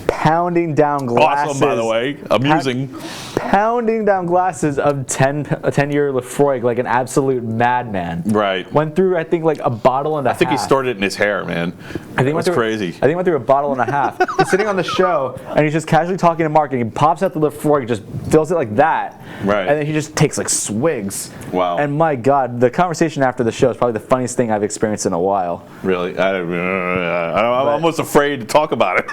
Pounding down glasses. Awesome, by the way. Amusing. pounding down glasses of 10-year Lefroy like an absolute madman. Right. Went through, I think, like a bottle and a half. I think he stored it in his hair, man. I think That's crazy. I think he went through a bottle and a half. He's sitting on the show, and he's just casually talking to Mark, and he pops out the Lefroy, just fills it like that. Right. And then he just takes like swigs. Wow. And my God, the conversation after the show is probably the funniest thing I've experienced in a while. Really? I'm almost afraid to talk about it.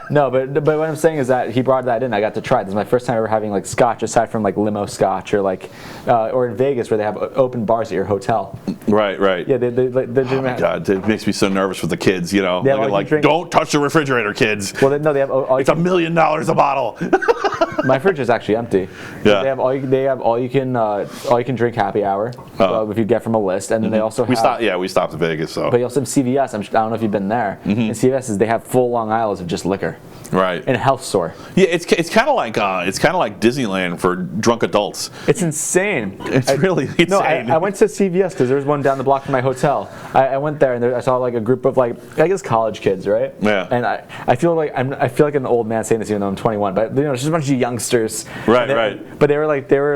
No, but what I'm saying is that he brought that in. I got to try it. This is my first time ever having like scotch, aside from like limo scotch or like, or in Vegas where they have open bars at your hotel. Right. Yeah, they Oh my God, it makes me so nervous with the kids. You know, like don't touch the refrigerator, kids. Well, no, they have. It's $1 million a bottle. My fridge is actually empty. Yeah. They have all you can drink happy hour if you get from a list, and then they also have. We stopped in Vegas, so. But you also have CVS. I don't know if you've been there. And CVS is they have full long aisles of just liquor. Right. In a health store. Yeah, it's kind of like Disneyland for drunk adults. It's insane. It's really insane. No, I went to CVS because there was one down the block from my hotel. I went there and I saw like a group of like I guess college kids, right? Yeah. And I feel like an old man saying this even though I'm 21, but you know, it's just a bunch of youngsters. Right. But they were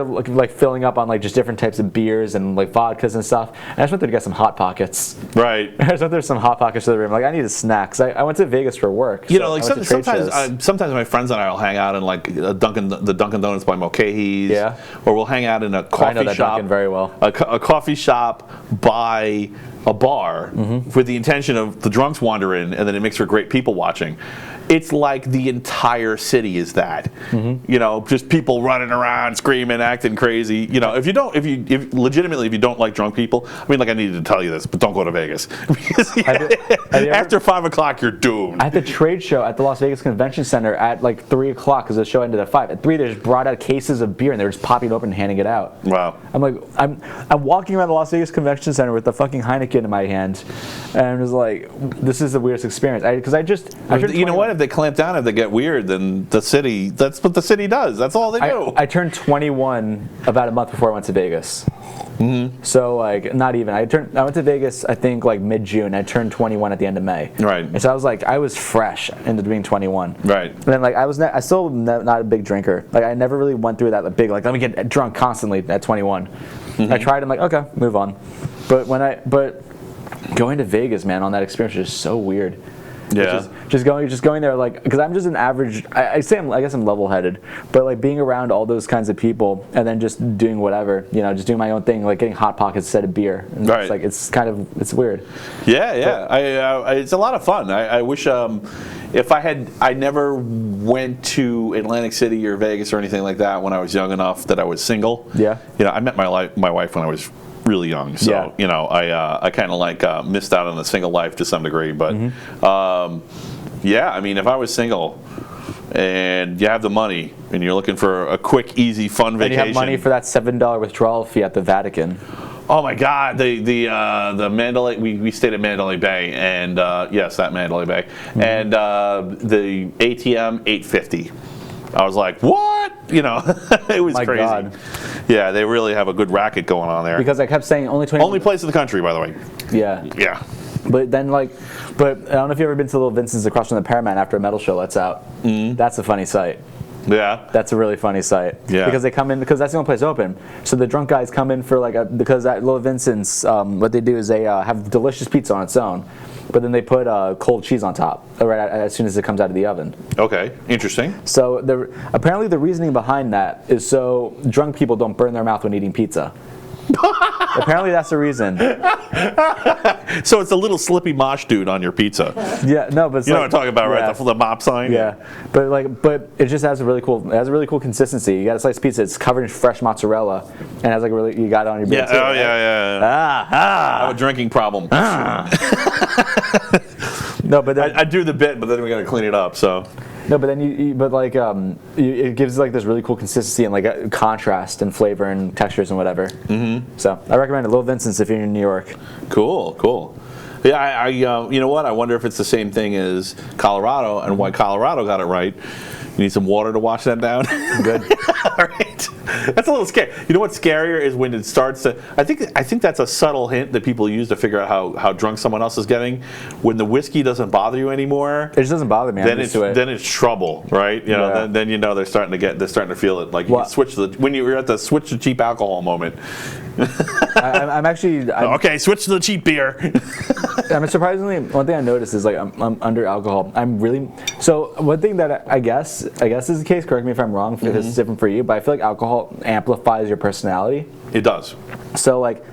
like filling up on like just different types of beers and like vodkas and stuff. And I just went there to get some Hot Pockets. Right. I just went there some Hot Pockets to the room. Like I need a snack. 'Cause I went to Vegas for work. You know, like sometimes my friends and I will hang out in like the Dunkin' Donuts by Mulcahy's. Yeah. Or we'll hang out in a coffee I know that shop. Dunkin' very well. A coffee shop by a bar with the intention of the drunks wander in, and then it makes for great people watching. It's like the entire city is that. You know, just people running around, screaming, acting crazy. You know, if you don't like drunk people, I mean, like I needed to tell you this, but don't go to Vegas. After 5 o'clock, you're doomed. At the trade show at the Las Vegas Convention Center at like 3 o'clock, because the show ended at 5. At 3, they just brought out cases of beer and they were just popping it open and handing it out. Wow. I'm like, I'm walking around the Las Vegas Convention Center with the fucking Heineken in my hand, and I'm just like, this is the weirdest experience. You know what? If they clamp down, if they get weird, then that's what the city does. That's all they do. I turned 21 about a month before I went to Vegas. So like not even. I went to Vegas I think like mid-June. I turned 21 at the end of May. Right. And so I was fresh into being 21. Right. And then like I still not a big drinker. Like I never really went through that big like let me get drunk constantly at 21. I tried. I'm like okay, move on. But going to Vegas, man, on that experience was just so weird. Yeah. Just going there like because I'm just an average. I guess I'm level-headed, but like being around all those kinds of people and then just doing whatever, you know, just doing my own thing, like getting Hot Pockets instead of beer. And right. It's weird. Yeah. But, it's a lot of fun. I wish if I never went to Atlantic City or Vegas or anything like that when I was young enough that I was single. Yeah. You know, I met my wife when I was really young, so you know, I kind of like missed out on the single life to some degree, but yeah, I mean, if I was single and you have the money and you're looking for a quick, easy, fun vacation, and you have money for that $7 withdrawal fee at the Vatican. Oh my God, the Mandalay. We stayed at Mandalay Bay, and yes, that Mandalay Bay, and the ATM $8.50. I was like, what? You know, it was crazy. God. Yeah, they really have a good racket going on there. Because I kept saying only 20. Only place in the country, by the way. Yeah. Yeah. But then I don't know if you've ever been to Little Vincent's across from the Paramount after a metal show lets out. That's a funny sight. Yeah. That's a really funny sight. Yeah. Because they come in, because that's the only place open. So the drunk guys come in for because at Little Vincent's, what they do is they have delicious pizza on its own, but then they put cold cheese on top right as soon as it comes out of the oven. Okay, interesting. So apparently the reasoning behind that is so drunk people don't burn their mouth when eating pizza. Apparently that's the reason. So it's a little slippy mosh dude on your pizza. Yeah, no, but you know what I'm talking about, right? The mop sign. Yeah, but it just has a really cool consistency. You got a slice of pizza. It's covered in fresh mozzarella, and has you got it on your beer too. Oh yeah. I have a drinking problem. No, but I do the bit, but then we got to clean it up. So. No, but then it gives like this really cool consistency and like a contrast and flavor and textures and whatever. So I recommend it. Little Vincent's if you're in New York. Cool. Yeah, you know what? I wonder if it's the same thing as Colorado and why Colorado got it right. You need some water to wash that down? Good. All right. That's a little scary. You know what's scarier is when it starts to, I think that's a subtle hint that people use to figure out how drunk someone else is getting. When the whiskey doesn't bother you anymore, It just doesn't bother me. then it's trouble, right? You know, Yeah. then you know they're starting to feel it. Like you Well- can switch when you're at the switch to cheap alcohol moment. I'm actually. Okay, switch to the cheap beer. I'm surprisingly, one thing I noticed is like I'm under alcohol. I'm really so one thing that I guess is the case. Correct me if I'm wrong. If this is different for you, but I feel like alcohol amplifies your personality. It does. So like,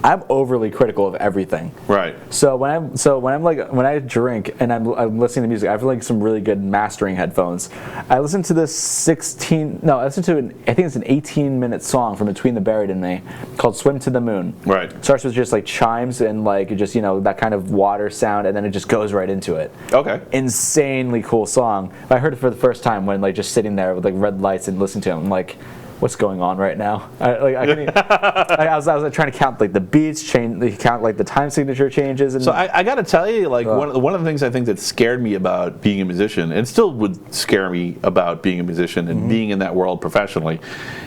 I'm overly critical of everything. Right. So when I drink and I'm listening to music, I have like some really good mastering headphones. I listen to this I think it's an 18-minute song from Between the Buried and Me called "Swim to the Moon." Right. Starts with just like chimes and like just that kind of water sound, and then it just goes right into it. Okay. Insanely cool song. I heard it for the first time when like just sitting there with like red lights and listening to it. I'm like, what's going on right now? I was like, trying to count like the beats, count like the time signature changes. And So I got to tell you, like one of the things I think that scared me about being a musician, and still would scare me about being a musician and being in that world professionally,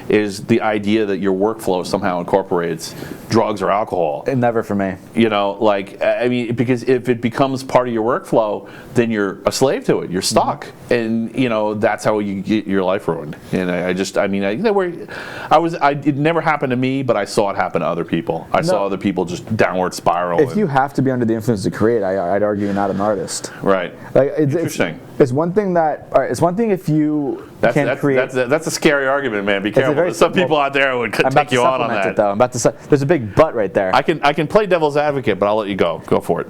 is the idea that your workflow somehow incorporates drugs or alcohol. never for me. You know, like, I mean, because if it becomes part of your workflow, then you're a slave to it. You're stuck, and that's how you get your life ruined. And it never happened to me, but I saw it happen to other people. I saw other people just downward spiral. If you have to be under the influence to create, I'd argue you're not an artist. Right. Like Interesting. It's one thing it's one thing if you can't create. That's a scary argument, man. Be careful. There's some people out there would take you on that. It, though. There's a big but right there. I can play devil's advocate, but I'll let you go. Go for it.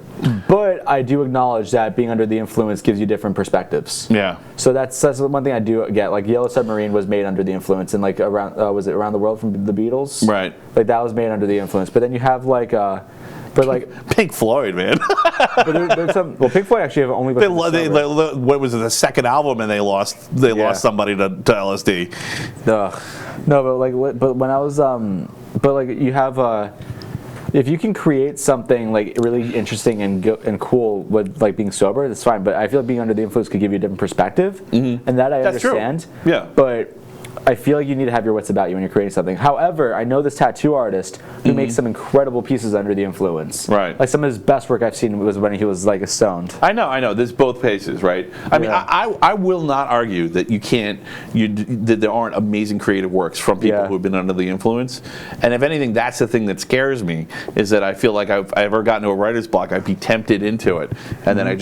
But I do acknowledge that being under the influence gives you different perspectives. Yeah. So that's one thing I do get. Like Yellow Submarine was made under the influence, and like was it Around the World from the Beatles? Right. Like that was made under the influence. But then you have like. But like Pink Floyd, man. but there's some. Well, Pink Floyd actually have only. What was it? The second album, and they lost somebody to LSD. Ugh. No, but when I was but like you have if you can create something like really interesting and cool with like being sober, that's fine. But I feel like being under the influence could give you a different perspective, and that I That's understand. True. Yeah. But I feel like you need to have your wits about you when you're creating something. However, I know this tattoo artist who makes some incredible pieces under the influence. Right. Like some of his best work I've seen was when he was like stoned. I know. There's both paces, right? I mean, I will not argue that that there aren't amazing creative works from people who have been under the influence. And if anything, that's the thing that scares me, is that I feel like I've ever gotten to a writer's block, I'd be tempted into it, and then I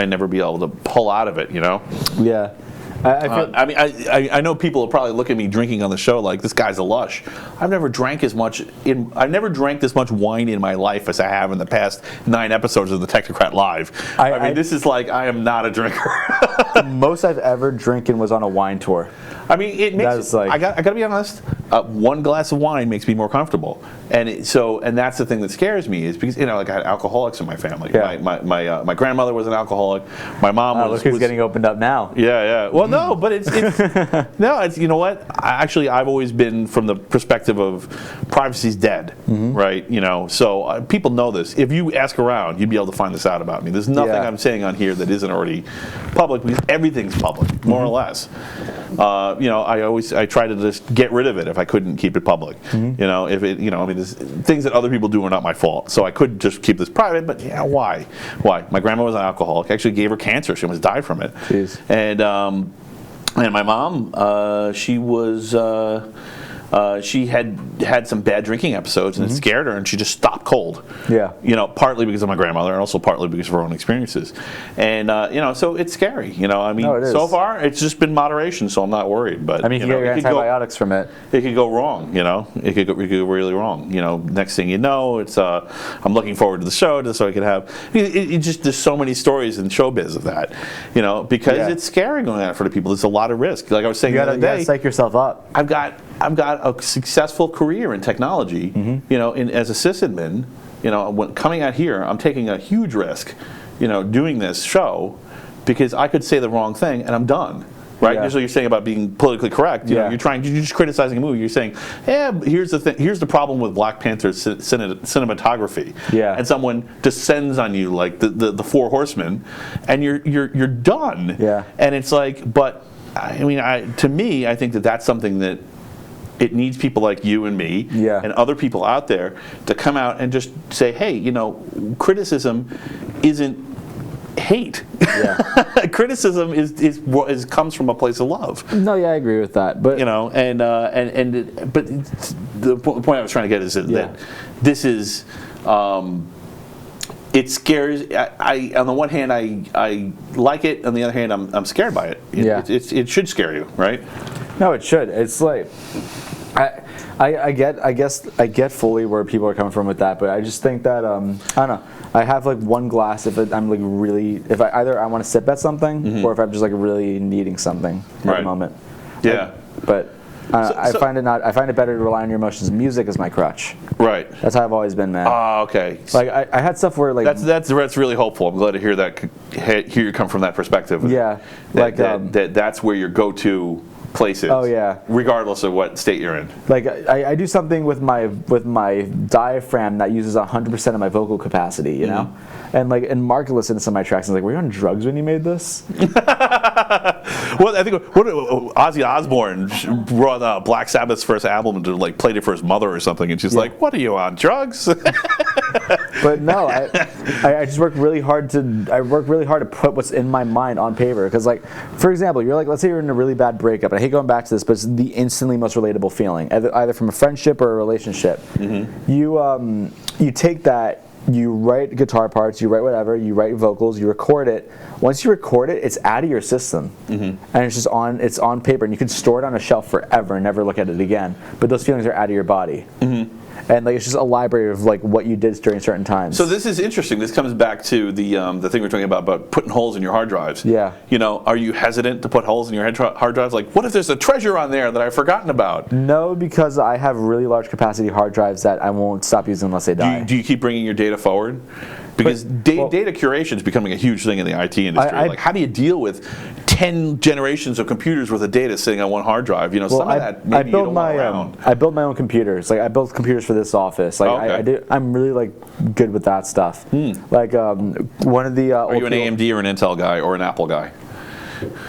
never be able to pull out of it. Yeah. I know people will probably look at me drinking on the show like, this guy's a lush. I've never drank this much wine in my life as I have in the past 9 episodes of the Technocrat Live. I mean, this is like, I am not a drinker. The most I've ever drinking was on a wine tour. I mean, it makes. I got to be honest. One glass of wine makes me more comfortable, and that's the thing that scares me, is because like I had alcoholics in my family. Yeah. My grandmother was an alcoholic. My mom was. Look who's getting opened up now. Yeah. Well, no, but it's no. It's, you know what? I've always been from the perspective of privacy's dead, right? So people know this. If you ask around, you'd be able to find this out about me. There's nothing I'm saying on here that isn't already public, because everything's public, more or less. I try to just get rid of it if I couldn't keep it public. If it, there's things that other people do are not my fault. So I could just keep this private, but why? My grandma was an alcoholic. Actually gave her cancer. She almost died from it. Jeez. And my mom, she was. She had some bad drinking episodes, and it scared her, and she just stopped cold. Yeah. Partly because of my grandmother, and also partly because of her own experiences. And so it's scary. I mean, so far it's just been moderation, so I'm not worried. But I mean, you can get your antibiotics from it. It could go wrong. It could go really wrong. Next thing you know, it's I'm looking forward to the show just so I could have. It just, there's so many stories in showbiz of that. Because it's scary going out for the people. There's a lot of risk. Like I was saying the other day, you gotta psych yourself up. I've got a successful career in technology, as a sysadmin. When coming out here, I'm taking a huge risk, doing this show, because I could say the wrong thing and I'm done. Right? Yeah. So you're saying about being politically correct. You're just criticizing a movie. You're saying, here's the thing. Here's the problem with Black Panther's cinematography. Yeah. And someone descends on you like the Four Horsemen, and you're done. Yeah. And it's like, but I mean, to me, I think that that's something that it needs people like you and me and other people out there to come out and just say, hey, criticism isn't hate. Yeah. Criticism is comes from a place of love. No, yeah, I agree with that. But but the point I was trying to get is that this is. It scares. I on the one hand, I like it. On the other hand, I'm scared by it. It should scare you, right? No, it should. It's like I get fully where people are coming from with that, but I just think that I don't know. I have like one glass if I'm like really either I want to sip at something or if I'm just like really needing something at the moment. Yeah, but. I find it better to rely on your emotions. Music is my crutch. Right. That's how I've always been, man. Oh, okay. Like I had stuff where like that's really hopeful. I'm glad to hear that. Hear you come from that perspective. Yeah. That's where your go-to place is. Oh yeah. Regardless of what state you're in. Like I do something with my diaphragm that uses 100% of my vocal capacity. You know. And Mark listened to some of my tracks and was like, were you on drugs when you made this? Well, I think Ozzy Osbourne brought Black Sabbath's first album and like played it for his mother or something, and she's like, "What are you on drugs?" But no, I just work really hard to put what's in my mind on paper. Because like, for example, you're like, let's say you're in a really bad breakup, and I hate going back to this, but it's the instantly most relatable feeling, either from a friendship or a relationship. You take that. You write guitar parts, you write whatever, you write vocals, you record it. Once you record it, it's out of your system, and it's on paper, and you can store it on a shelf forever and never look at it again. But those feelings are out of your body, and like it's just a library of like what you did during certain times. So this is interesting. This comes back to the thing we're talking about putting holes in your hard drives. Yeah. Are you hesitant to put holes in your hard drives? Like, what if there's a treasure on there that I've forgotten about? No, because I have really large capacity hard drives that I won't stop using unless they die. Do you keep bringing your data forward? Because data curation is becoming a huge thing in the IT industry. Like, how do you deal with 10 generations of computers worth of data sitting on one hard drive? Some of that maybe you don't want around. I build my own computers. Like I build computers for this office. Like I'm really like good with that stuff. Like one of the. Are you an AMD or an Intel guy or an Apple guy?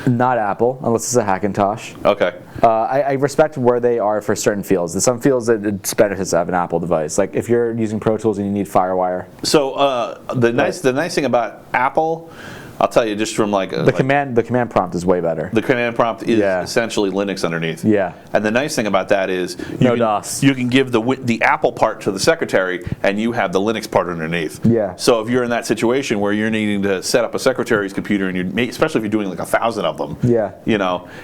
Not Apple, unless it's a Hackintosh. Okay. I respect where they are for certain fields. There's some fields that it's better to have an Apple device. Like if you're using Pro Tools and you need FireWire. So the nice thing about Apple, I'll tell you just from the command prompt is way better. The command prompt is essentially Linux underneath. Yeah. And the nice thing about that is you can give the Apple part to the secretary and you have the Linux part underneath. Yeah. So if you're in that situation where you're needing to set up a secretary's computer and especially if you're doing like 1,000 of them. Yeah.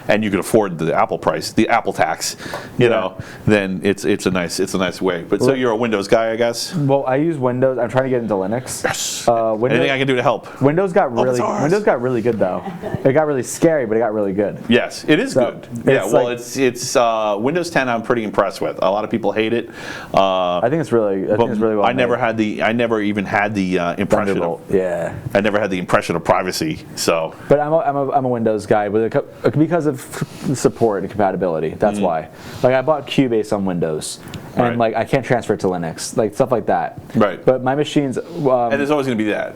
And you can afford the Apple price, the Apple tax, then it's a nice way. But so you're a Windows guy, I guess? Well, I use Windows. I'm trying to get into Linux. Yes. Anything I can do to help. Windows got really good though. It got really scary, but it got really good. Yes, it is good. It's Windows 10. I'm pretty impressed with. A lot of people hate it. I think it's really well. I never even had the impression of. Yeah. I never had the impression of privacy. So. But I'm a Windows guy, because of support and compatibility. That's why. Like I bought Cubase on Windows. And like I can't transfer it to Linux, like stuff like that. Right. But my machines. And there's always going to be that.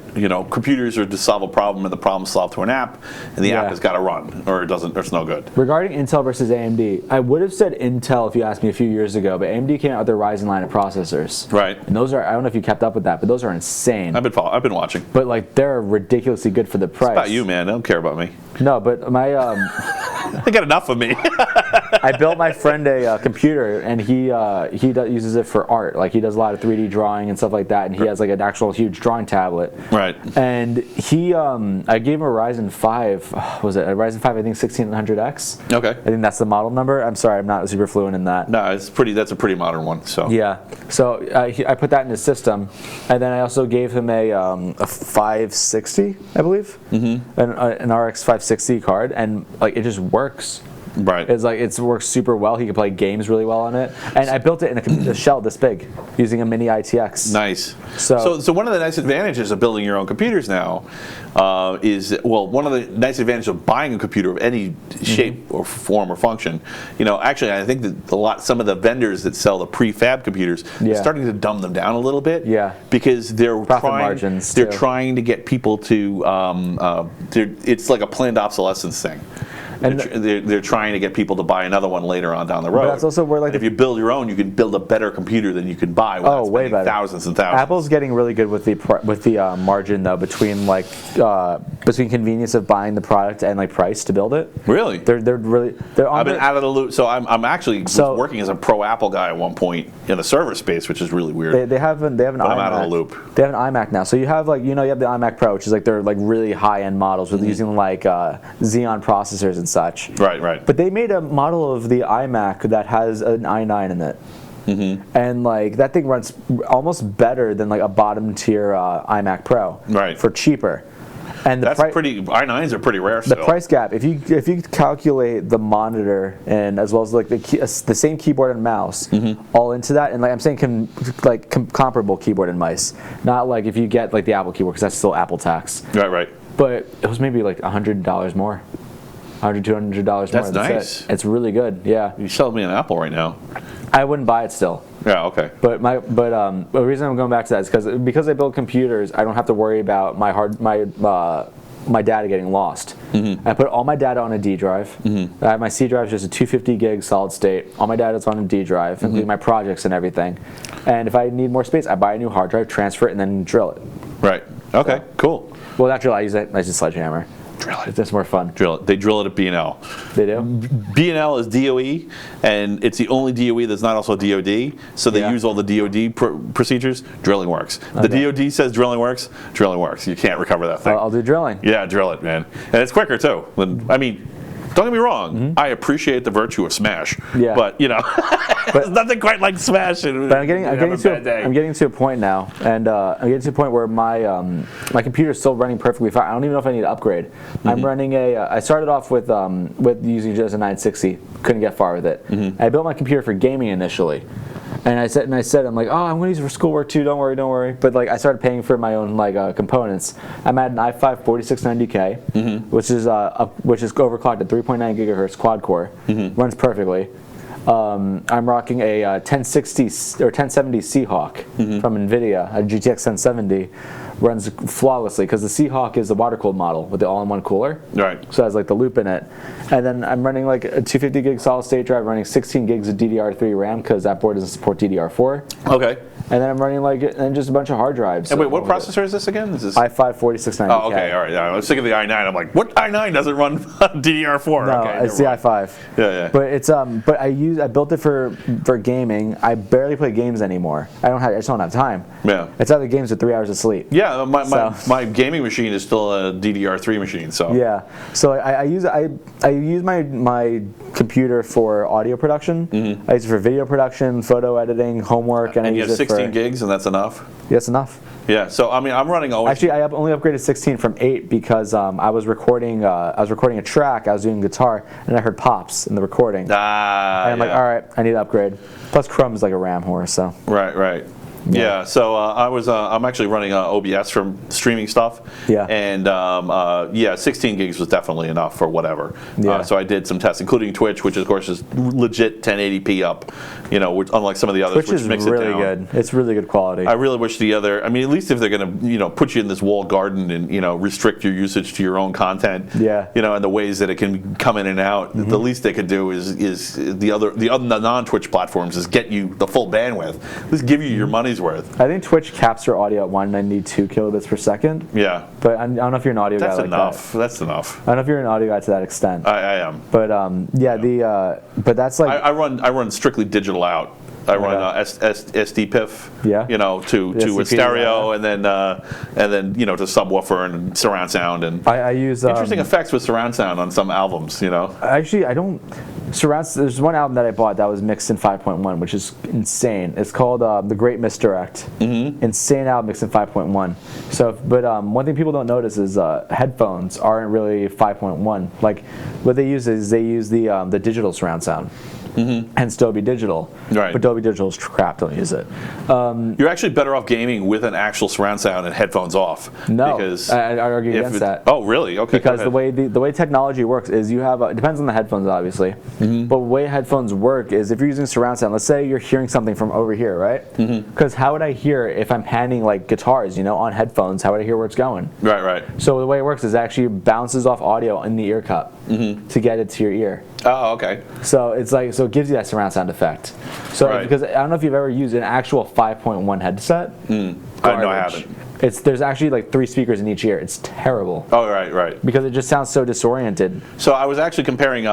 Computers are to solve a problem, and the problem's solved through an app, and the app has got to run, or it doesn't. Or it's no good. Regarding Intel versus AMD, I would have said Intel if you asked me a few years ago, but AMD came out with their Ryzen line of processors. Right. And those are, I don't know if you kept up with that, but those are insane. I've been watching. But like they're ridiculously good for the price. It's about you, man. They don't care about me. No, but my. They got enough of me. I built my friend a computer, and he uses it for art. Like he does a lot of 3D drawing and stuff like that, and he has like an actual huge drawing tablet. Right. And he, I gave him a Ryzen 5. Was it a Ryzen 5? I think 1600X. Okay. I think that's the model number. I'm sorry, I'm not super fluent in that. No, that's a pretty modern one. So. Yeah. So I put that in his system, and then I also gave him a 560, I believe, an RX 560 card, and like it just works. Right. It's like it works super well. He can play games really well on it, and I built it in a shell this big using a mini ITX. Nice. So one of the nice advantages of building your own computers now is one of the nice advantages of buying a computer of any shape or form or function. Actually, I think that some of the vendors that sell the prefab computers are starting to dumb them down a little bit. Yeah. Because they're trying to get people to. It's like a planned obsolescence thing. And they're trying to get people to buy another one later on down the road. But that's also where like and if you build your own, you can build a better computer than you can buy without way spending better. thousands and thousands. Apple's getting really good with the margin though between like between convenience of buying the product and like price to build it. Really? They're on I've been out of the loop. So I'm actually working as a pro Apple guy at one point in the server space, which is really weird. They have an iMac. I'm out of the loop. They have an iMac now. So you have like you have the iMac Pro, which is like they're like really high end models with using like Xeon processors and such. Right. But they made a model of the iMac that has an i9 in it. And like that thing runs almost better than like a bottom tier iMac Pro. Right. For cheaper. And that's pretty. i9s are pretty rare. The price gap, if you calculate the monitor and as well as like the same keyboard and mouse, all into that, and like I'm saying, comparable keyboard and mice, not like if you get like the Apple keyboard because that's still Apple tax. Right. But it was maybe like $100 more, $200 more. That's nice. It's really good. Yeah. You sell me an Apple right now. I wouldn't buy it still. Yeah, okay. But the reason I'm going back to that is because I build computers, I don't have to worry about my data getting lost. I put all my data on a D drive. My C drive is just a 250 gig solid state. All my data is on a D drive, including my projects and everything. And if I need more space, I buy a new hard drive, transfer it, and then drill it. Right. Okay. Cool. Well, not drill. I use a sledgehammer. Drill it. It's just more fun. Drill it. They drill it at B&L. They do? B&L is DOE, and it's the only DOE that's not also DOD, so they use all the DOD procedures. Drilling works. The DOD says drilling works. Drilling works. You can't recover that thing. I'll do drilling. Yeah, drill it, man. And it's quicker, too. I mean, don't get me wrong. I appreciate the virtue of Smash. Yeah. But, there's nothing quite like Smash. But I'm getting to a point now, and I'm getting to a point where my computer is still running perfectly fine. I don't even know if I need to upgrade. I'm running I started off with using just a 960. Couldn't get far with it. I built my computer for gaming initially. And I said, I'm like, I'm going to use it for schoolwork too. Don't worry. But like, I started paying for my own components. I'm at an i5 4690K, which is overclocked at 3.9 gigahertz quad core. Runs perfectly. I'm rocking a 1060 or 1070 Seahawk from NVIDIA, a GTX 1070. Runs flawlessly because the Seahawk is the water cooled model with the all-in-one cooler. Right. So it has like the loop in it. And then I'm running like a 250 gig solid state drive, running 16 gigs of DDR3 RAM because that board doesn't support DDR4. Okay. And then I'm running just a bunch of hard drives. And wait, what processor is this again? This is i5 4690K. Oh, okay, all right. Yeah, I was thinking of the i9. I'm like, what i9 doesn't run DDR4? No, okay, it's the i5. Yeah. But it's but I built it for gaming. I barely play games anymore. I just don't have time. Yeah. It's either games or 3 hours of sleep. Yeah, my gaming machine is still a DDR3 machine. So yeah. So I use my computer for audio production. I use it for video production, photo editing, homework, and I you use have it 16 gigs, and that's enough? Yeah, that's enough. Yeah, so I mean, I'm running always. Actually, I only upgraded 16 from 8 because I was recording a track. I was doing guitar, and I heard pops in the recording. And I'm like, all right, I need to upgrade. Plus, Chrome is like a RAM whore, so. Right. Yeah, so I'm actually running OBS from streaming stuff. Yeah. And 16 gigs was definitely enough for whatever. Yeah. So I did some tests, including Twitch, which of course is legit 1080p up. Which, unlike some of the others, Twitch is mix really it down. good. It's really good quality. I really wish the other. I mean, at least if they're going to, put you in this walled garden and restrict your usage to your own content. Yeah. And the ways that it can come in and out. The least they could do is the non-Twitch platforms is get you the full bandwidth. At least give you your money's worth. I think Twitch caps your audio at 192 kilobits per second. Yeah. But I don't know if you're an audio guy like enough. that. That's enough. I don't know if you're an audio guy to that extent. I am. But but that's like I run strictly digital out. I run SD-PIF, to a stereo, and then to subwoofer and surround sound, and I use interesting effects with surround sound on some albums. Actually, I don't surround. There's one album that I bought that was mixed in 5.1, which is insane. It's called The Great Misdirect. Insane album mixed in 5.1. So, but one thing people don't notice is headphones aren't really 5.1. Like what they use is the digital surround sound. hence Dolby Digital. Right. But Dolby Digital is crap, don't use it. You're actually better off gaming with an actual surround sound and headphones off. No, because I argue against that. Oh, really? Okay. Because the way technology works is you have it depends on the headphones, obviously. But the way headphones work is if you're using surround sound, let's say you're hearing something from over here, right? Because how would I hear if I'm panning like guitars, on headphones? How would I hear where it's going? Right. So the way it works is it actually bounces off audio in the ear cup to get it to your ear. Oh, okay. So it's like it gives you that surround sound effect. So Right. because I don't know if you've ever used an actual 5.1 headset. No, I haven't. There's actually like 3 speakers in each ear. It's terrible. Oh, right. Because it just sounds so disoriented. So I was actually comparing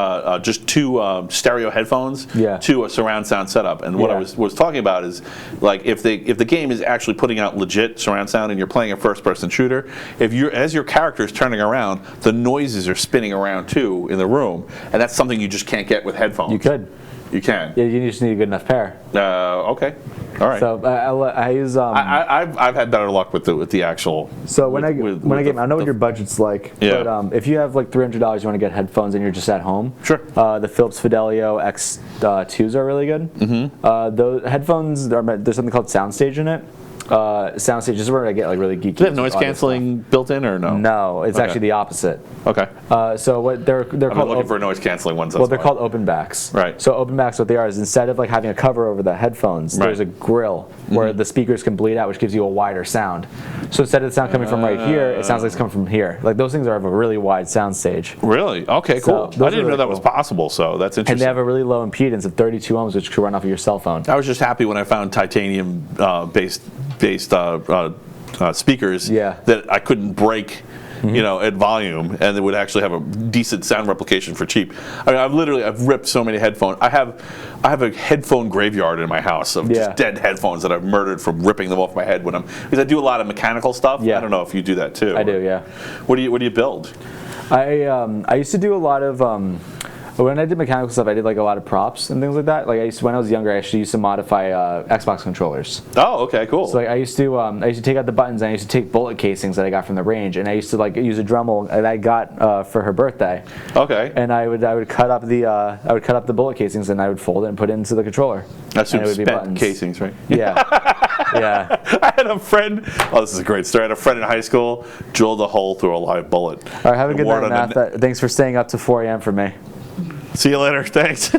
just 2 stereo headphones to a surround sound setup, and what I was talking about is like if the game is actually putting out legit surround sound and you're playing a first-person shooter, as your character is turning around, the noises are spinning around too in the room, and that's something you just can't get with headphones. You could. You can. Yeah, you just need a good enough pair. Okay. All right. So I use. I've had better luck with the actual. So when I get, I know what your budget's like. Yeah. But if you have like $300, you want to get headphones and you're just at home. Sure. The Philips Fidelio X2s are really good. Those headphones, there's something called Soundstage in it. Soundstage is where I get like really geeky. Do they have noise canceling built in or no? No, it's actually the opposite. Okay. So what they're I'm called looking for noise canceling ones. Well, they're called open backs. Right. So open backs, what they are is instead of like having a cover over the headphones, there's a grill where the speakers can bleed out, which gives you a wider sound. So instead of the sound coming from right here, it sounds like it's coming from here. Like those things are of a really wide sound stage. Really? Okay, cool. So I didn't know that was possible, so that's interesting. And they have a really low impedance of 32 ohms, which could run off of your cell phone. I was just happy when I found titanium based speakers that I couldn't break, at volume, and it would actually have a decent sound replication for cheap. I mean, I've ripped so many headphones. I have a headphone graveyard in my house of just dead headphones that I've murdered from ripping them off my head because I do a lot of mechanical stuff. I don't know if you do that too. I do, yeah. What do you build? I used to do a lot of. When I did mechanical stuff, I did like a lot of props and things like that. Like when I was younger, I actually used to modify Xbox controllers. Oh, okay, cool. So like I used to take out the buttons and I used to take bullet casings that I got from the range, and I used to like use a Dremel that I got for her birthday. Okay. And I would cut up the bullet casings and I would fold it and put it into the controller. That's some spent casings, right? Yeah. Yeah. I had a friend. Oh, this is a great story. I had a friend in high school drilled a hole through a live bullet. All right, have a good night, Matt. Thanks for staying up to 4 a.m. for me. See you later. Thanks.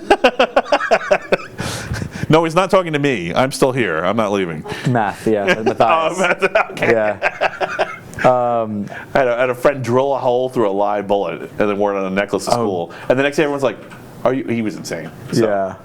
No, he's not talking to me. I'm still here. I'm not leaving. Math, yeah. Matthias. Okay. Yeah. I had a friend drill a hole through a live bullet and then wore it on a necklace at school. And the next day everyone's like, "Are you?" He was insane. So yeah.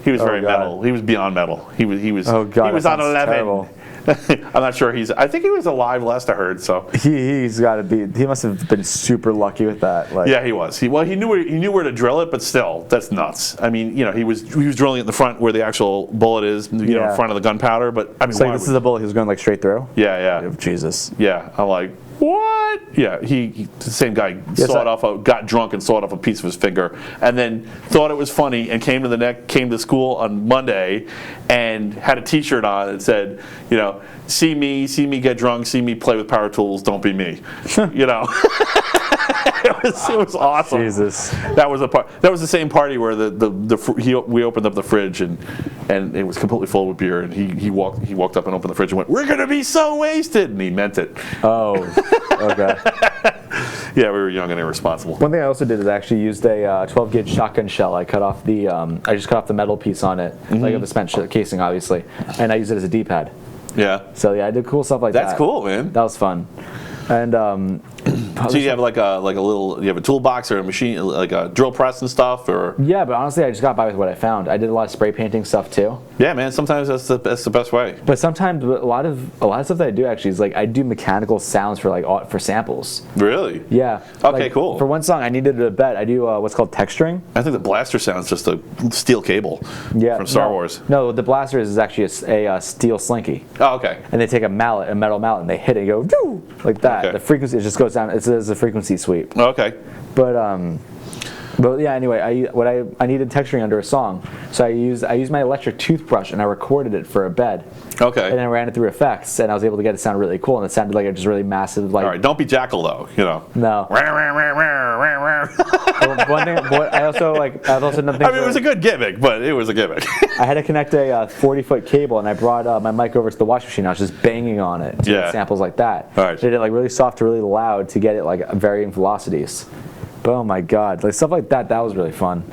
He was very metal. He was beyond metal. He was. Oh God. He was on 11. Terrible. I'm not sure I think he was alive last I heard. So he's got to be. He must have been super lucky with that. Like. Yeah, he was. He knew where to drill it, but still, that's nuts. I mean, he was drilling it in the front where the actual bullet is, in front of the gunpowder. But I mean, so this is the bullet he was going like straight through. Yeah. Jesus. Yeah, I'm like, what? Yeah, the same guy got drunk and sawed off a piece of his finger, and then thought it was funny and came to school on Monday, and had a T-shirt on that said, see me get drunk, see me play with power tools, don't be me. It was awesome. Jesus. That was the same party where we opened up the fridge and it was completely full with beer, and he walked up and opened the fridge and went, "We're gonna be so wasted," and he meant it. Oh, okay. Yeah, we were young and irresponsible. One thing I also did is I actually used a 12 gauge shotgun shell. I just cut off the metal piece on it, like of the spent casing, obviously, and I used it as a D-pad. Yeah. So yeah, I did cool stuff like that. That's cool, man. That was fun. And so you have you have a toolbox or a machine, like a drill press and stuff, or? Yeah, but honestly, I just got by with what I found. I did a lot of spray painting stuff too. Yeah, man. Sometimes that's the best way. But sometimes a lot of stuff that I do actually is like I do mechanical sounds for samples. Really? Yeah. Okay, cool. For one song, I needed a bed. I do what's called texturing. I think the blaster sound's just a steel cable. Yeah. From Star Wars. No, the blaster is actually a steel slinky. Oh, okay. And they take a metal mallet, and they hit it and go like that. Okay. The frequency, it just goes down. It's a frequency sweep. Okay. But But yeah, anyway, I needed texturing under a song, so I used my electric toothbrush and I recorded it for a bed. Okay. And then I ran it through effects, and I was able to get it to sound really cool, and it sounded like a just really massive, like. All right, don't be Jackal though. No. One thing, I also done things. I mean, it was a good gimmick, but it was a gimmick. I had to connect a 40-foot cable, and I brought my mic over to the washing machine. I was just banging on it to get samples like that. All right. Did it like really soft to really loud to get it like varying velocities. But oh my god, like stuff like that was really fun.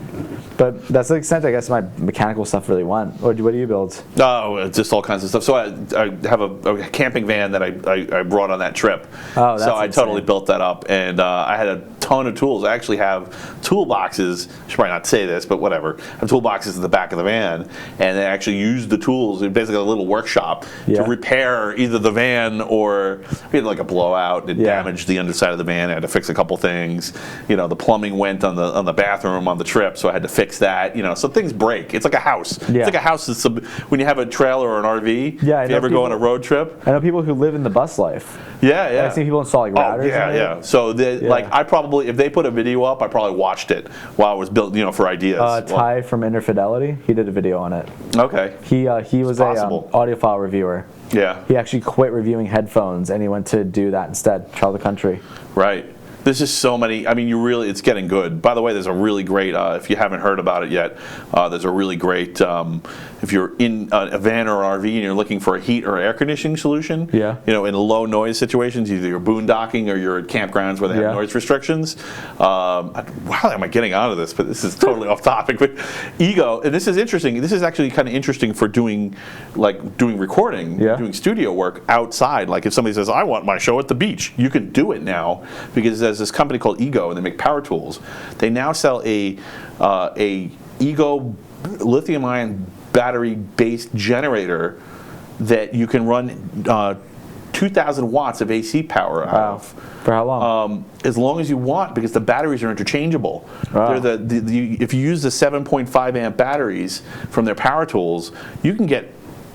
But that's the extent I guess my mechanical stuff really went. What do you build? Oh, just all kinds of stuff. So I have a camping van that I brought on that trip. Oh, that's so I insane. totally built that up, and I had a ton of tools. I actually have toolboxes. I should probably not say this, but whatever. I have toolboxes in the back of the van, and they actually used the tools. Basically, a little workshop to repair either the van or we had like a blowout. It damaged the underside of the van. I had to fix a couple things. The plumbing went on the bathroom on the trip, so I had to fix that. So things break. It's like a house. Yeah. It's like a house. When you have a trailer or an RV. Yeah, if you ever go on a road trip. I know people who live in the bus life. Yeah. I've seen people install like routers. Yeah. So like I probably, if they put a video up, I probably watched it while I was building, for ideas. Ty from Interfidelity, he did a video on it. Okay. He was a audiophile reviewer. Yeah. He actually quit reviewing headphones and he went to do that instead, travel the country. Right. There's just so many. I mean, it's getting good. By the way, there's a really great, if you haven't heard about it yet, there's a really great, if you're in a van or an RV and you're looking for a heat or air conditioning solution, in low noise situations, either you're boondocking or you're at campgrounds where they have noise restrictions. Wow, am I getting out of this? But this is totally off topic. But Ego, and this is interesting. This is actually kind of interesting for doing recording, doing studio work outside. Like if somebody says, I want my show at the beach, you can do it now because there's this company called Ego, and they make power tools. They now sell a Ego lithium-ion battery-based generator that you can run 2,000 watts of AC power out of. For how long? As long as you want, because the batteries are interchangeable. Wow. They're if you use the 7.5 amp batteries from their power tools, you can get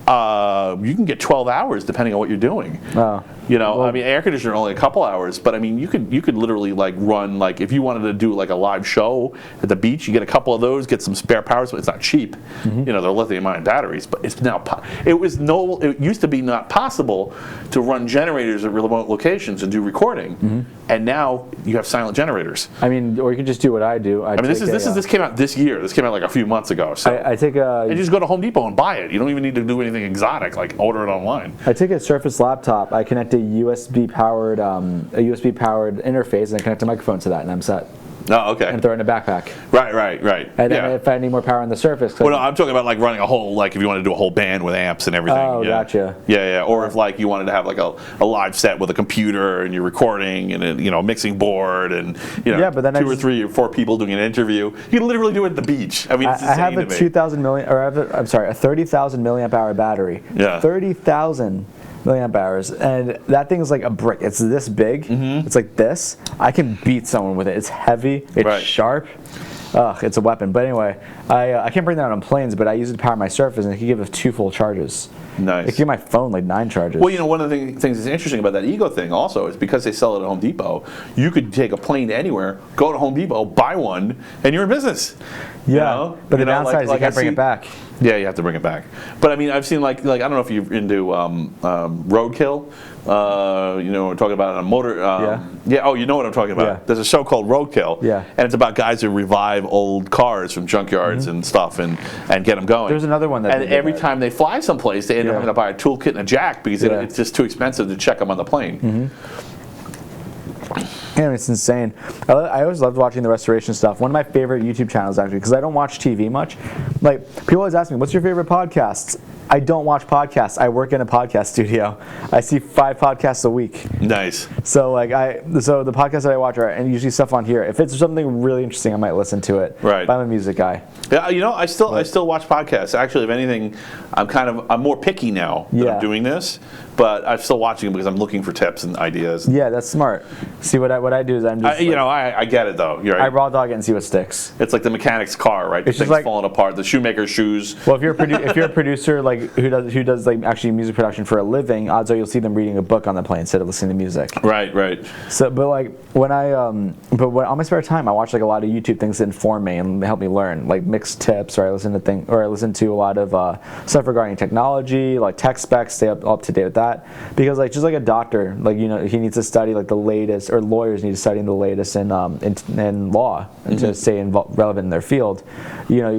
12 hours depending on what you're doing. Wow. I mean, air conditioner only a couple hours, but I mean, you could literally run if you wanted to do a live show at the beach, you get a couple of those, get some spare power. So it's not cheap, they're lithium-ion batteries, but it's now it used to be not possible to run generators at remote locations and do recording, and now you have silent generators. I mean, or you can just do what I do. This came out this year. This came out a few months ago. So and you just go to Home Depot and buy it. You don't even need to do anything exotic like order it online. I take a Surface laptop. I connect a USB powered interface, and I connect a microphone to that, and I'm set. Oh, okay. And throw it in a backpack. Right. And then if I need more power on the Surface. Well, no, I'm talking about running a whole, if you want to do a whole band with amps and everything. Oh, gotcha. Yeah. Or if you wanted to have a live set with a computer and you're recording and a mixing board and but then 2 or 3 or 4 people doing an interview, you can literally do it at the beach. I mean, it's I have insane a 2,000 million, or a 30,000 milliamp hour battery. Yeah. 30,000 milliamp hours, and that thing is like a brick. It's this big. It's like this. I can beat someone with it. It's heavy. It's sharp. It's a weapon. But anyway, I can't bring that out on planes, but I use it to power my Surface, and it can give us 2 full charges. Nice. It can give my phone 9 charges. Well, one of the things that's interesting about that Ego thing also is because they sell it at Home Depot, you could take a plane to anywhere, go to Home Depot, buy one, and you're in business. Yeah, but the downside is you can't bring it back. Yeah, you have to bring it back. But I mean, I've seen I don't know if you're into roadkill. We're talking about a motor. Yeah. Oh, you know what I'm talking about. Yeah. There's a show called Roadkill. Yeah. And it's about guys who revive old cars from junkyards and stuff and get them going. There's another one that. And every time they fly someplace, they end up having to buy a toolkit and a jack because it's just too expensive to check them on the plane. Yeah, it's insane. I always loved watching the restoration stuff. One of my favorite YouTube channels, actually, because I don't watch TV much. People always ask me, what's your favorite podcast? I don't watch podcasts. I work in a podcast studio. I see 5 podcasts a week. Nice. So the podcasts that I watch are and usually stuff on here. If it's something really interesting, I might listen to it. Right. But I'm a music guy. Yeah, I still watch podcasts. Actually, if anything, I'm more picky now that I'm doing this. but I'm still watching them because I'm looking for tips and ideas. Yeah, that's smart. See, what I do is I'm just I get it though. You're right. I raw dog it and see what sticks. It's like the mechanic's car, right? The It's just thing's like- falling apart. The shoemaker's shoes. Well, if you're a producer like who does like actually music production for a living, odds are you'll see them reading a book on the plane instead of listening to music. Right, right. So, but like when on my spare time, I watch like a lot of YouTube things that inform me and help me learn, like mixed tips, or I listen to a lot of stuff regarding technology, like tech specs, stay up to date with that. Because like just like a doctor, like he needs to study like the latest, or lawyers need to study the latest in law and to stay relevant in their field.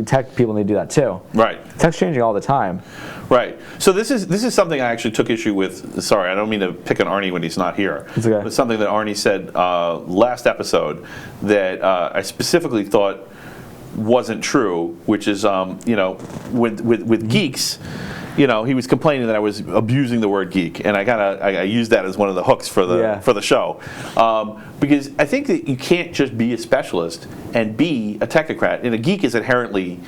Tech people need to do that too. Right. Tech's changing all the time. Right. So this is something I actually took issue with. Sorry, I don't mean to pick on Arnie when he's not here. It's okay. But something that Arnie said last episode that I specifically thought wasn't true, which is with geeks. He was complaining that I was abusing the word geek, and I used that as one of the hooks for the show, because I think that you can't just be a specialist and be a technocrat. And a geek is inherently,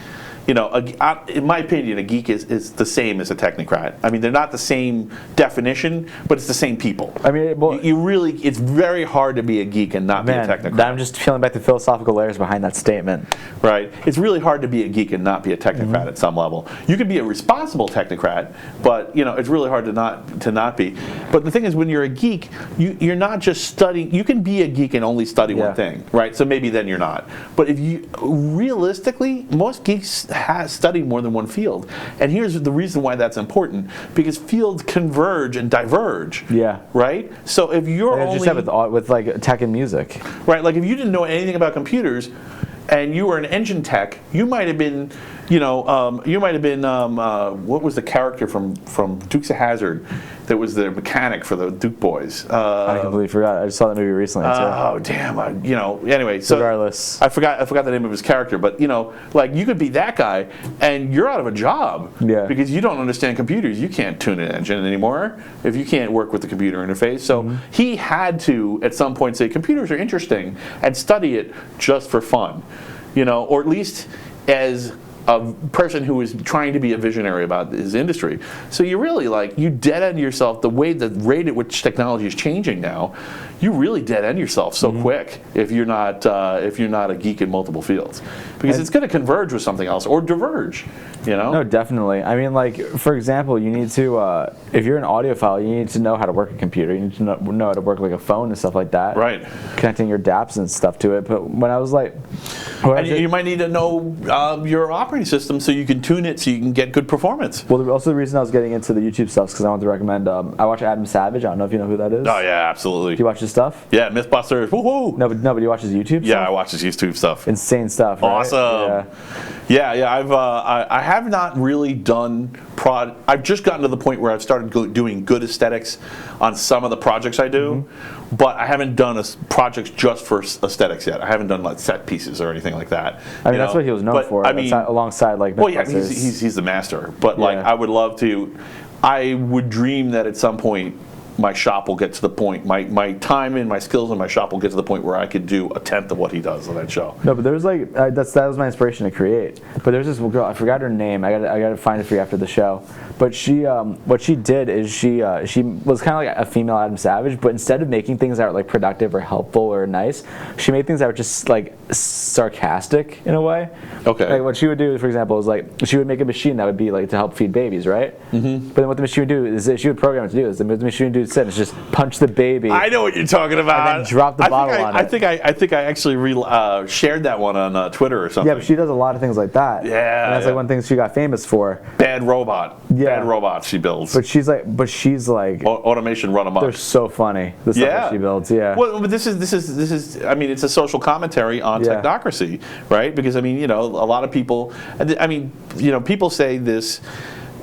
in my opinion, a geek is the same as a technocrat. I mean, they're not the same definition, but it's the same people. I mean, it's very hard to be a geek and not be a technocrat. I'm just peeling back the philosophical layers behind that statement. Right. It's really hard to be a geek and not be a technocrat at some level. You can be a responsible technocrat, but it's really hard to not be. But the thing is, when you're a geek, you're not just studying. You can be a geek and only study one thing, right? So maybe then you're not. But if you realistically, most geeks has studied more than one field, and here's the reason why that's important: because fields converge and diverge. Yeah. Right. So if you're only just have with like tech and music. Right. Like if you didn't know anything about computers, and you were an engine tech, you might have been, what was the character from Dukes of Hazzard that was the mechanic for the Duke boys? I completely forgot. I just saw that movie recently too. Oh damn! Anyway, so regardless, I forgot the name of his character, but like you could be that guy, and you're out of a job because you don't understand computers. You can't tune an engine anymore if you can't work with the computer interface. So he had to at some point say computers are interesting and study it just for fun, or at least as a person who is trying to be a visionary about his industry. So you really you dead end yourself. The rate at which technology is changing now, you really dead end yourself so quick if you're not a geek in multiple fields, because it's going to converge with something else or diverge. No, definitely. I mean, like for example, you need to if you're an audiophile, you need to know how to work a computer. You need to know how to work like a phone and stuff like that. Right. Connecting your DAPs and stuff to it. But when I was like, you might need to know your operating system so you can tune it so you can get good performance. Well, also the reason I was getting into the YouTube stuff is because I wanted to recommend. I watch Adam Savage. I don't know if you know who that is. Oh yeah, absolutely. Do you watch his stuff? Yeah, Mythbusters. Woohoo! No, but you watch his YouTube stuff? Yeah, I watch his YouTube stuff. Insane stuff. Right? Awesome. Yeah. I have not really done I've just gotten to the point where I've started doing good aesthetics on some of the projects I do, but I haven't done projects just for aesthetics yet. I haven't done like set pieces or anything like that. I mean, that's what he was known for. I mean, alongside like. Well, yeah, he's the master. But like, I would love to. I would dream that at some point my shop will get to the point, my time and my skills in my shop will get to the point where I could do a tenth of what he does on that show. No, but there's like that was my inspiration to create. But there's this girl, I forgot her name. I got to find it for you after the show. But she, what she did is she was kind of like a female Adam Savage, but instead of making things that were like productive or helpful or nice, she made things that were just like sarcastic in a way. Okay. Like what she would do, for example, is like she would make a machine that would be like to help feed babies, right? Mm-hmm. But then what the machine would do is she would program it to do is the machine would do instead is just punch the baby. I know what you're talking about. And then drop the bottle on it. I think I actually shared that one on Twitter or something. Yeah, but she does a lot of things like that. Yeah. And that's like one thing she got famous for. Bad robot. Yeah. Bad robots she builds. But she's like automation run amok. They're so funny. The stuff that she builds. Yeah. Well, but this is. I mean, it's a social commentary on technocracy, right? Because I mean, a lot of people. I mean, people say this.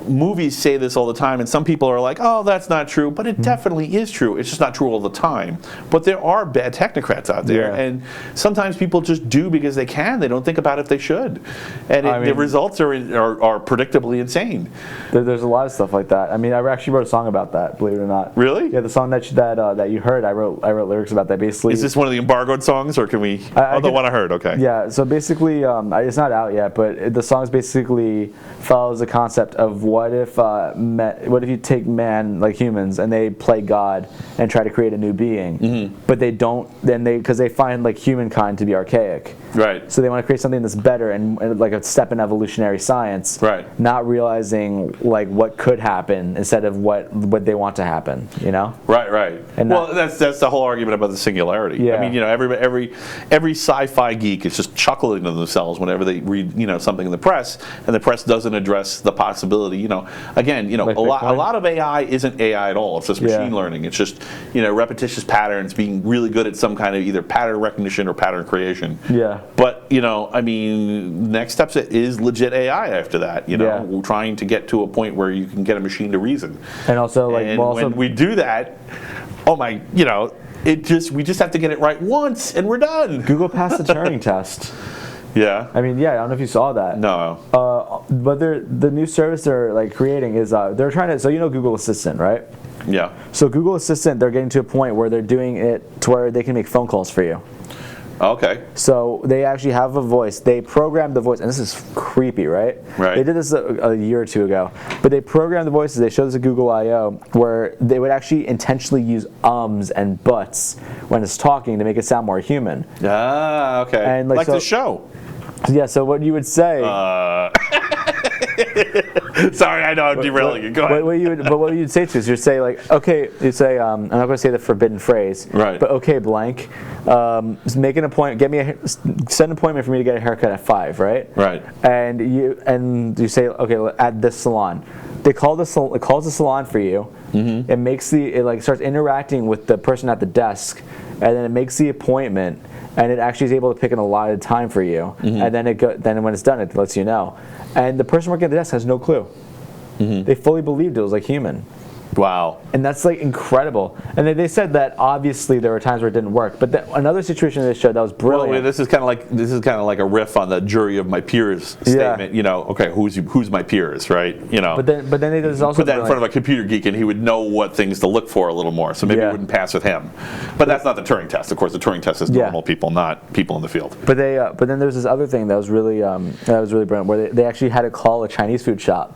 Movies say this all the time, and some people are like, oh, that's not true, but it definitely is true. It's just not true all the time. But there are bad technocrats out there, and sometimes people just do because they can. They don't think about if they should. And the results are predictably insane. There's a lot of stuff like that. I mean, I actually wrote a song about that, believe it or not. Really? Yeah, the song that you heard, I wrote lyrics about that, basically. Is this one of the embargoed songs, or can we... the one I heard, okay. Yeah, so basically, it's not out yet, but the song basically follows the concept of what what if you take man, like humans, and they play God and try to create a new being, but they don't, because they find like humankind to be archaic. Right. So they want to create something that's better and like a step in evolutionary science. Right. Not realizing like what could happen instead of what they want to happen. You know. Right. Right. And well, that's the whole argument about the singularity. Yeah. I mean, every sci-fi geek is just chuckling to themselves whenever they read something in the press, and the press doesn't address the possibility. Again, Like a lot of AI isn't AI at all. It's just machine learning. It's just repetitious patterns, being really good at some kind of either pattern recognition or pattern creation. Yeah. But I mean, next step is legit AI after that. We're trying to get to a point where you can get a machine to reason. And also, like, when we do that, we just have to get it right once, and we're done. Google passed the Turing test. Yeah. I mean, I don't know if you saw that. No. But the new service they're like creating is they're trying to. So Google Assistant, right? Yeah. So Google Assistant, they're getting to a point where they're doing it to where they can make phone calls for you. Okay. So they actually have a voice. They programmed the voice, and this is creepy, right? Right. They did this a year or two ago, but they programmed the voices. They showed this at Google I/O, where they would actually intentionally use ums and buts when it's talking to make it sound more human. Ah, okay. And like the show. Yeah. So what you would say? Sorry, I know I'm derailing you. Go ahead. What you'd say to is you'd say like, okay, you'd say I'm not going to say the forbidden phrase, right? But okay, blank, make an appointment, set an appointment for me to get a haircut at 5, right? Right. And you say, okay, at this salon. It calls the salon for you. Mm-hmm. It starts interacting with the person at the desk, and then it makes the appointment, and it actually is able to pick an allotted time for you. Mm-hmm. And then when it's done, it lets you know. And the person working at the desk has no clue. Mm-hmm. They fully believed it was like human. Wow. And that's like incredible. And they said that obviously there were times where it didn't work. But another situation they showed that was brilliant. Well, this is kind of like a riff on the jury of my peers statement. Okay, who's my peers, right? But then they did also put that in front of a computer geek, and he would know what things to look for a little more. So maybe it wouldn't pass with him. But that's not the Turing test. Of course, the Turing test is normal people, not people in the field. But then there's this other thing that was really brilliant, where they actually had to call a Chinese food shop.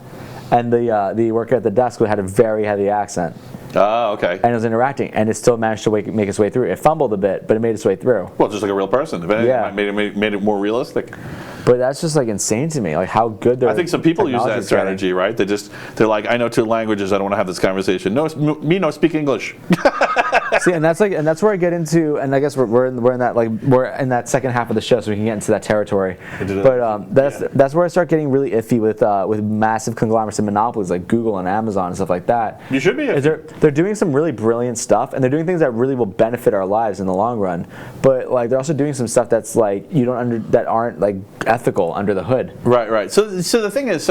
And the worker at the desk had a very heavy accent. Oh, okay. And it was interacting, and it still managed to make its way through. It fumbled a bit, but it made its way through. Well, just like a real person. If anything, made it more realistic. But that's just like insane to me, like how good they're. I think some people use that strategy, right? They're like, I know 2 languages. I don't want to have this conversation. No, me no speak English. See, and that's where I get into, and I guess we're in that second half of the show, so we can get into that territory. But that's where I start getting really iffy with massive conglomerates and monopolies like Google and Amazon and stuff like that. You should be. They're doing some really brilliant stuff, and they're doing things that really will benefit our lives in the long run. But like they're also doing some stuff that's like that aren't like ethical under the hood. Right. So the thing is,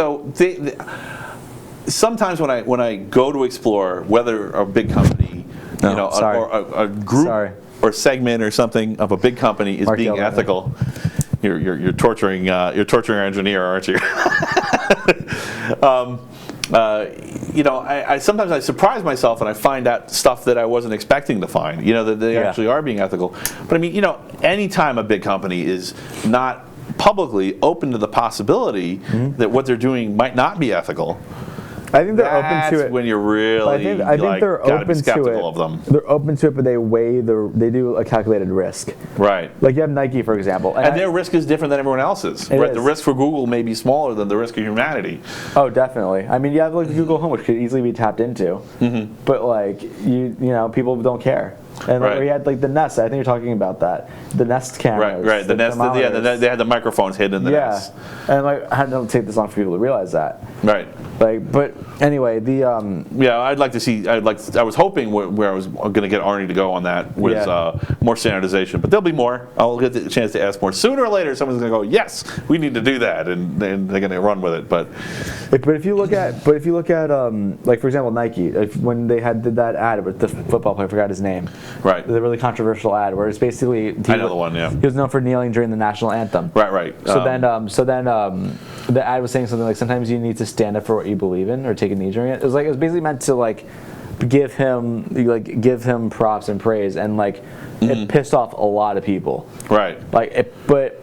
sometimes when I go to explore whether a big company, or a group or segment or something of a big company is being ethical, you're torturing our engineer, aren't you? I sometimes I surprise myself and I find out stuff that I wasn't expecting to find. That they actually are being ethical. But I mean, anytime a big company is not publicly open to the possibility that what they're doing might not be ethical, I think they're open to it. When you're really, I think they're open to it. Of them. They're open to it, but they do a calculated risk. Right. Like you have Nike, for example, and their risk is different than everyone else's. Right. The risk for Google may be smaller than the risk of humanity. Oh, definitely. I mean, you have like Google Home, which could easily be tapped into, but like people don't care. And we had like the Nest. I think you're talking about that. The Nest cameras. Right. The Nest. They had the microphones hidden in the Nest. And like I don't take this long for people to realize that. Right. Like, but anyway, I'd like to see. I was hoping where I was going to get Arnie to go on that was more standardization, but there'll be more. I'll get the chance to ask more sooner or later. Someone's going to go, yes, we need to do that, and they're going to run with it. But if you look at like for example Nike, when they did that ad with the football player, I forgot his name. Right. The really controversial ad where it's basically I know the one. Yeah. He was known for kneeling during the national anthem. Right. So then the ad was saying something like sometimes you need to stand up for what you believe in or take a knee during it. It was basically meant to like give him props and praise, and like it pissed off a lot of people. Right. But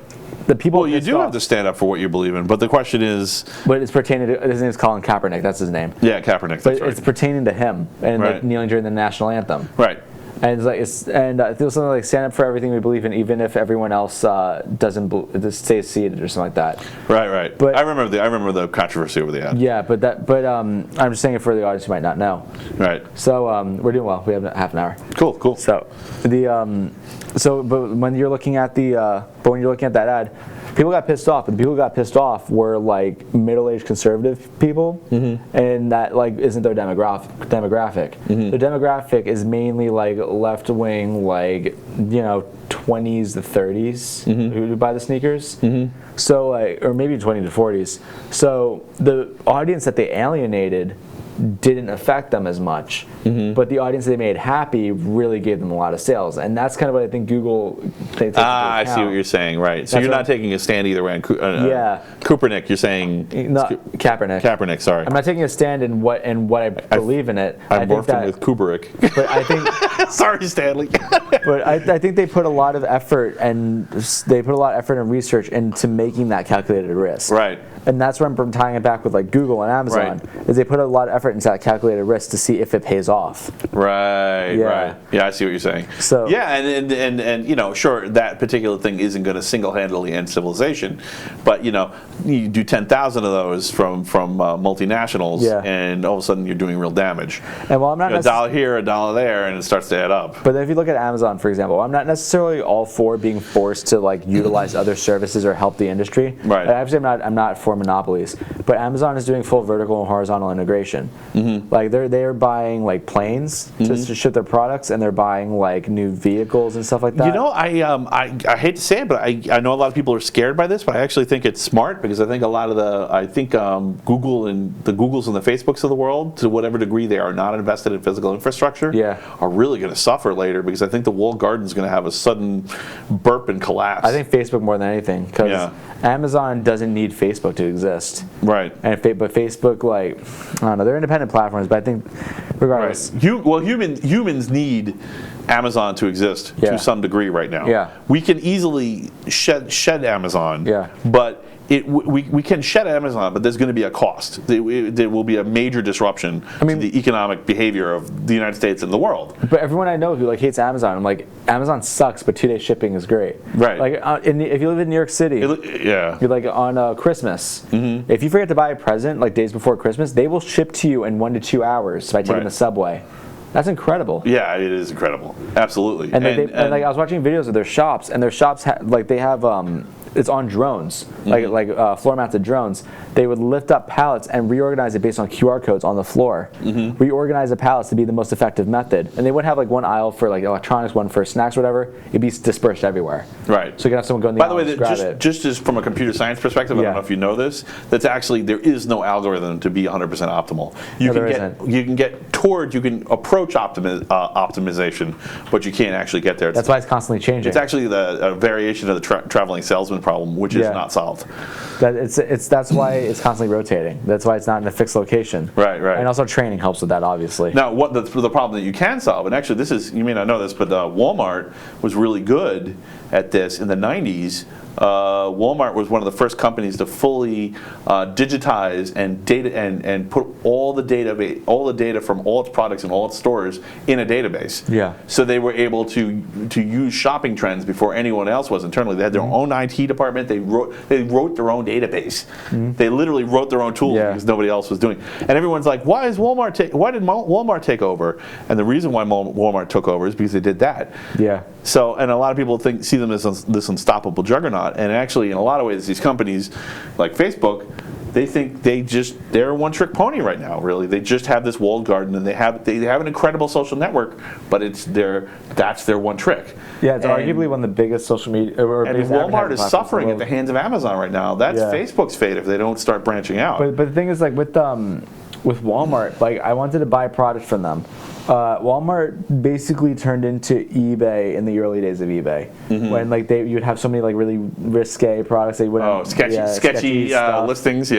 the people. Well, you do have to stand up for what you believe in, but the question is. But it's pertaining to, his name is Colin Kaepernick. That's his name. Yeah, Kaepernick. But it's pertaining to him and like kneeling during the national anthem. Right. And it's like it feels something like stand up for everything we believe in, even if everyone else doesn't just stays seated or something like that. Right. But I remember the controversy over the ad. Yeah, but I'm just saying it for the audience who might not know. Right. So we're doing well. We have half an hour. So Cool. but when you're looking at that ad, people got pissed off. But the people who got pissed off were like middle-aged conservative people, and that like isn't their demographic. Their demographic is mainly like left-wing, like 20s to 30s who buy the sneakers. So or maybe 20 to 40s. So the audience that they alienated didn't affect them as much, but the audience they made happy really gave them a lot of sales, and that's kind of what I think Google takes into account. I see what you're saying, right. So you're not taking a stand either way on Kupernick, you're saying... No, Kaepernick. Kaepernick, sorry. I'm not taking a stand in what I believe in it. I morphed him with Kubrick. But I think... Sorry, Stanley. But I think they put a lot of effort and research into making that calculated risk. Right. And that's where I'm tying it back with like Google and Amazon, is they put a lot of effort into that calculated risk to see if it pays off. Right. Yeah, I see what you're saying. So yeah, and sure, that particular thing isn't going to single-handedly end civilization, but you do 10,000 of those from multinationals, and all of a sudden you're doing real damage. And while I'm not a dollar here, a dollar there, and it starts to add up. But if you look at Amazon, for example, I'm not necessarily all for being forced to like utilize other services or help the industry. Right. Actually, I'm not for monopolies, but Amazon is doing full vertical and horizontal integration. Like they're buying like planes to ship their products, and they're buying like new vehicles and stuff like that. I hate to say it, but I know a lot of people are scared by this, but I actually think it's smart, because I think a lot of Google and the Googles and the Facebooks of the world, to whatever degree they are not invested in physical infrastructure, are really going to suffer later, because I think the walled garden is going to have a sudden burp and collapse. I think Facebook more than anything, because Amazon doesn't need Facebook to exist. Right. But Facebook, like, I don't know, they're independent platforms, but I think regardless. Right. Humans need Amazon to exist to some degree right now. Yeah. We can easily shed Amazon. Yeah. But we can shed Amazon, but there's going to be a cost. There will be a major disruption to the economic behavior of the United States and the world. But everyone I know who like hates Amazon, I'm like, Amazon sucks, but 2-day shipping is great. Right. Like if you live in New York City, you're like on Christmas. If you forget to buy a present like days before Christmas, they will ship to you in 1 to 2 hours by taking the subway. That's incredible. Yeah, it is incredible. Absolutely. And like I was watching videos of their shops, and their shops they have it's on drones, like floor-mounted drones. They would lift up pallets and reorganize it based on QR codes on the floor. Reorganize the pallets to be the most effective method, and they wouldn't have like one aisle for like electronics, one for snacks, whatever. It'd be dispersed everywhere. Right. So you can have someone go in the aisle and grab it. Just as from a computer science perspective, I don't know if you know this, that's actually there is no algorithm to be 100% optimal. You can approach optimization, but you can't actually get there. That's why it's constantly changing. It's actually a variation of the traveling salesman problem, which is not solved. That's why it's constantly rotating. That's why it's not in a fixed location. Right. And also training helps with that, obviously. Now, what the problem that you can solve, and actually this is, you may not know this, but Walmart was really good at this in the 90s. Walmart was one of the first companies to fully digitize and put all the data from all its products and all its stores in a database. Yeah. So they were able to use shopping trends before anyone else was internally. They had their own IT department. They wrote their own database. They literally wrote their own tools because nobody else was doing. And everyone's like, why did Walmart take over? And the reason why Walmart took over is because they did that. Yeah. So, and a lot of people see them as this unstoppable juggernaut. And actually, in a lot of ways, these companies like Facebook, they think they're a one-trick pony right now. Really, they just have this walled garden, and they have an incredible social network, but that's their one trick. Yeah, it's arguably one of the biggest social media. And Walmart is suffering at the hands of Amazon right now. That's Facebook's fate if they don't start branching out. But the thing is, like with Walmart, like I wanted to buy a product from them. Walmart basically turned into eBay in the early days of eBay, when like you'd have so many like really risque products they wouldn't. Sketchy listings,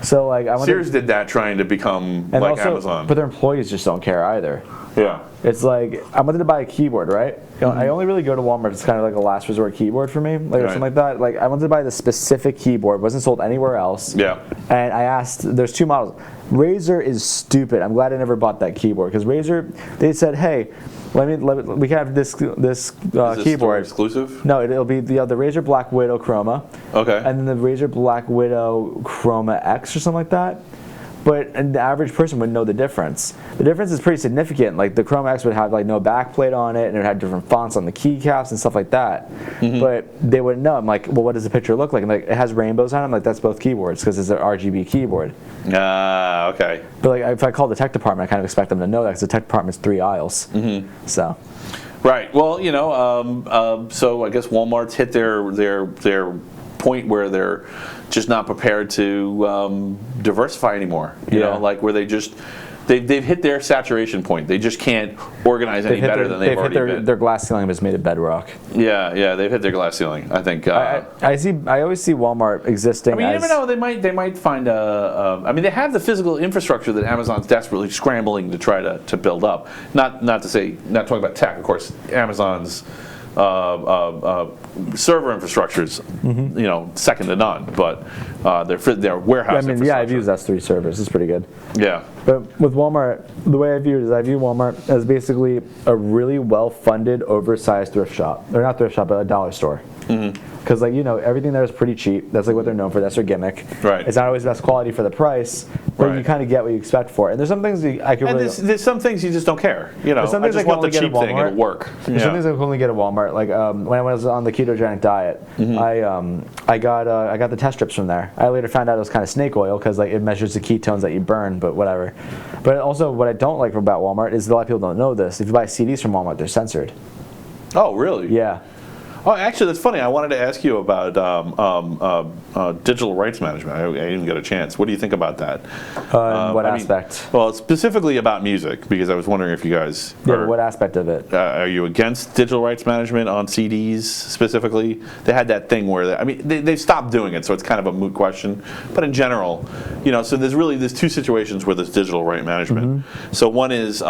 So like Sears did that trying to become like Amazon. But their employees just don't care either. Yeah. It's like, I wanted to buy a keyboard, right? I only really go to Walmart. It's kind of like a last resort keyboard for me, like or something like that. Like, I wanted to buy the specific keyboard. It wasn't sold anywhere else. Yeah. And I asked, there's 2 models. Razer is stupid. I'm glad I never bought that keyboard, because Razer, they said, hey, we can have this Is this keyboard. store exclusive? No, it'll be the Razer Black Widow Chroma. Okay. And then the Razer Black Widow Chroma X or something like that. But the average person would know the difference. The difference is pretty significant. Like the Chroma X would have like no backplate on it, and it had different fonts on the keycaps and stuff like that. But they wouldn't know. I'm like, well, what does the picture look like? And like, it has rainbows on it. I'm like, that's both keyboards because it's an RGB keyboard. Okay. But like, if I call the tech department, I kind of expect them to know that because the tech department's 3 aisles. So. Right. Well, you know, so I guess Walmart's hit their point where they're just not prepared to diversify anymore. You know, like where they've hit their saturation point. They just can't organize any better than they've already been. Their glass ceiling has made it bedrock. Yeah, they've hit their glass ceiling. I think. I always see Walmart existing. I mean, you never know. They might find I mean, they have the physical infrastructure that Amazon's desperately scrambling to try to build up. Not talking about tech, of course. Amazon's server infrastructure's you know, second to none, but their warehouse. I mean, yeah, I've used S3 servers. It's pretty good. Yeah. But with Walmart, the way I view it is I view Walmart as basically a really well-funded, oversized thrift shop. Or not thrift shop, but a dollar store. Because, like, you know, everything there is pretty cheap. That's like what they're known for. That's their gimmick. Right. It's not always the best quality for the price, but you kind of get what you expect for it. And there's some things I could really... there's some things you just don't care. You know, I just want the cheap thing. It'll work. There's some things I can only get at Walmart. Like when I was on the ketogenic diet, I got the test strips from there. I later found out it was kind of snake oil because like it measures the ketones that you burn, but whatever. But also, what I don't like about Walmart is that a lot of people don't know this. If you buy CDs from Walmart, they're censored. Oh, really? Yeah. Oh, actually, that's funny. I wanted to ask you about digital rights management. I didn't get a chance. What do you think about that? What aspect? Well, specifically about music, because I was wondering if you guys what aspect of it? Are you against digital rights management on CDs specifically? They had that thing where they've stopped doing it, so it's kind of a moot question. But in general, you know, so there's 2 situations where there's digital right management. So one is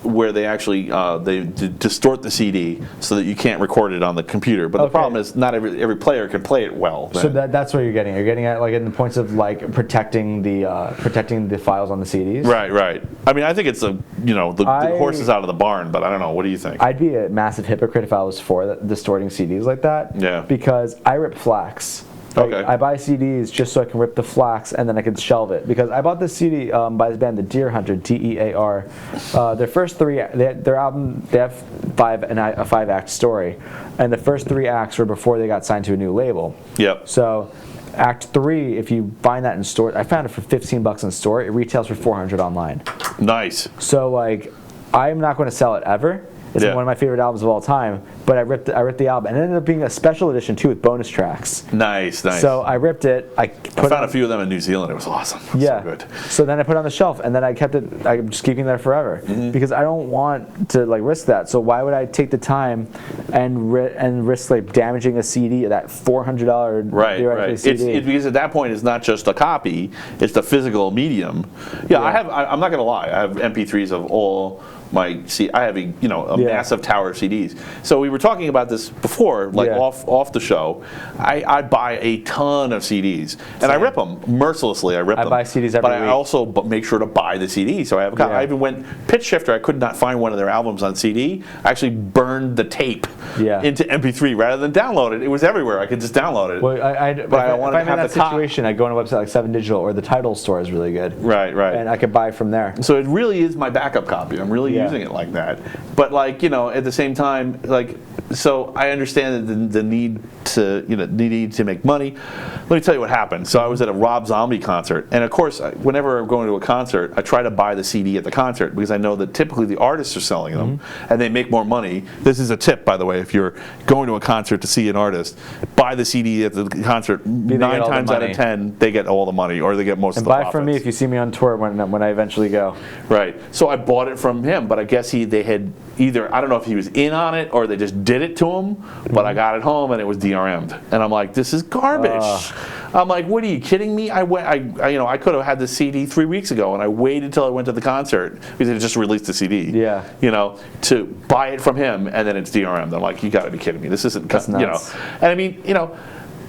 where they actually they distort the CD so that you can't record it on the computer. But the problem is not every player can play it well. Then. So that's what you're getting. You're getting at like in the points of like protecting the files on the CDs. Right. I mean, I think it's the horse is out of the barn. But I don't know. What do you think? I'd be a massive hypocrite if I was for distorting CDs like that. Yeah. Because I rip flax. Like, I buy CDs just so I can rip the flax and then I can shelve it. Because I bought this CD by this band, the Deer Hunter, DEAR. Their first 3, their album, they have a 5-act story, and the first 3 acts were before they got signed to a new label. Yep. So, Act 3, if you find that in store, I found it for $15 in store. It retails for $400 online. Nice. So, like, I'm not going to sell it ever. It's one of my favorite albums of all time, but I ripped the album, and it ended up being a special edition too with bonus tracks. Nice. So I ripped it. I found a few of them in New Zealand. It was awesome. Yeah. So good. So then I put it on the shelf, and then I kept it. I'm just keeping it there forever because I don't want to like risk that. So why would I take the time and risk like damaging a CD, that $400 right. CD? It's because at that point it's not just a copy; it's the physical medium. Yeah. I'm not gonna lie. I have MP3s of all. I have a massive tower of CDs. So we were talking about this before, like off the show. I buy a ton of CDs, and I rip them mercilessly. I buy CDs every week. I also make sure to buy the CD. So I have. I even went Pitch Shifter. I could not find one of their albums on CD. I actually burned the tape into MP3 rather than download it. It was everywhere. I could just download it. Well, if I'm in that situation, I go on a website like 7 Digital or the Tidal store is really good. Right. And I could buy from there. So it really is my backup copy. I'm really using it like that, but like at the same time, like, so I understand the need to make money. Let me tell you what happened. So I was at a Rob Zombie concert, and of course, whenever I'm going to a concert, I try to buy the CD at the concert because I know that typically the artists are selling them and they make more money. This is a tip, by by the way, if you're going to a concert to see an artist, buy the CD at the concert. 9 times out of 10, they get all the money, or they get most of the profits. Buy from me if you see me on tour when I eventually go. Right. So I bought it from him, but I guess they had either, I don't know if he was in on it or they just did it to him, but I got it home and it was DRM'd. And I'm like, this is garbage. I'm like, what are you kidding me? I could have had the CD 3 weeks ago, and I waited till I went to the concert because they just released the CD. Yeah. To buy it from him, and then it's DRM'd. I'm like, you got to be kidding me. This isn't, That's nuts. And I mean,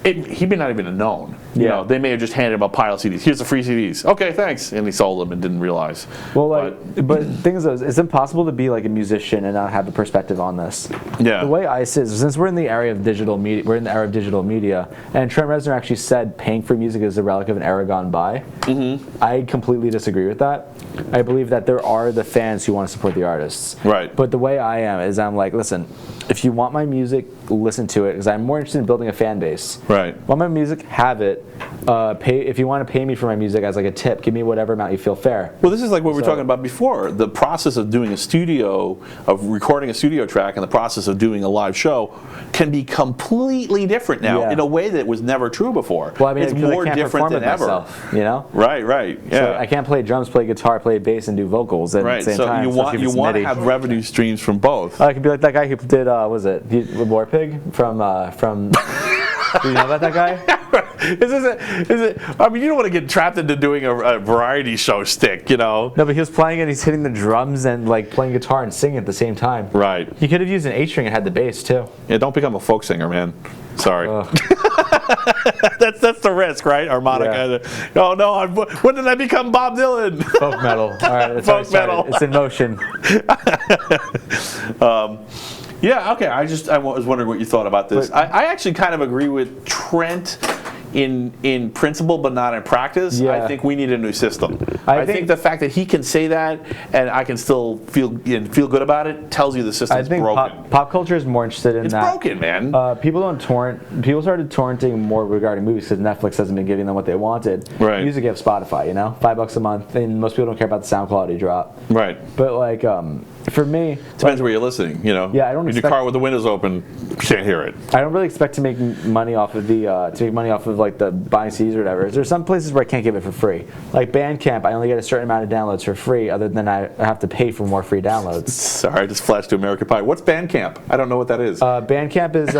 he may not even have known. They may have just handed him a pile of CDs. Here's the free CDs. Okay, thanks. And he sold them and didn't realize. Well, but the thing is, it's impossible to be like a musician and not have a perspective on this. Yeah. The way I see it, since we're in the era of digital media, and Trent Reznor actually said paying for music is a relic of an era gone by. Mm-hmm. I completely disagree with that. I believe that there are the fans who want to support the artists. Right. But the way I am is I'm like, listen, if you want my music, listen to it, because I'm more interested in building a fan base. Right. Want my music, have it. If you want to pay me for my music as like a tip, give me whatever amount you feel fair. Well, this is like what we were talking about before. The process of doing of recording a studio track, and the process of doing a live show can be completely different now in a way that was never true before. Well, I mean, it's more different than ever. Myself, Right. Yeah. So I can't play drums, play guitar, play bass, and do vocals at the same time. So you want to have revenue streams from both. I could be like that guy who did War Pig from. Do you know about that guy? Is it? I mean, you don't want to get trapped into doing a variety show stick, No, but he was playing and he's hitting the drums and like playing guitar and singing at the same time. Right. He could have used an 8-string and had the bass too. Yeah, don't become a folk singer, man. Sorry. That's the risk, right? Harmonica. Yeah. Oh no! When did I become Bob Dylan? Folk metal. All right, folk metal. It's in motion. Yeah, okay. I was wondering what you thought about this. I actually kind of agree with Trent in principle, but not in practice. Yeah. I think we need a new system. I think the fact that he can say that and I can still feel good about it tells you the system's broken. I think pop culture is more interested in that. It's broken, man. People started torrenting more regarding movies because Netflix hasn't been giving them what they wanted. Right. Music, you have Spotify, $5 a month, and most people don't care about the sound quality drop. Right. But like, for me, depends where you're listening. Yeah, I don't. In your car with the windows open, you can't hear it. I don't really expect to make money off of like the buying CDs or whatever. There's some places where I can't give it for free. Like Bandcamp, I only get a certain amount of downloads for free. Other than I have to pay for more free downloads. Sorry, I just flashed to American Pie. What's Bandcamp? I don't know what that is. Bandcamp is.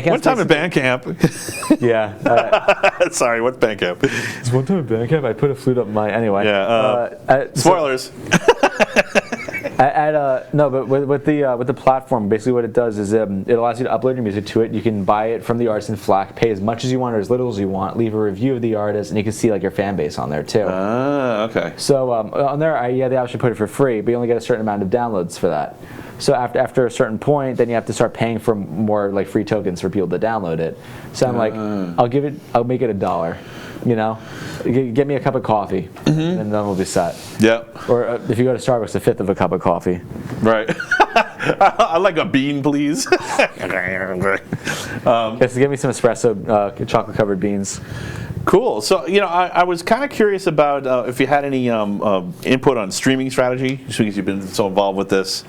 One time at Bandcamp. Yeah. Sorry, what's Bandcamp? It's one time at Bandcamp. I put a flute up my anyway. Yeah. Spoilers. But with the platform, basically what it does is it allows you to upload your music to it. You can buy it from the artist in FLAC, pay as much as you want or as little as you want, leave a review of the artist, and you can see like your fan base on there too. Okay. So on there, they actually put it for free, but you only get a certain amount of downloads for that. So after a certain point, then you have to start paying for more like free tokens for people to download it. So I'm like, I'll make it $1. Get me a cup of coffee, and then we'll be set. Yep. Or if you go to Starbucks, a fifth of a cup of coffee. Right. I'd like a bean, please. Yes, give me some espresso, chocolate-covered beans. Cool. So, I was kind of curious about if you had any input on streaming strategy, because you've been so involved with this.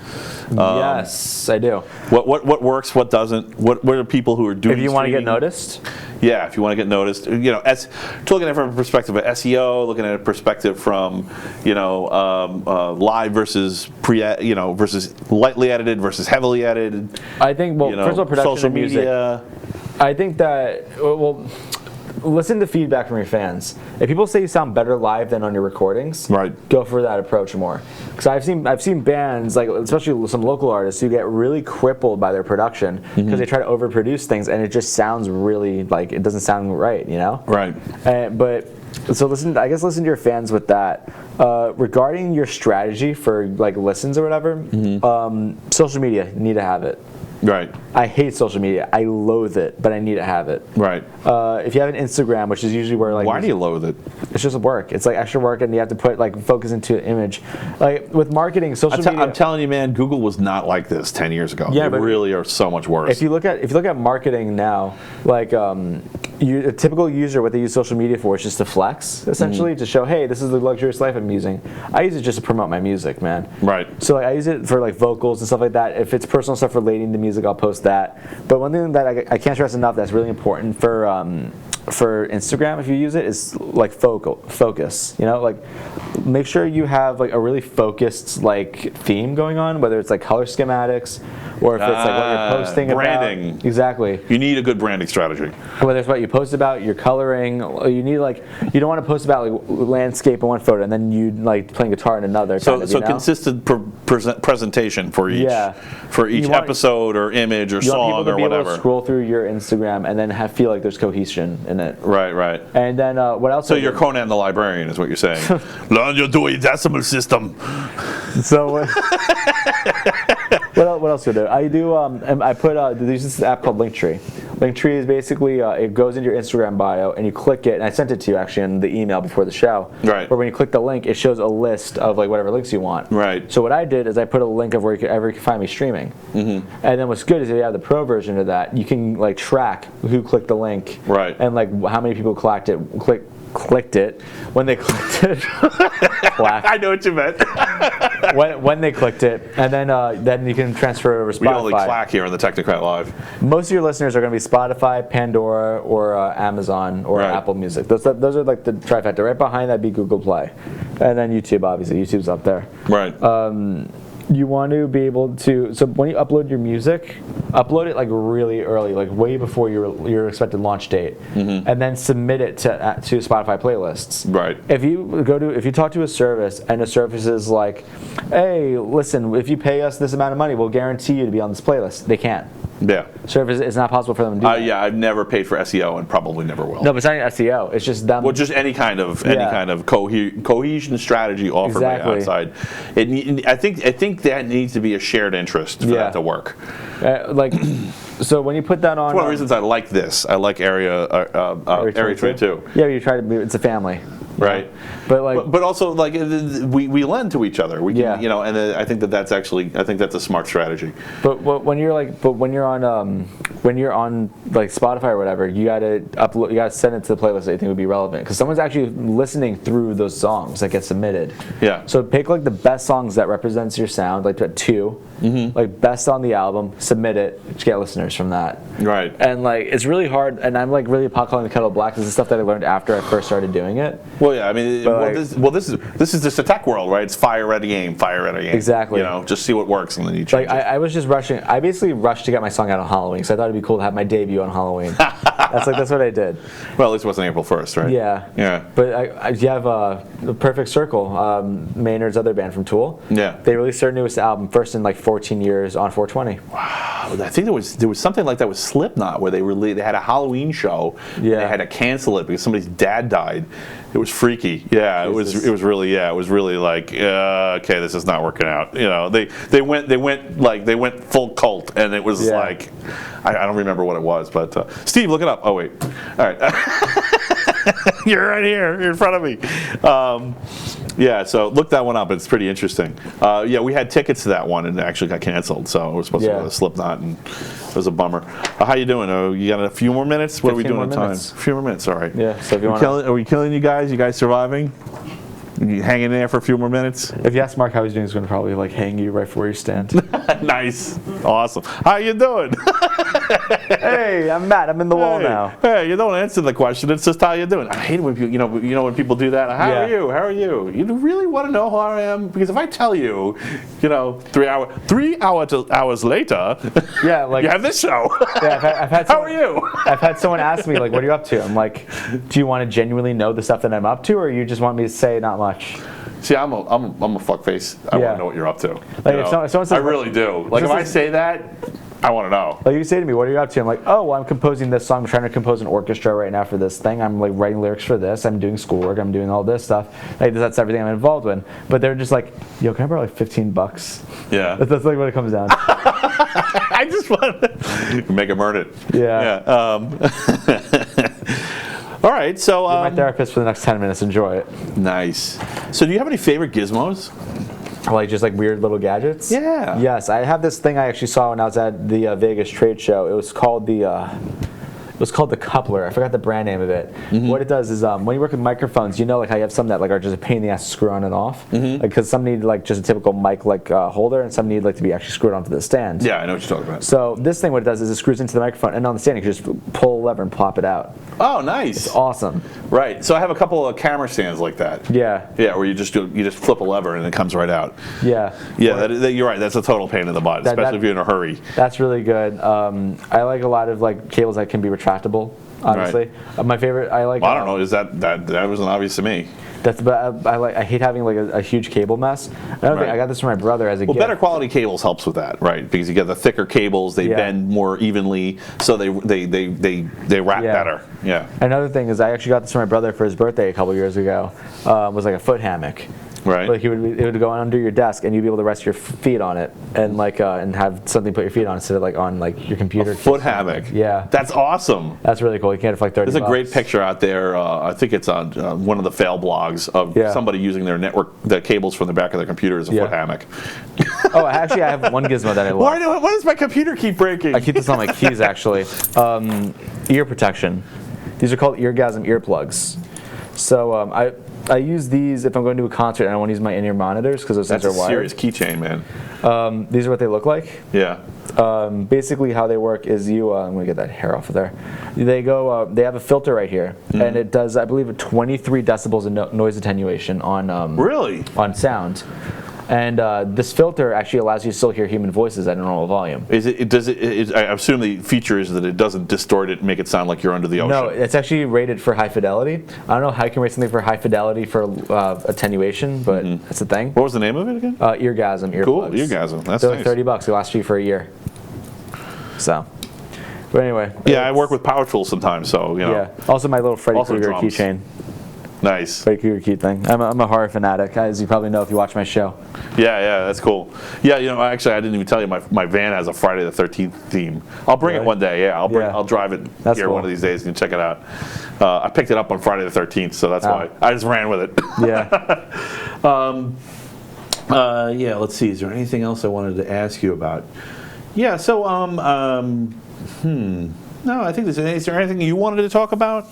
Yes, I do. What works, what doesn't? What are people who are doing? If you want to get noticed. Yeah, if you want to get noticed, looking at it from a perspective of SEO, looking at a perspective from, live versus versus lightly edited versus heavily edited. I think first of all, production social of music, media. I think that listen to feedback from your fans. If people say you sound better live than on your recordings, go for that approach more. Because I've seen bands, like especially some local artists, who get really crippled by their production because they try to overproduce things and it just sounds really like it doesn't sound right, Right. So listen to your fans with that. Regarding your strategy for like listens or whatever, social media, you need to have it. Right. I hate social media. I loathe it, but I need to have it. Right. If you have an Instagram, which is usually where like Why do you loathe it? it's just work. It's like extra work, and you have to put like focus into an image. Like with marketing, social media. I'm telling you, man, Google was not like this 10 years ago. Yeah, they but really are so much worse. If you look at marketing now, like a typical user, what they use social media for is just to flex, essentially, to show, hey, this is the luxurious life I'm using. I use it just to promote my music, man. Right. So like I use it for like vocals and stuff like that. If it's personal stuff relating to music, I'll post that. But one thing that I can't stress enough that's really important for Instagram, if you use it, is like focus. You know, like make sure you have like a really focused like theme going on, whether it's like color schematics or if it's like what you're posting branding. about. Exactly. You need a good branding strategy. Whether it's what you post about, your coloring, you need like you don't want to post about like landscape in one photo and then you like playing guitar in another. So, kind of, you know? consistent presentation for each episode or image or you song want people to or be whatever. able to scroll through your Instagram and then feel like there's cohesion in it. Right, right. And then what else? So you're Conan the Librarian, is what you're saying. Learn your Dewey Decimal System. So what else do I do? I do. I put there's this app called Linktree. Linktree is basically it goes into your Instagram bio and you click it. And I sent it to you actually in the email before the show. Right. Where when you click the link, it shows a list of like whatever links you want. Right. So what I did is I put a link of wherever you can find me streaming. Mm-hmm. And then what's good is if you have the pro version of that, you can like track who clicked the link. Right. And like how many people clicked it when they clicked it. I know what you meant. when they clicked it, and then you can transfer it over Spotify. We only clack here on the Technocrat Live. Most of your listeners are going to be Spotify, Pandora, or Amazon, or Right. Apple Music. Those are like the trifecta. Right behind that be Google Play, and then YouTube. Obviously, YouTube's up there. Right. You want to be able to, so when you upload your music, upload it like really early, like way before your expected launch date, and then submit it to Spotify playlists. Right. If you talk to a service and the service is like, hey, listen, if you pay us this amount of money, we'll guarantee you to be on this playlist. They can't. Yeah. Service, it's not possible for them to do that. Yeah, I've never paid for SEO and probably never will. No, but it's not even SEO. It's just them. Well, just any kind of cohesion strategy offered by outside. I think that needs to be a shared interest for that to work. So when you put that on, it's one of the reasons I like this. I like Area 22. Yeah, you try to be. It's a family. Right. But also like we lend to each other. We can, and I think that's a smart strategy. But when you're on like Spotify or whatever, you gotta upload. You gotta send it to the playlist that you think would be relevant because someone's actually listening through those songs that get submitted. Yeah. So pick like the best songs that represents your sound, like two, like best on the album. Submit it. Just get listeners from that. Right. And like it's really hard. And I'm like really pot calling the kettle black. This is stuff that I learned after I first started doing it. Well, yeah, I mean, this is just a tech world, right? It's fire ready game. Exactly. Just see what works and then you change it. I was just rushing. I basically rushed to get my song out on Halloween, so I thought it'd be cool to have my debut on Halloween. That's what I did. Well, at least it wasn't April 1st, right? Yeah. Yeah. But you have the Perfect Circle, Maynard's other band from Tool. Yeah. They released their newest album, first in like 14 years, on 420. Wow. I think there was something like that with Slipknot where they had a Halloween show. Yeah. And they had to cancel it because somebody's dad died. It was freaky. Yeah, it was really like okay, this is not working out. They went full cult and it was like I don't remember what it was, but Steve, look it up. Oh wait. All right. You're right here. You're in front of me. So look that one up. It's pretty interesting. We had tickets to that one and it actually got canceled. So it was supposed to go to Slipknot and it was a bummer. How you doing? You got a few more minutes? What are we doing in time? A few more minutes. All right. Yeah. So if you are we killing you guys? You guys surviving? You hanging in there for a few more minutes? If you ask Mark how he's doing, he's going to probably like hang you right where you stand. Nice. Awesome. How you doing? Hey, I'm Matt. I'm in the wall now. Hey, you don't answer the question. It's just how you doing. I hate it when people, when people do that. How are you? How are you? You really want to know how I am? Because if I tell you, 3 hours later, you have this show. Yeah, I've had how are you? I've had someone ask me like, "What are you up to?" I'm like, "Do you want to genuinely know the stuff that I'm up to, or you just want me to say not much?" See, I'm a fuckface. I want to know what you're up to. Like if someone says, I really do. Like if I say that, I want to know. Like you say to me, what are you up to? I'm like, oh, well, I'm composing this song. I'm trying to compose an orchestra right now for this thing. I'm like writing lyrics for this. I'm doing schoolwork. I'm doing all this stuff. Like that's everything I'm involved with. But they're just like, yo, can I borrow like $15? Yeah. That's like what it comes down to. I just want to make him earn it. Yeah. All right, so My therapist for the next 10 minutes. Enjoy it. nice. So do you have any favorite gizmos? Like just like weird little gadgets. Yeah. Yes, I have this thing I actually saw when I was at the Vegas trade show. It was called the coupler. I forgot the brand name of it. What it does is when you work with microphones, you know, like how you have some that like are just a pain in the ass to screw on and off. Like because some need like just a typical mic like holder, and some need like to be actually screwed onto the stand. Yeah, I know what you're talking about. So this thing, what it does is it screws into the microphone, and on the stand you can just pull a lever and plop it out. Oh, nice. It's awesome. Right. So I have a couple of camera stands like that. Yeah. Yeah, where you just flip a lever and it comes right out. Yeah. Yeah, you're right. That's a total pain in the butt, especially if you're in a hurry. That's really good. I like a lot of like cables that can be retractable. Honestly, my favorite. I like. Well, I don't know. Is that wasn't obvious to me? But I hate having like a huge cable mess. Another thing, I got this from my brother as a gift. Better quality cables helps with that, right? Because you get the thicker cables, they bend more evenly, so they wrap better. Yeah. Another thing is I actually got this from my brother for his birthday a couple years ago. Was like a foot hammock. Right. Like it would go under your desk, and you'd be able to rest your feet on it, and like and have something to put your feet on instead of like on like your computer. Foot hammock. Yeah. That's awesome. That's really cool. You can get it for like $30. There's a great picture out there. I think it's on one of the fail blogs of somebody using their the cables from the back of their computer as a foot hammock. Oh, actually, I have one gizmo that I love. Why does my computer keep breaking? I keep this on my keys actually. Ear protection. These are called eargasm earplugs. So I use these if I'm going to a concert and I want to use my in-ear monitors because those things are wired. That's a serious keychain, man. These are what they look like. Yeah. Basically, how they work is I'm going to get that hair off of there. They have a filter right here, and it does, I believe, 23 decibels of noise attenuation on really on sound. And this filter actually allows you to still hear human voices at a normal volume. I assume the feature is that it doesn't distort it and make it sound like you're under the ocean. No, it's actually rated for high fidelity. I don't know how you can rate something for high fidelity for attenuation, but that's the thing. What was the name of it again? Eargasm earplugs. Cool, Eargasm. That's They're nice. like $30. They last you for a year. So, but anyway. Yeah, I work with power tools sometimes, so you know. Yeah. Also, my little Freddy Also Krueger drums. keychain. Nice. Freddy Krueger key thing. I'm a horror fanatic, as you probably know if you watch my show. Yeah, that's cool. Yeah, you know, actually, I didn't even tell you my van has a Friday the 13th theme. I'll bring it one day. Yeah, I'll drive it That's here cool. one of these days and check it out. I picked it up on Friday the 13th, so that's why I just ran with it. Yeah. Yeah. Let's see. Is there anything else I wanted to ask you about? Yeah. So no, I think is there anything you wanted to talk about?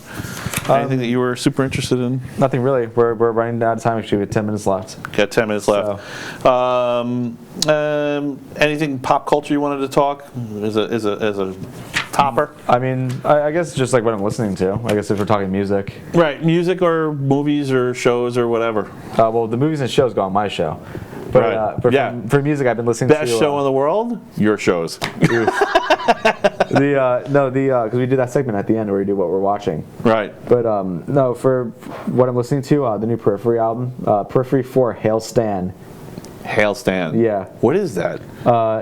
Anything that you were super interested in? Nothing really. We're running out of time. Actually, we have 10 minutes left. Got 10 minutes left. Anything pop culture you wanted to talk as a topper? I mean, I guess just like what I'm listening to. I guess if we're talking music. Right, music or movies or shows or whatever. Well, the movies and shows go on my show. But, Right. for music, I've been listening Best to... show in the world? Your shows. Because we do that segment at the end where we do what we're watching. Right. But no, for what I'm listening to, the new Periphery album, Periphery 4, Hail Stan. Hail Stan. Yeah. What is that?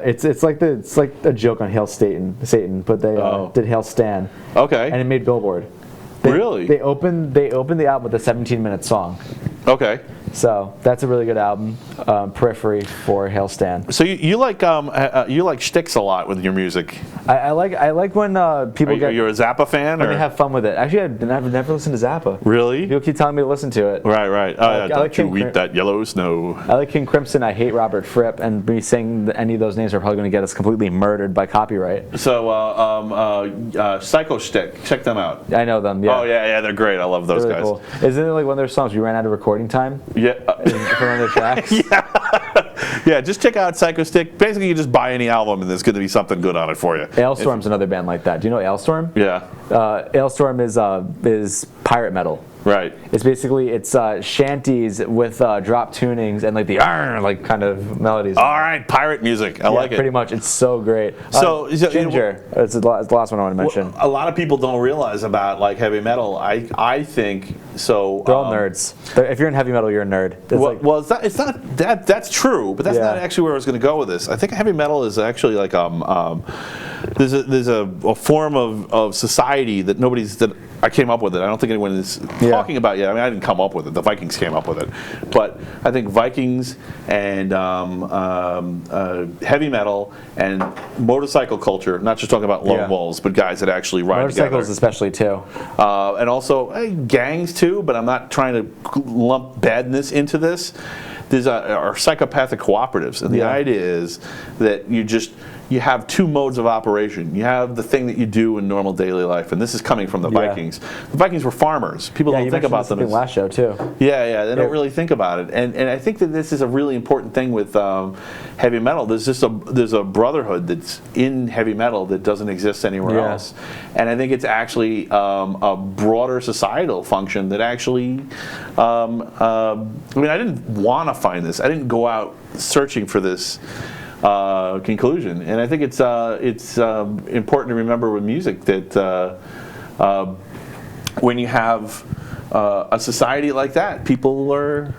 It's like a joke on Hail Satan, but they did Hail Stan. Okay. And it made Billboard. Really? They opened the album with a 17-minute song. Okay. So that's a really good album, Periphery for Hail Stan. So you like shticks a lot with your music. I like when people You're a Zappa fan, when or they have fun with it. Actually, I've never listened to Zappa. really? People keep telling me to listen to it. Right. I Don't like you King eat that yellow snow? I like King Crimson. I hate Robert Fripp, and me saying any of those names are probably going to get us completely murdered by copyright. So Psycho Stick, check them out. I know them. Yeah. Oh yeah, they're great. I love those Really guys. cool. Isn't it like one of their songs? We ran out of recording time Yeah. for one of their tracks. Yeah, just check out Psycho Stick. Basically, you just buy any album and there's going to be something good on it for you. Ailstorm's another band like that. Do you know Ailstorm? Yeah. Ailstorm is pirate metal. Right. It's shanties with drop tunings and like the like kind of melodies. All right, pirate music. I like it. Pretty much. It's so great. So Ginger. It's the last one I want to mention. A lot of people don't realize about like heavy metal. I think so. They're all nerds. If you're in heavy metal, you're a nerd. It's not that. That's true, but that's not actually where I was going to go with this. I think heavy metal is actually like there's a form of society that I came up with it. I don't think anyone is talking about it yet. I mean, I didn't come up with it. The Vikings came up with it. But I think Vikings and heavy metal and motorcycle culture, not just talking about lone wolves, but guys that actually ride motorcycles together. Especially too. And also gangs too, but I'm not trying to lump badness into this. There's are psychopathic cooperatives. And the idea is that you have two modes of operation. You have the thing that you do in normal daily life, and this is coming from the Vikings. The Vikings were farmers. People don't think about them. Yeah, last show too. Yeah, they don't really think about it, and I think that this is a really important thing with heavy metal. There's a brotherhood that's in heavy metal that doesn't exist anywhere else, and I think it's actually a broader societal function that actually. I mean, I didn't want to find this. I didn't go out searching for this. Conclusion, and I think it's important to remember with music that when you have a society like that, people are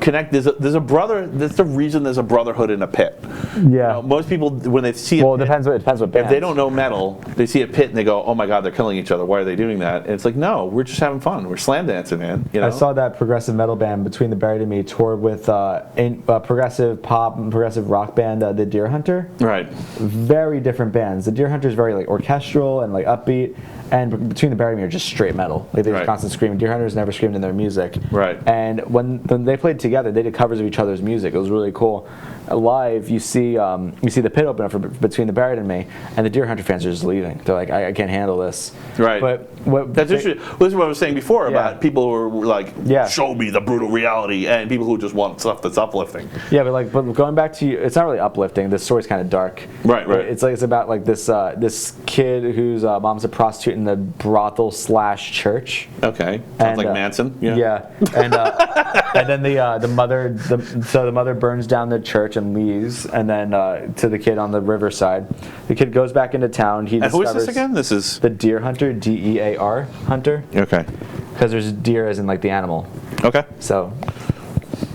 connect. There's a brother. That's the reason there's a brotherhood in a pit. Yeah. Most people when they see it depends what bands. If they don't know metal, they see a pit and they go, "Oh my God, they're killing each other. Why are they doing that?" And it's like, no, we're just having fun. We're slam dancing, man. You know? I saw that progressive metal band Between the Buried and Me tour with progressive pop and progressive rock band The Deer Hunter. Right. Very different bands. The Deer Hunter is very like orchestral and like upbeat. And Between the Buried and Me are just straight metal. Like they just constant screaming. Deer Hunters never screamed in their music. Right. And when they played together, they did covers of each other's music. It was really cool. Live, you see the pit open up for Between the Buried and Me, and the Deer Hunter fans are just leaving. They're like, I can't handle this. Right. But that's interesting. Well, this is what I was saying before about people who were like, show me the brutal reality, and people who just want stuff that's uplifting. Yeah, but going back to you, it's not really uplifting. The story's kind of dark. Right. It's about like this kid whose mom's a prostitute in the brothel / church. Okay. Sounds like Manson. Yeah. And then the mother burns down the church and leaves, and then to the kid on the riverside, the kid goes back into town. And who is this again? This is the Deer Hunter, DEAR Hunter. Okay. Because there's deer as in like the animal. Okay. So.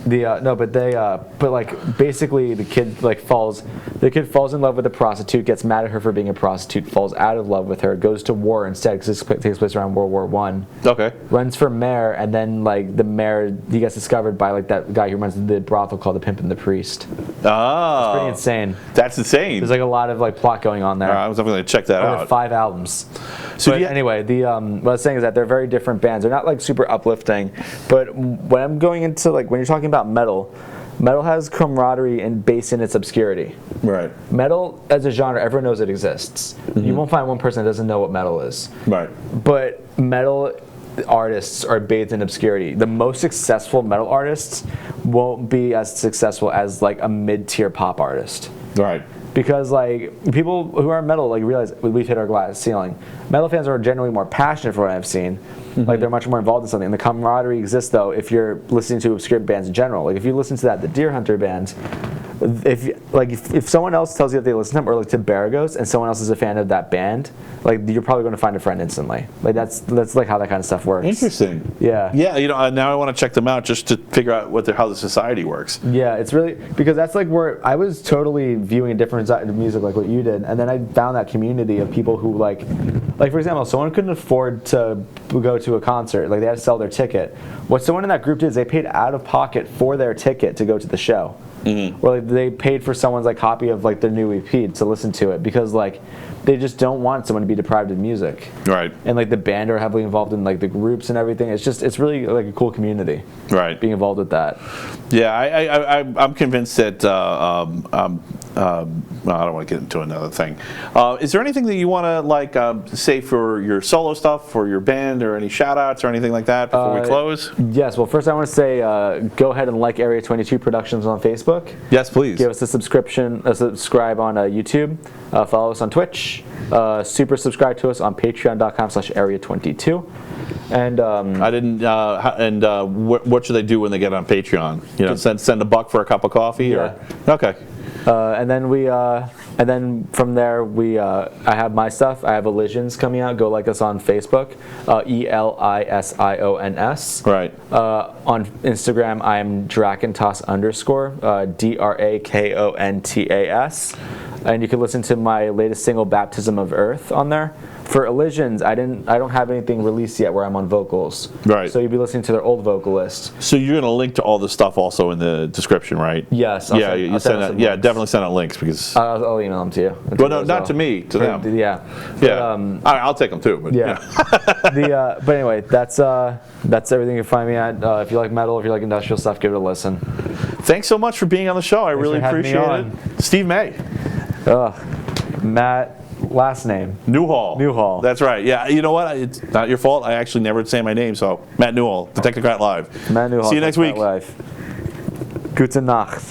But like basically the kid falls in love with a prostitute, gets mad at her for being a prostitute, falls out of love with her, goes to war instead because this takes place around World War I. Okay. Runs for mayor, and then like the mayor, he gets discovered by like that guy who runs the brothel called the Pimp and the Priest. Oh. It's pretty insane. That's insane. There's like a lot of like plot going on there. I was definitely gonna check that out. 5 albums. So anyway, what I was saying is that they're very different bands. They're not like super uplifting, but when I'm going into like when you're talking about metal has camaraderie and based in its obscurity. Right. Metal as a genre, everyone knows it exists. Mm-hmm. You won't find one person that doesn't know what metal is. Right. But metal artists are bathed in obscurity. The most successful metal artists won't be as successful as like a mid-tier pop artist. Right. Because like people who are metal like realize we've hit our glass ceiling. Metal fans are generally more passionate for what I've seen. Mm-hmm. Like they're much more involved in something. And the camaraderie exists though if you're listening to obscure bands in general. Like if you listen to the Deer Hunter band, if someone else tells you that they listen to them, or like to Baragos, and someone else is a fan of that band, like you're probably going to find a friend instantly. Like that's like how that kind of stuff works. Interesting. Yeah. Yeah. Now I want to check them out just to figure out how the society works. Yeah, it's really because that's like where I was totally viewing a different side of music like what you did, and then I found that community of people who like for example, someone couldn't afford to go to a concert, like they had to sell their ticket. What someone in that group did is they paid out of pocket for their ticket to go to the show. Mm-hmm. Or like they paid for someone's like copy of like their new EP to listen to it because like they just don't want someone to be deprived of music. Right. And like the band are heavily involved in like the groups and everything. It's really like a cool community. Right. Being involved with that. Yeah, I'm convinced that I don't want to get into another thing. Is there anything that you want to say for your solo stuff, for your band, or any shout outs or anything like that before we close? Yes. Well, first I want to say go ahead and like Area 22 Productions on Facebook. Yes, please. Give us a subscribe on YouTube. Follow us on Twitch. super subscribe to us on patreon.com/area22. And I didn't. What should they do when they get on Patreon? You know, send $1 for a cup of coffee. Yeah. Or okay. and then from there I have my stuff. I have Elisions coming out. Go like us on Facebook, ELISIONS. Right. On Instagram, I am Drakentas _DRAKONTAS, and you can listen to my latest single, Baptism of Earth, on there. For Elisions, I don't have anything released yet where I'm on vocals. Right. So you'll be listening to their old vocalist. So you're going to link to all the stuff also in the description, right? Yes. I'll definitely send out links because. I'll email them to you. Well, no, not to me, to them. Yeah. Yeah. I'll take them too. But, yeah. But anyway, that's everything you can find me at. If you like metal, if you like industrial stuff, give it a listen. Thanks so much for being on the show. I really appreciate it. Steve May. Matt. Last name. Newhall. That's right. Yeah, you know what? It's not your fault. I actually never say my name, so Matt Newhall, the Technocrat Live. Matt Newhall. See you next week. Live. Gute Nacht.